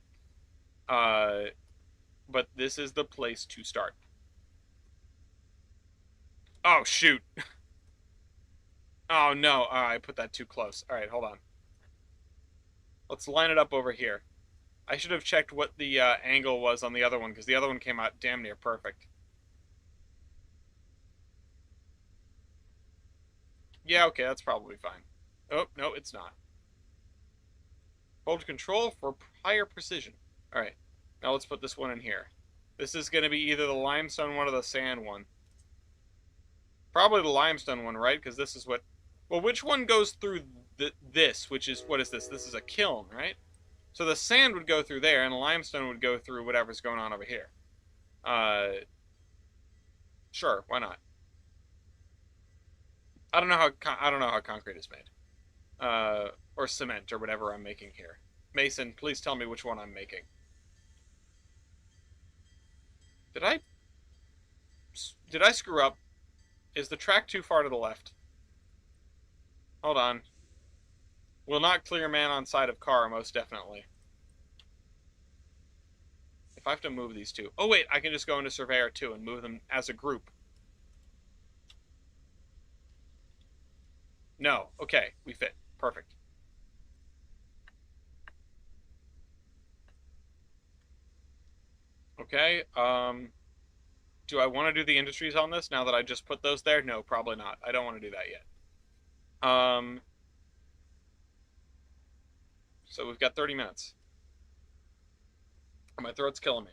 But this is the place to start. Oh, shoot. Oh, no. I put that too close. All right, hold on. Let's line it up over here. I should have checked what the angle was on the other one, because the other one came out damn near perfect. Yeah, okay, that's probably fine. Oh, no, it's not. Hold control for higher precision. All right, now let's put this one in here. This is going to be either the limestone one or the sand one. Probably the limestone one, right? Because this is what... Well, which one goes through this, which is... What is this? This is a kiln, right? So the sand would go through there, and the limestone would go through whatever's going on over here. Sure, why not? I don't know how concrete is made, or cement or whatever I'm making here. Mason, please tell me which one I'm making. Did I screw up? Is the track too far to the left? Hold on. Will not clear man on side of car, most definitely. If I have to move these two... Oh, wait, I can just go into Surveyor 2 and move them as a group. No. Okay, we fit. Perfect. Okay, do I want to do the industries on this now that I just put those there? No, probably not. I don't want to do that yet. So we've got 30 minutes. My throat's killing me.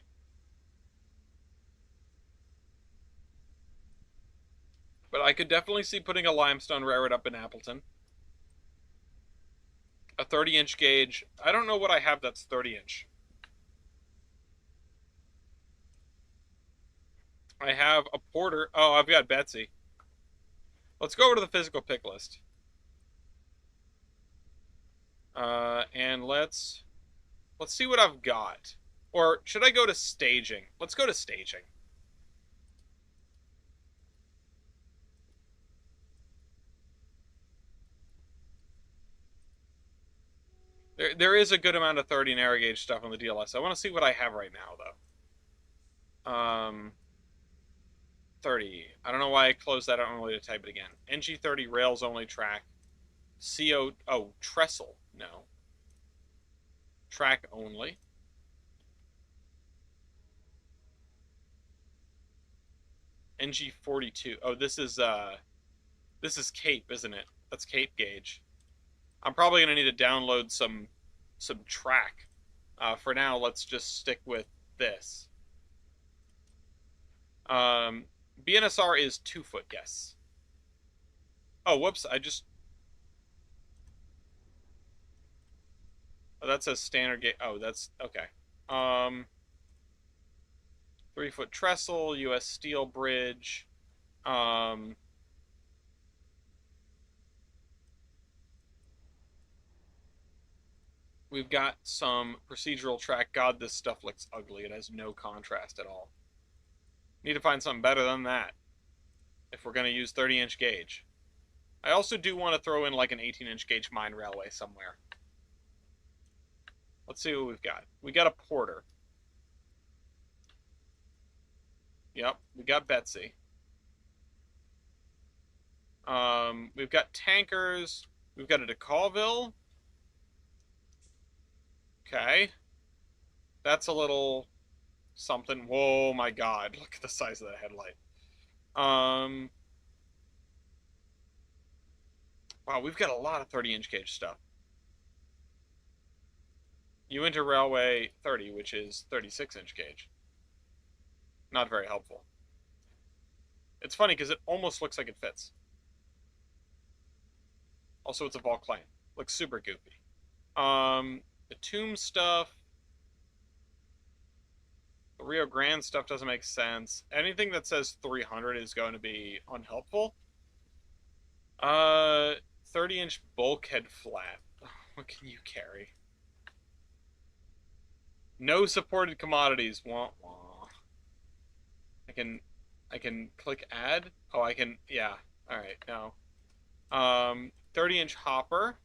But I could definitely see putting a limestone railroad up in Appleton. A 30-inch gauge. I don't know what I have that's 30-inch. I have a Porter. Oh, I've got Betsy. Let's go over to the physical pick list. And let's see what I've got. Or should I go to staging? Let's go to staging. There is a good amount of 30 narrow gauge stuff on the DLS. I want to see what I have right now, though. 30. I don't know why I closed that out only to type it again. NG30 rails only track. CO. Oh, trestle. No. Track only. NG42. Oh, this is Cape, isn't it? That's Cape gauge. I'm probably gonna need to download some track. For now, let's just stick with this. BNSR is 2 foot, yes. Oh, whoops! Oh, that says standard gauge. Oh, that's okay. 3 foot trestle, U.S. steel bridge. We've got some procedural track. God, this stuff looks ugly. It has no contrast at all. Need to find something better than that if we're going to use 30-inch gauge. I also do want to throw in like an 18-inch gauge mine railway somewhere. Let's see what we've got. We got a Porter. Yep, we got Betsy. We've got tankers. We've got a DeCalville. Okay. That's a little something. Whoa, my God. Look at the size of that headlight. Wow, we've got a lot of 30-inch gauge stuff. Uinta Railway 30, which is 36-inch gauge. Not very helpful. It's funny because it almost looks like it fits. Also, it's a Volclane. Looks super goofy. The Tomb stuff. The Rio Grande stuff doesn't make sense. Anything that says 300 is going to be unhelpful. 30-inch bulkhead flat. What can you carry? No supported commodities. Wah, wah. I can click add. Oh, I can. Yeah. All right. No. 30-inch hopper.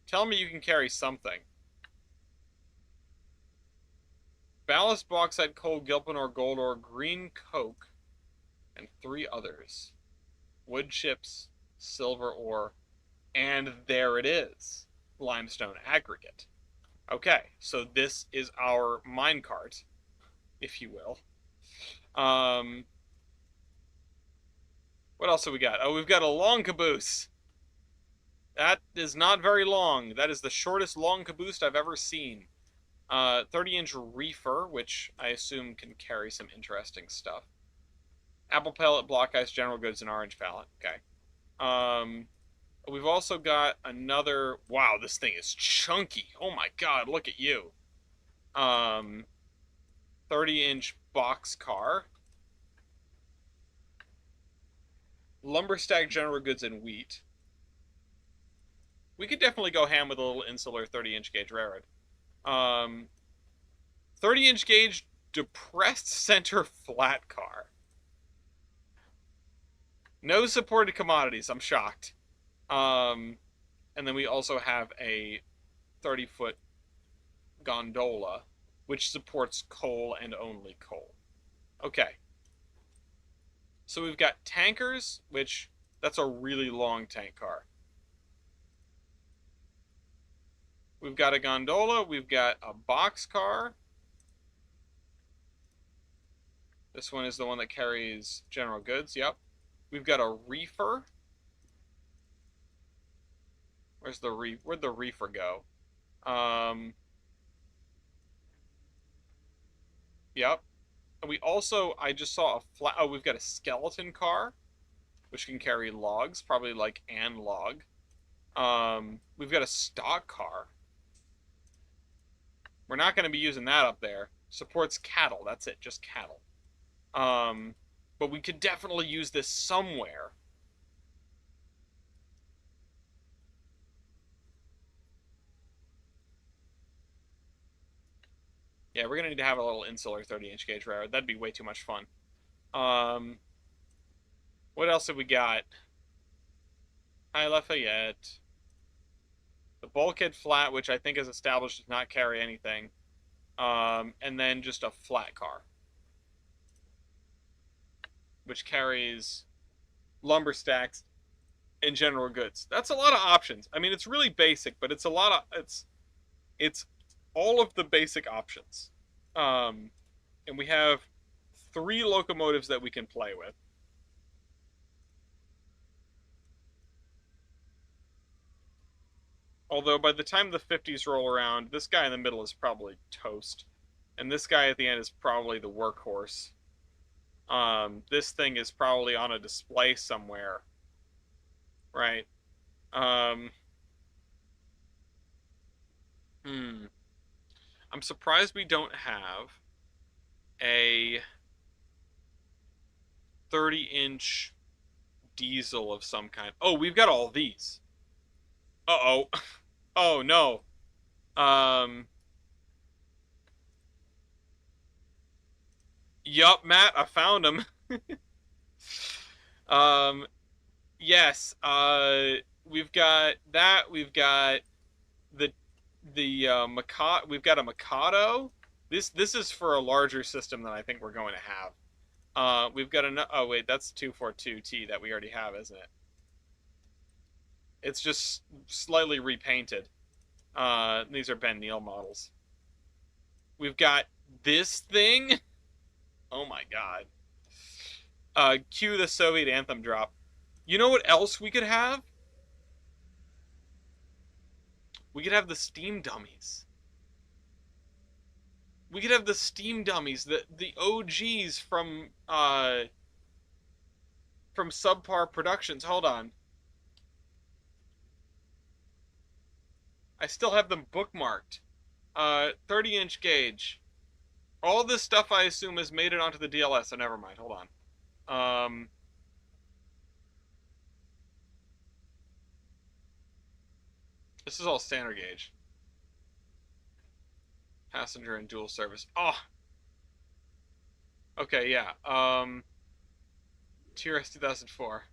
Tell me you can carry something. Ballast, bauxite, coal, gilpin ore, gold ore, green coke, and 3 others. Wood chips, silver ore, and there it is. Limestone aggregate. Okay, so this is our minecart, if you will. What else have we got? Oh, we've got a long caboose. That is not very long. That is the shortest long caboose I've ever seen. 30-inch reefer, which I assume can carry some interesting stuff. Apple pellet, block ice, general goods, and orange pallet. Okay. We've also got another. Wow, this thing is chunky. Oh my God, look at you. 30-inch box car. Lumberstack, general goods, and wheat. We could definitely go ham with a little insular 30-inch gauge railroad. 30-inch gauge depressed center flat car. No supported commodities. I'm shocked. And then we also have a 30-foot gondola, which supports coal and only coal. Okay. So we've got tankers, which that's a really long tank car. We've got a gondola. We've got a box car. This one is the one that carries general goods. Yep. We've got a reefer. Where'd the reefer go? Yep. And we also, I just saw a flat. Oh, we've got a skeleton car, which can carry logs, probably like an log. We've got a stock car. We're not going to be using that up there. Supports cattle. That's it, just cattle. But we could definitely use this somewhere. Yeah, we're going to need to have a little insular 30-inch gauge railroad. That'd be way too much fun. What else have we got? Hi, Lafayette. The bulkhead flat, which I think is established does not carry anything. And then just a flat car, which carries lumber stacks and general goods. That's a lot of options. I mean, it's really basic, but it's a lot of it's all of the basic options. And we have 3 locomotives that we can play with. Although by the time the 50s roll around, this guy in the middle is probably toast. And this guy at the end is probably the workhorse. This thing is probably on a display somewhere. Right? I'm surprised we don't have a 30-inch diesel of some kind. Oh, we've got all these. Uh-oh. Oh, no. Yup, Matt, I found him. Yes. We've got that. We've got the Mikado. We've got a Mikado. This is for a larger system than I think we're going to have. We've got a. Oh wait, that's 242T that we already have, isn't it? It's just slightly repainted. These are Ben Neal models. We've got this thing. Oh my god. Cue the Soviet anthem drop. You know what else we could have? We could have the steam dummies. We could have the steam dummies, the OGs from Subpar Productions. Hold on. I still have them bookmarked. 30-inch gauge. All this stuff I assume has made it onto the DLS, so never mind. Hold on. This is all standard gauge. Passenger and dual service. Oh. Okay, yeah. TRS 2004.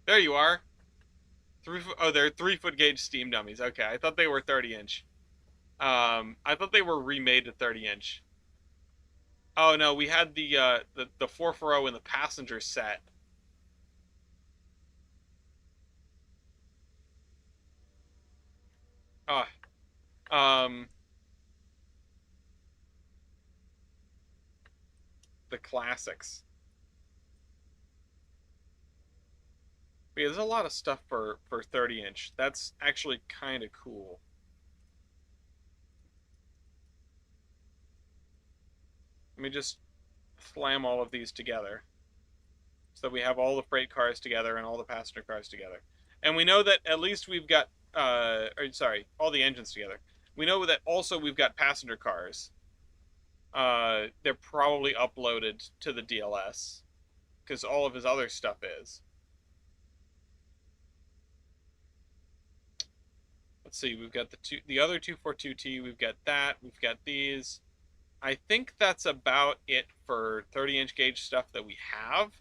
There you are. Oh, they're 3-foot gauge steam dummies. Okay, I thought they were 30-inch. I thought they were remade to 30-inch. Oh no, we had the 440 in the passenger set. Oh, the classics. Yeah, there's a lot of stuff for 30-inch. That's actually kind of cool. Let me just slam all of these together. So we have all the freight cars together and all the passenger cars together. And we know that at least we've got, all the engines together. We know that also we've got passenger cars. They're probably uploaded to the DLS because all of his other stuff is. Let's see, we've got the other 242T, we've got that, we've got these. I think that's about it for 30-inch gauge stuff that we have.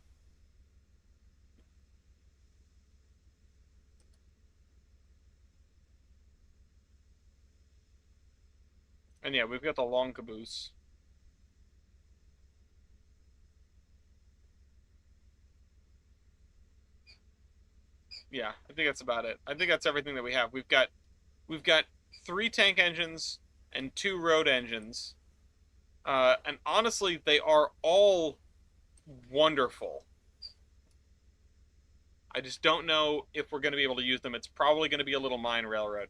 And yeah, we've got the long caboose. Yeah, I think that's about it. I think that's everything that we have. We've got 3 tank engines and 2 road engines. And honestly, they are all wonderful. I just don't know if we're going to be able to use them. It's probably going to be a little mine railroad.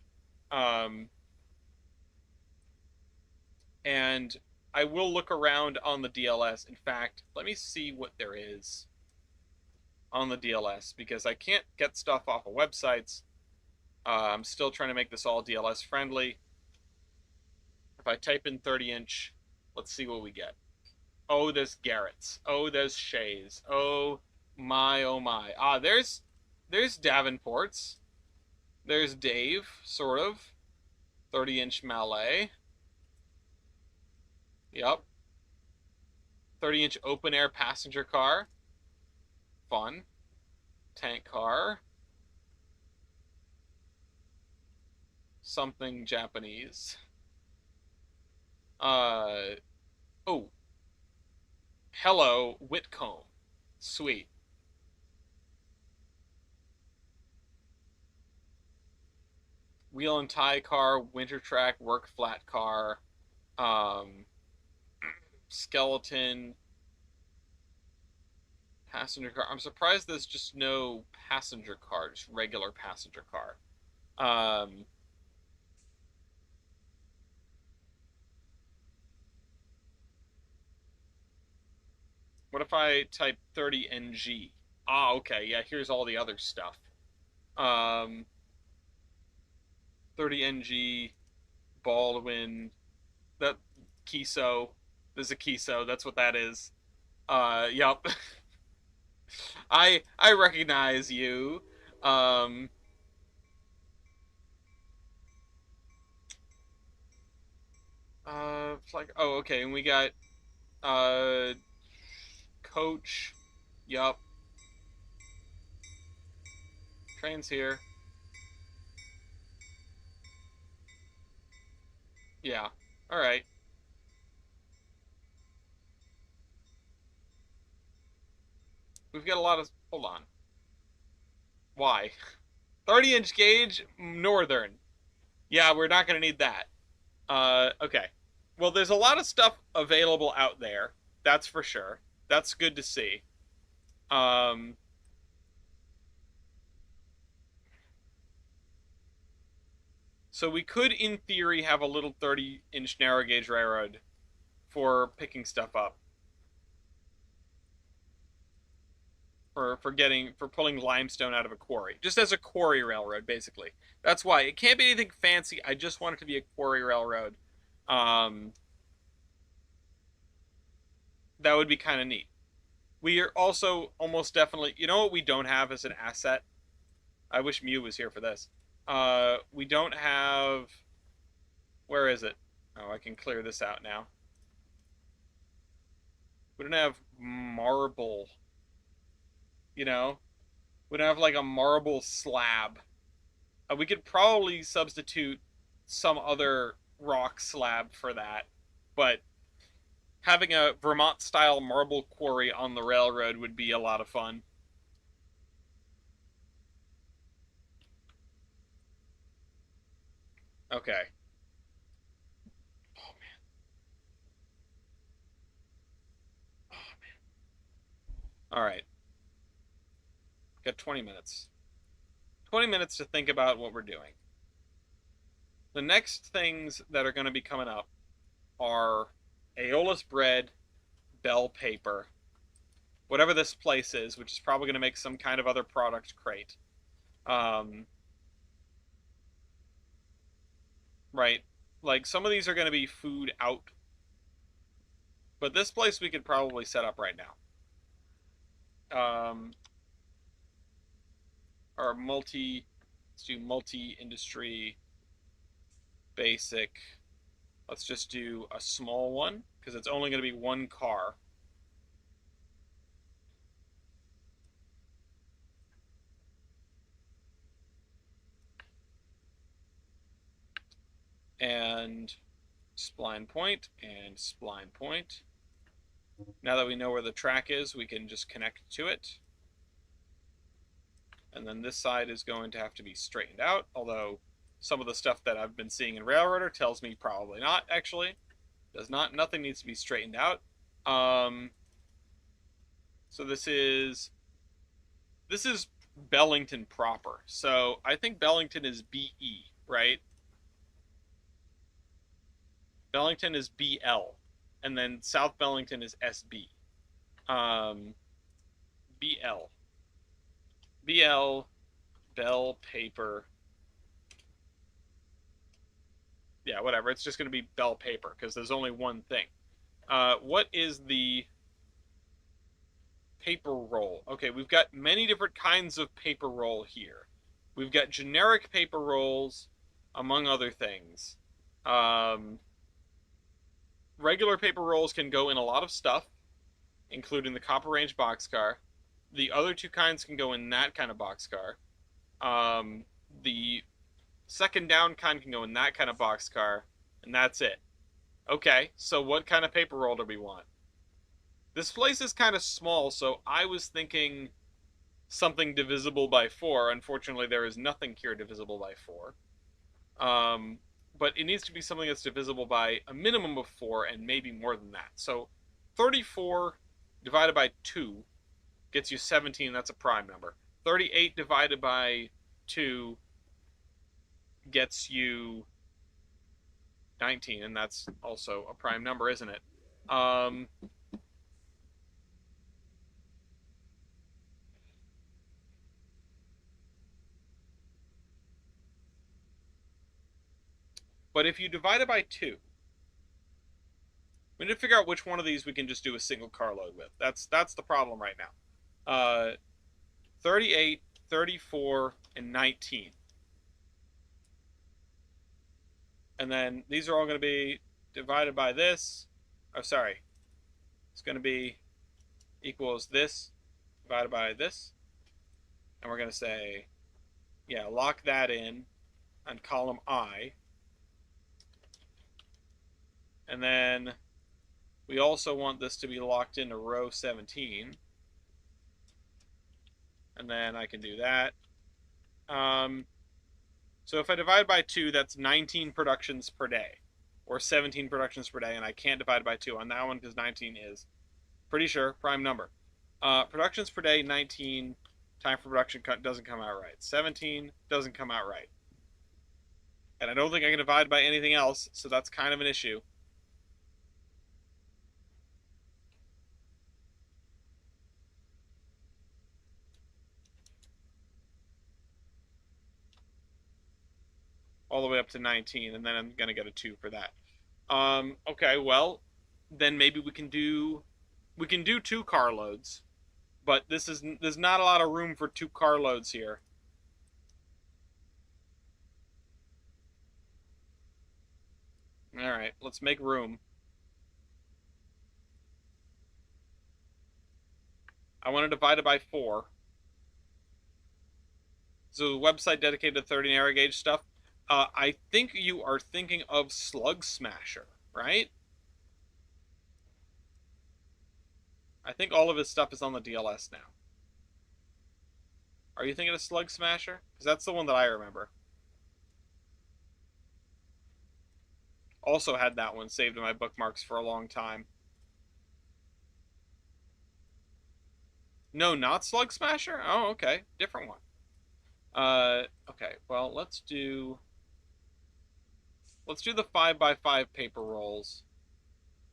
And I will look around on the DLS. In fact, let me see what there is. on the DLS because I can't get stuff off of websites. I'm still trying to make this all DLS friendly. If I type in 30-inch, let's see what we get. Oh, there's Garrett's. Oh, there's Shay's. Oh my, oh my. Ah, there's Davenport's. There's Dave, sort of. 30-inch Mallet. Yep. 30-inch open-air passenger car. Fun. Tank car. Something Japanese. Oh. Hello, Whitcomb. Sweet. Wheel and tie car, winter track, work flat car, skeleton, passenger car. I'm surprised there's just no passenger car, just regular passenger car. What if I type 30NG? Ah, okay, yeah, here's all the other stuff. 30NG, Baldwin, that Kiso. There's a Kiso, that's what that is. Yep. I recognize you. Um, it's like, oh, okay, and we got, uh, Coach. Yup. Train's here. Yeah. Alright. We've got a lot of... Hold on. Why? 30-inch gauge, northern. Yeah, we're not going to need that. Okay. Well, there's a lot of stuff available out there. That's for sure. That's good to see. So we could, in theory, have a little 30-inch narrow gauge railroad for picking stuff up. For pulling limestone out of a quarry. Just as a quarry railroad, basically. That's why. It can't be anything fancy. I just want it to be a quarry railroad. That would be kind of neat. We are also almost definitely... You know what we don't have as an asset? I wish Mew was here for this. We don't have... Where is it? Oh, I can clear this out now. We don't have marble. You know? We don't have like a marble slab. We could probably substitute some other rock slab for that. But having a Vermont-style marble quarry on the railroad would be a lot of fun. Okay. Oh, man. Oh, man. All right. Got 20 minutes. 20 minutes to think about what we're doing. The next things that are going to be coming up are Aeolus bread, bell paper, whatever this place is, which is probably going to make some kind of other product crate. Right? Like, some of these are going to be food out. But this place we could probably set up right now. Our let's do multi-industry, basic. Let's just do a small one, because it's only going to be one car. And spline point and spline point. Now that we know where the track is, we can just connect to it. And then this side is going to have to be straightened out, although some of the stuff that I've been seeing in Railroader tells me probably not, actually. Does not. Nothing needs to be straightened out. So this is Bellington proper. So I think Bellington is BE, right? Bellington is BL, and then South Bellington is SB. BL. BL Bell paper. Yeah, whatever. It's just going to be bell paper because there's only one thing. What is the paper roll? Okay, we've got many different kinds of paper roll here. We've got generic paper rolls, among other things. Um, Regular paper rolls can go in a lot of stuff, including the Copper Range boxcar. The other two kinds can go in that kind of boxcar. The second down kind can go in that kind of boxcar, and that's it. Okay, so what kind of paper roll do we want? This place is kind of small, so I was thinking something divisible by 4. Unfortunately, there is nothing here divisible by 4. But it needs to be something that's divisible by a minimum of 4 and maybe more than that. So 34 divided by 2 gets you 17. That's a prime number. 38 divided by 2 gets you 19, and that's also a prime number, isn't it? But if you divide it by 2, we need to figure out which one of these we can just do a single carload with. That's the problem right now. 38, 34, and 19. And then these are all going to be divided by this. Oh, sorry. It's going to be equals this divided by this. And we're going to say, yeah, lock that in on column I. And then we also want this to be locked into row 17. And then I can do that. So if I divide by 2, that's 19 productions per day. Or 17 productions per day, and I can't divide by 2 on that one because 19 is, pretty sure, prime number. Productions per day, 19. Time for production doesn't come out right. 17 doesn't come out right. And I don't think I can divide by anything else, so that's kind of an issue. All the way up to 19, and then I'm going to get a 2 for that. Okay, well, then maybe we can do 2 carloads, but there's not a lot of room for 2 carloads here. All right, let's make room. I want to divide it by 4. So the website dedicated to 30 narrow gauge stuff. I think you are thinking of Slug Smasher, right? I think all of his stuff is on the DLS now. Are you thinking of Slug Smasher? Because that's the one that I remember. Also had that one saved in my bookmarks for a long time. No, not Slug Smasher? Oh, okay. Different one. Okay, well, let's do the 5x5 paper rolls.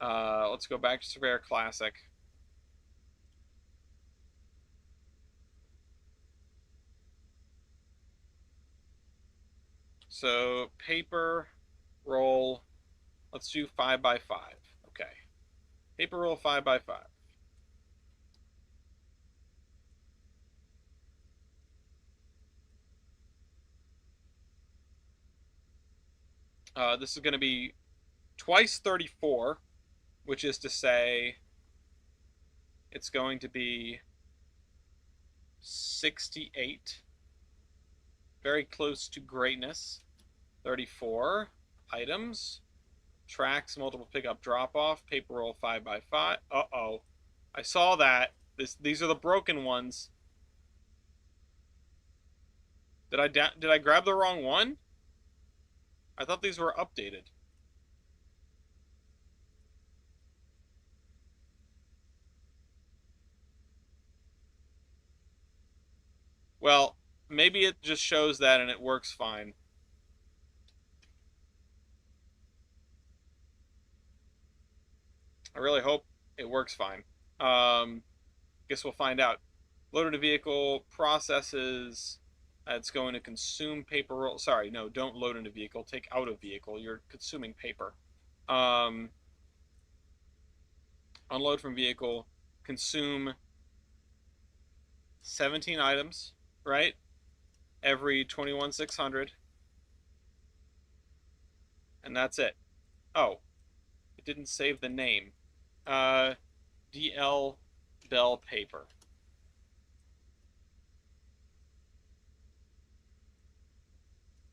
Let's go back to Surveyor Classic. So paper roll, let's do 5x5. Okay, paper roll 5x5. This is going to be twice 34, which is to say it's going to be 68. Very close to greatness. 34 items. Tracks, multiple pickup drop off. Paper roll 5x5. Uh-oh. I saw that. These are the broken ones. Did I grab the wrong one? I thought these were updated. Well, maybe it just shows that and it works fine. I really hope it works fine. Guess we'll find out. Loaded a vehicle, processes. It's going to consume paper roll. Sorry, no, don't load in a vehicle. Take out a vehicle. You're consuming paper. Unload from vehicle. Consume 17 items, right? Every 21,600. And that's it. Oh, it didn't save the name. DL Bell Paper.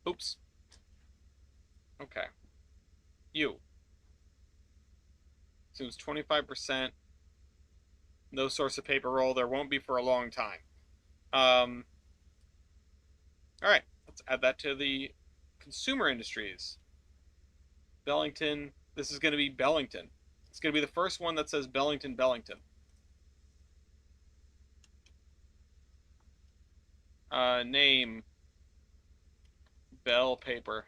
Oops. Okay. You. Seems 25%. No source of paper roll. There won't be for a long time. All right. Let's add that to the consumer industries. Bellington. This is going to be Bellington. It's going to be the first one that says Bellington, Bellington. Name. Bell Paper.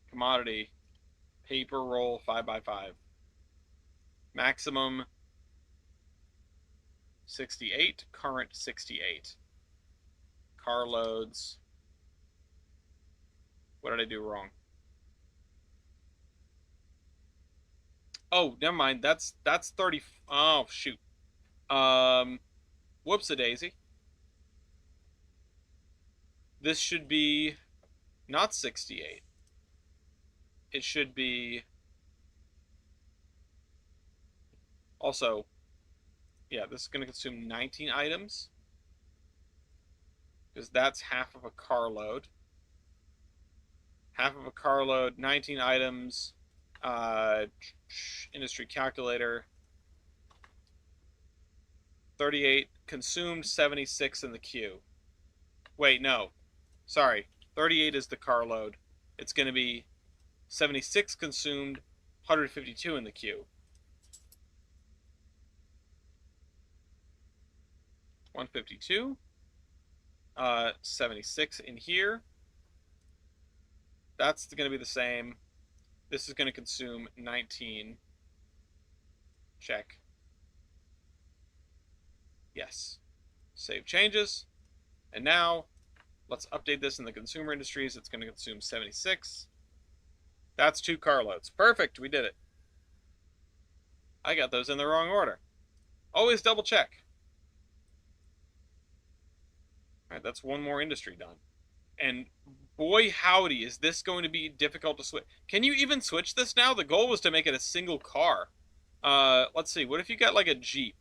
Commodity. Paper roll 5x5. Maximum 68. Current 68. Car loads. What did I do wrong? Oh, never mind. That's 30. Oh, shoot. Whoops-a-daisy. This should be not 68. It should be also, yeah, this is going to consume 19 items because that's half of a carload. Half of a carload, 19 items. Industry calculator. 38 consumed, 76 in the queue. Wait, no. Sorry. 38 is the carload. It's going to be 76 consumed, 152 in the queue. 152. 76 in here. That's going to be the same. This is going to consume 19. Check. Yes. Save changes. And now, let's update this in the consumer industries. It's going to consume 76. That's 2 carloads. Perfect. We did it. I got those in the wrong order. Always double check. All right, that's one more industry done. And boy howdy, is this going to be difficult to switch. Can you even switch this now? The goal was to make it a single car. Let's see. What if you got like a Jeep?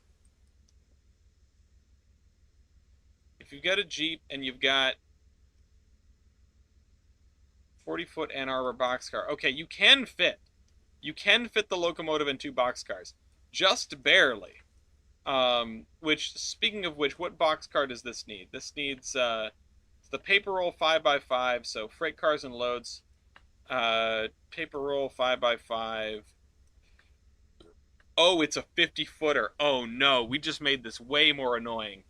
If you've got a Jeep and you've got 40-foot Ann Arbor boxcar. Okay, you can fit. You can fit the locomotive in 2 boxcars. Just barely. Which, speaking of which, what boxcar does this need? This needs, the paper roll 5x5, so freight cars and loads. Paper roll 5x5. Oh, it's a 50-footer. Oh no, we just made this way more annoying.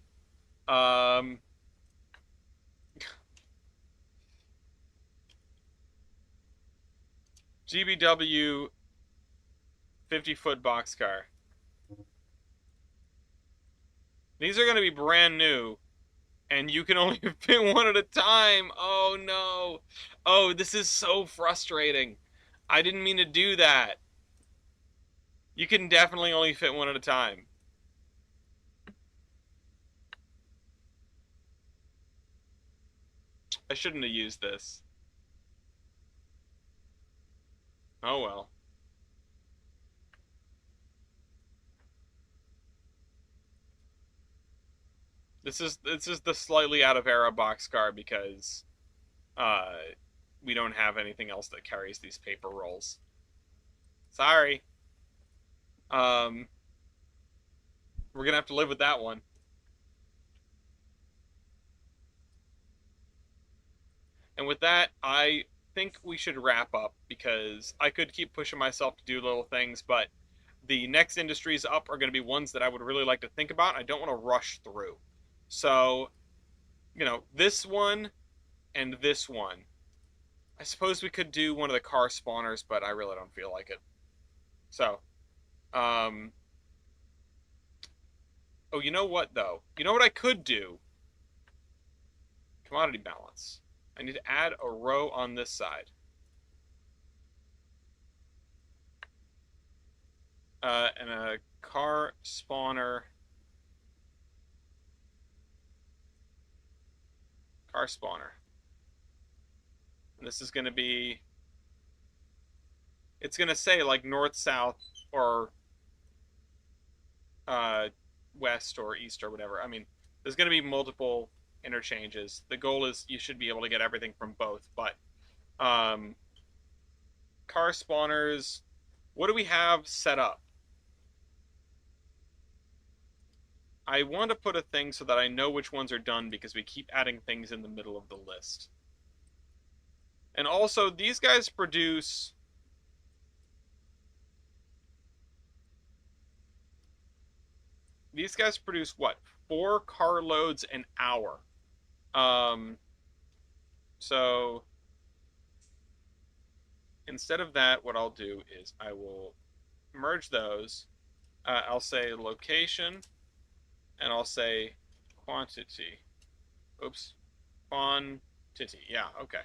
GBW 50-foot boxcar. These are going to be brand new, and you can only fit one at a time. Oh no. Oh, this is so frustrating. I didn't mean to do that. You can definitely only fit one at a time. I shouldn't have used this. Oh well. This is the slightly out of era boxcar because we don't have anything else that carries these paper rolls. Sorry. We're gonna have to live with that one. And with that, I think we should wrap up because I could keep pushing myself to do little things, but the next industries up are going to be ones that I would really like to think about. I don't want to rush through. So, you know, this one and this one. I suppose we could do one of the car spawners, but I really don't feel like it. So, Oh, you know what, though? You know what I could do? Commodity balance. I need to add a row on this side. And a car spawner. Car spawner. And this is going to be... It's going to say, like, north, south, or west or east or whatever. I mean, there's going to be multiple interchanges. The goal is you should be able to get everything from both, but car spawners, what do we have set up? I want to put a thing so that I know which ones are done because we keep adding things in the middle of the list. And also, these guys produce... These guys produce what? 4 carloads an hour. So instead of that, what I'll do is I will merge those. I'll say location, and I'll say quantity. Oops. Quantity. Yeah, okay.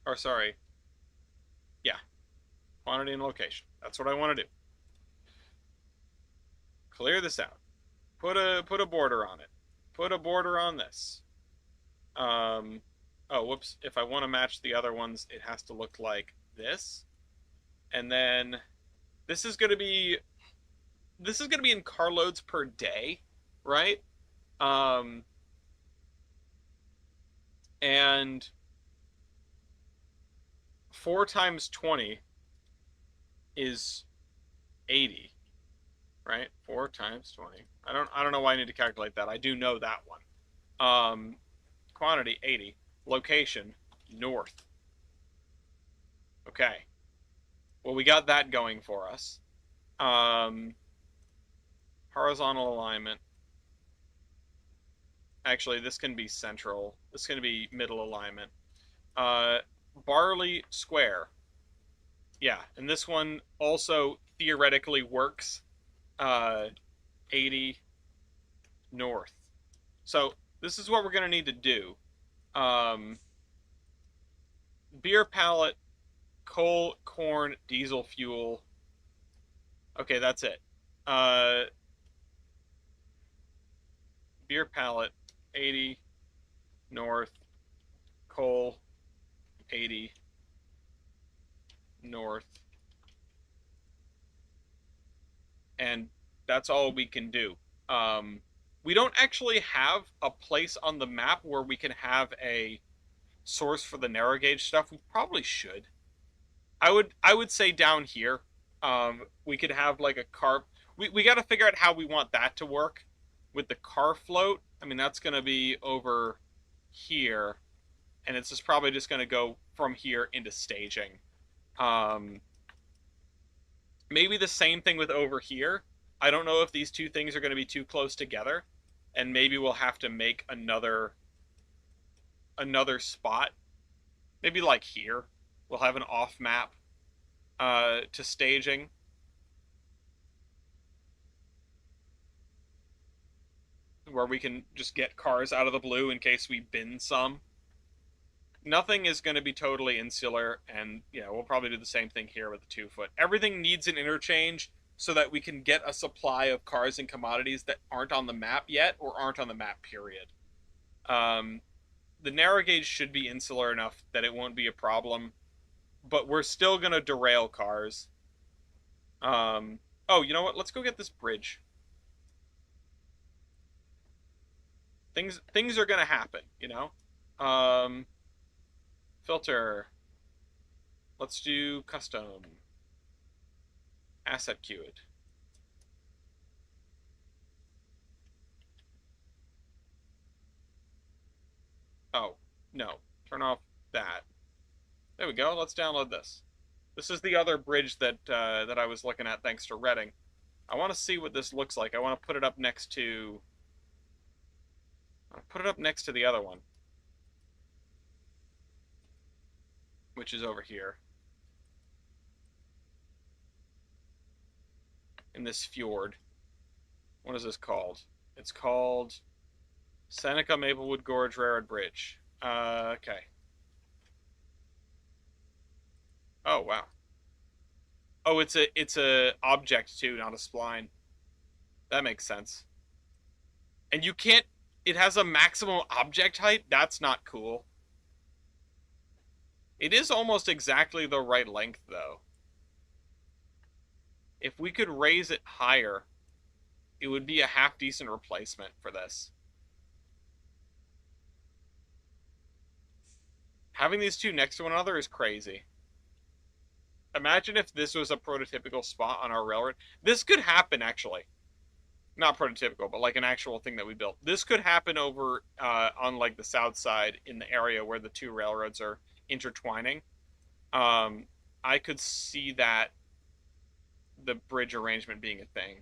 Or sorry. Yeah. Quantity and location. That's what I want to do. Clear this out. Put a border on it. Put a border on this. Oh, whoops. If I want to match the other ones, it has to look like this. And then this is going to be in carloads per day, right? And 4 times 20 is 80, right? 4 times 20. I don't know why I need to calculate that. I do know that one. Quantity 80. Location north. Okay. Well, we got that going for us. Horizontal alignment. Actually, this can be central. This can be middle alignment. Barley square. Yeah, and this one also theoretically works. 80 north. So this is what we're going to need to do. Beer pallet, coal, corn, diesel fuel. Okay, that's it. Beer pallet, 80 north, coal, 80 north. And that's all we can do. We don't actually have a place on the map where we can have a source for the narrow gauge stuff. We probably should. I would say down here. We could have like a car. We got to figure out how we want that to work with the car float. I mean, that's going to be over here, and it's just probably just going to go from here into staging. Maybe the same thing with over here. I don't know if these two things are going to be too close together, and maybe we'll have to make another spot. Maybe like here. We'll have an off map to staging. Where we can just get cars out of the blue in case we bin some. Nothing is going to be totally insular, and yeah, we'll probably do the same thing here with the 2-foot. Everything needs an interchange so that we can get a supply of cars and commodities that aren't on the map yet or aren't on the map, period. The narrow gauge should be insular enough that it won't be a problem, but we're still going to derail cars. Oh, you know what? Let's go get this bridge. Things are going to happen, you know? Filter. Let's do custom. Asset queued. Oh, no. Turn off that. There we go. Let's download this. This is the other bridge that that I was looking at thanks to Redding. I want to see what this looks like. I want to put it up next to... I'll put it up next to the other one. Which is over here. in this fjord. What is this called? It's called Seneca Maplewood Gorge Railroad Bridge. Okay. Oh wow. Oh, it's a object too, not a spline. That makes sense. And you can't. It has a maximum object height. That's not cool. It is almost exactly the right length though. If we could raise it higher, it would be a half decent replacement for this. Having these two next to one another is crazy. Imagine if this was a prototypical spot on our railroad. This could happen, actually. Not prototypical, but like an actual thing that we built. This could happen over on like the south side in the area where the two railroads are intertwining. I could see that the bridge arrangement being a thing.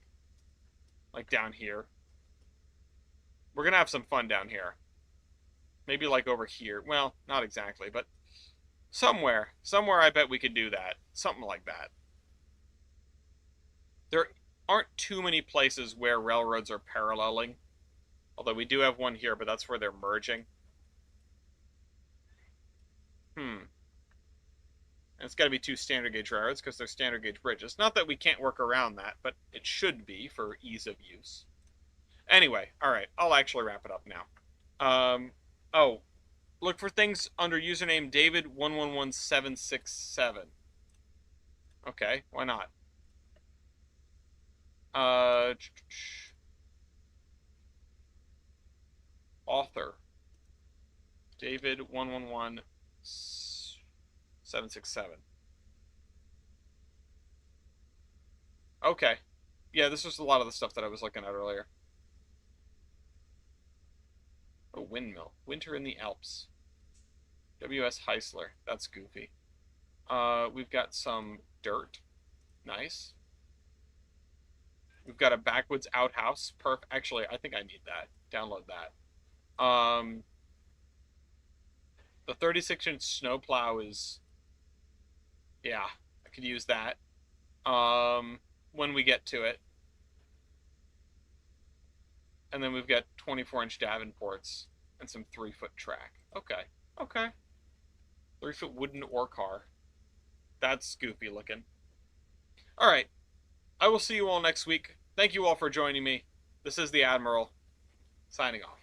Like down here. We're going to have some fun down here. Maybe like over here. Well, not exactly, but somewhere. Somewhere I bet we could do that. Something like that. There aren't too many places where railroads are paralleling. Although we do have one here, but that's where they're merging. And it's got to be two standard gauge railroads because they're standard gauge bridges. Not that we can't work around that, but it should be for ease of use. Anyway, all right, I'll actually wrap it up now. Oh, look for things under username David111767. Okay, why not? Author David111767. Okay. Yeah, this was a lot of the stuff that I was looking at earlier. A windmill. Winter in the Alps. W.S. Heisler. That's goofy. We've got some dirt. Nice. We've got a backwoods outhouse. Actually, I think I need that. Download that. The 36-inch snowplow is... Yeah, I could use that. When we get to it. And then we've got 24-inch Davenports and some 3-foot track. Okay. Okay. 3-foot wooden ore car. That's goofy looking. Alright. I will see you all next week. Thank you all for joining me. This is the Admiral, signing off.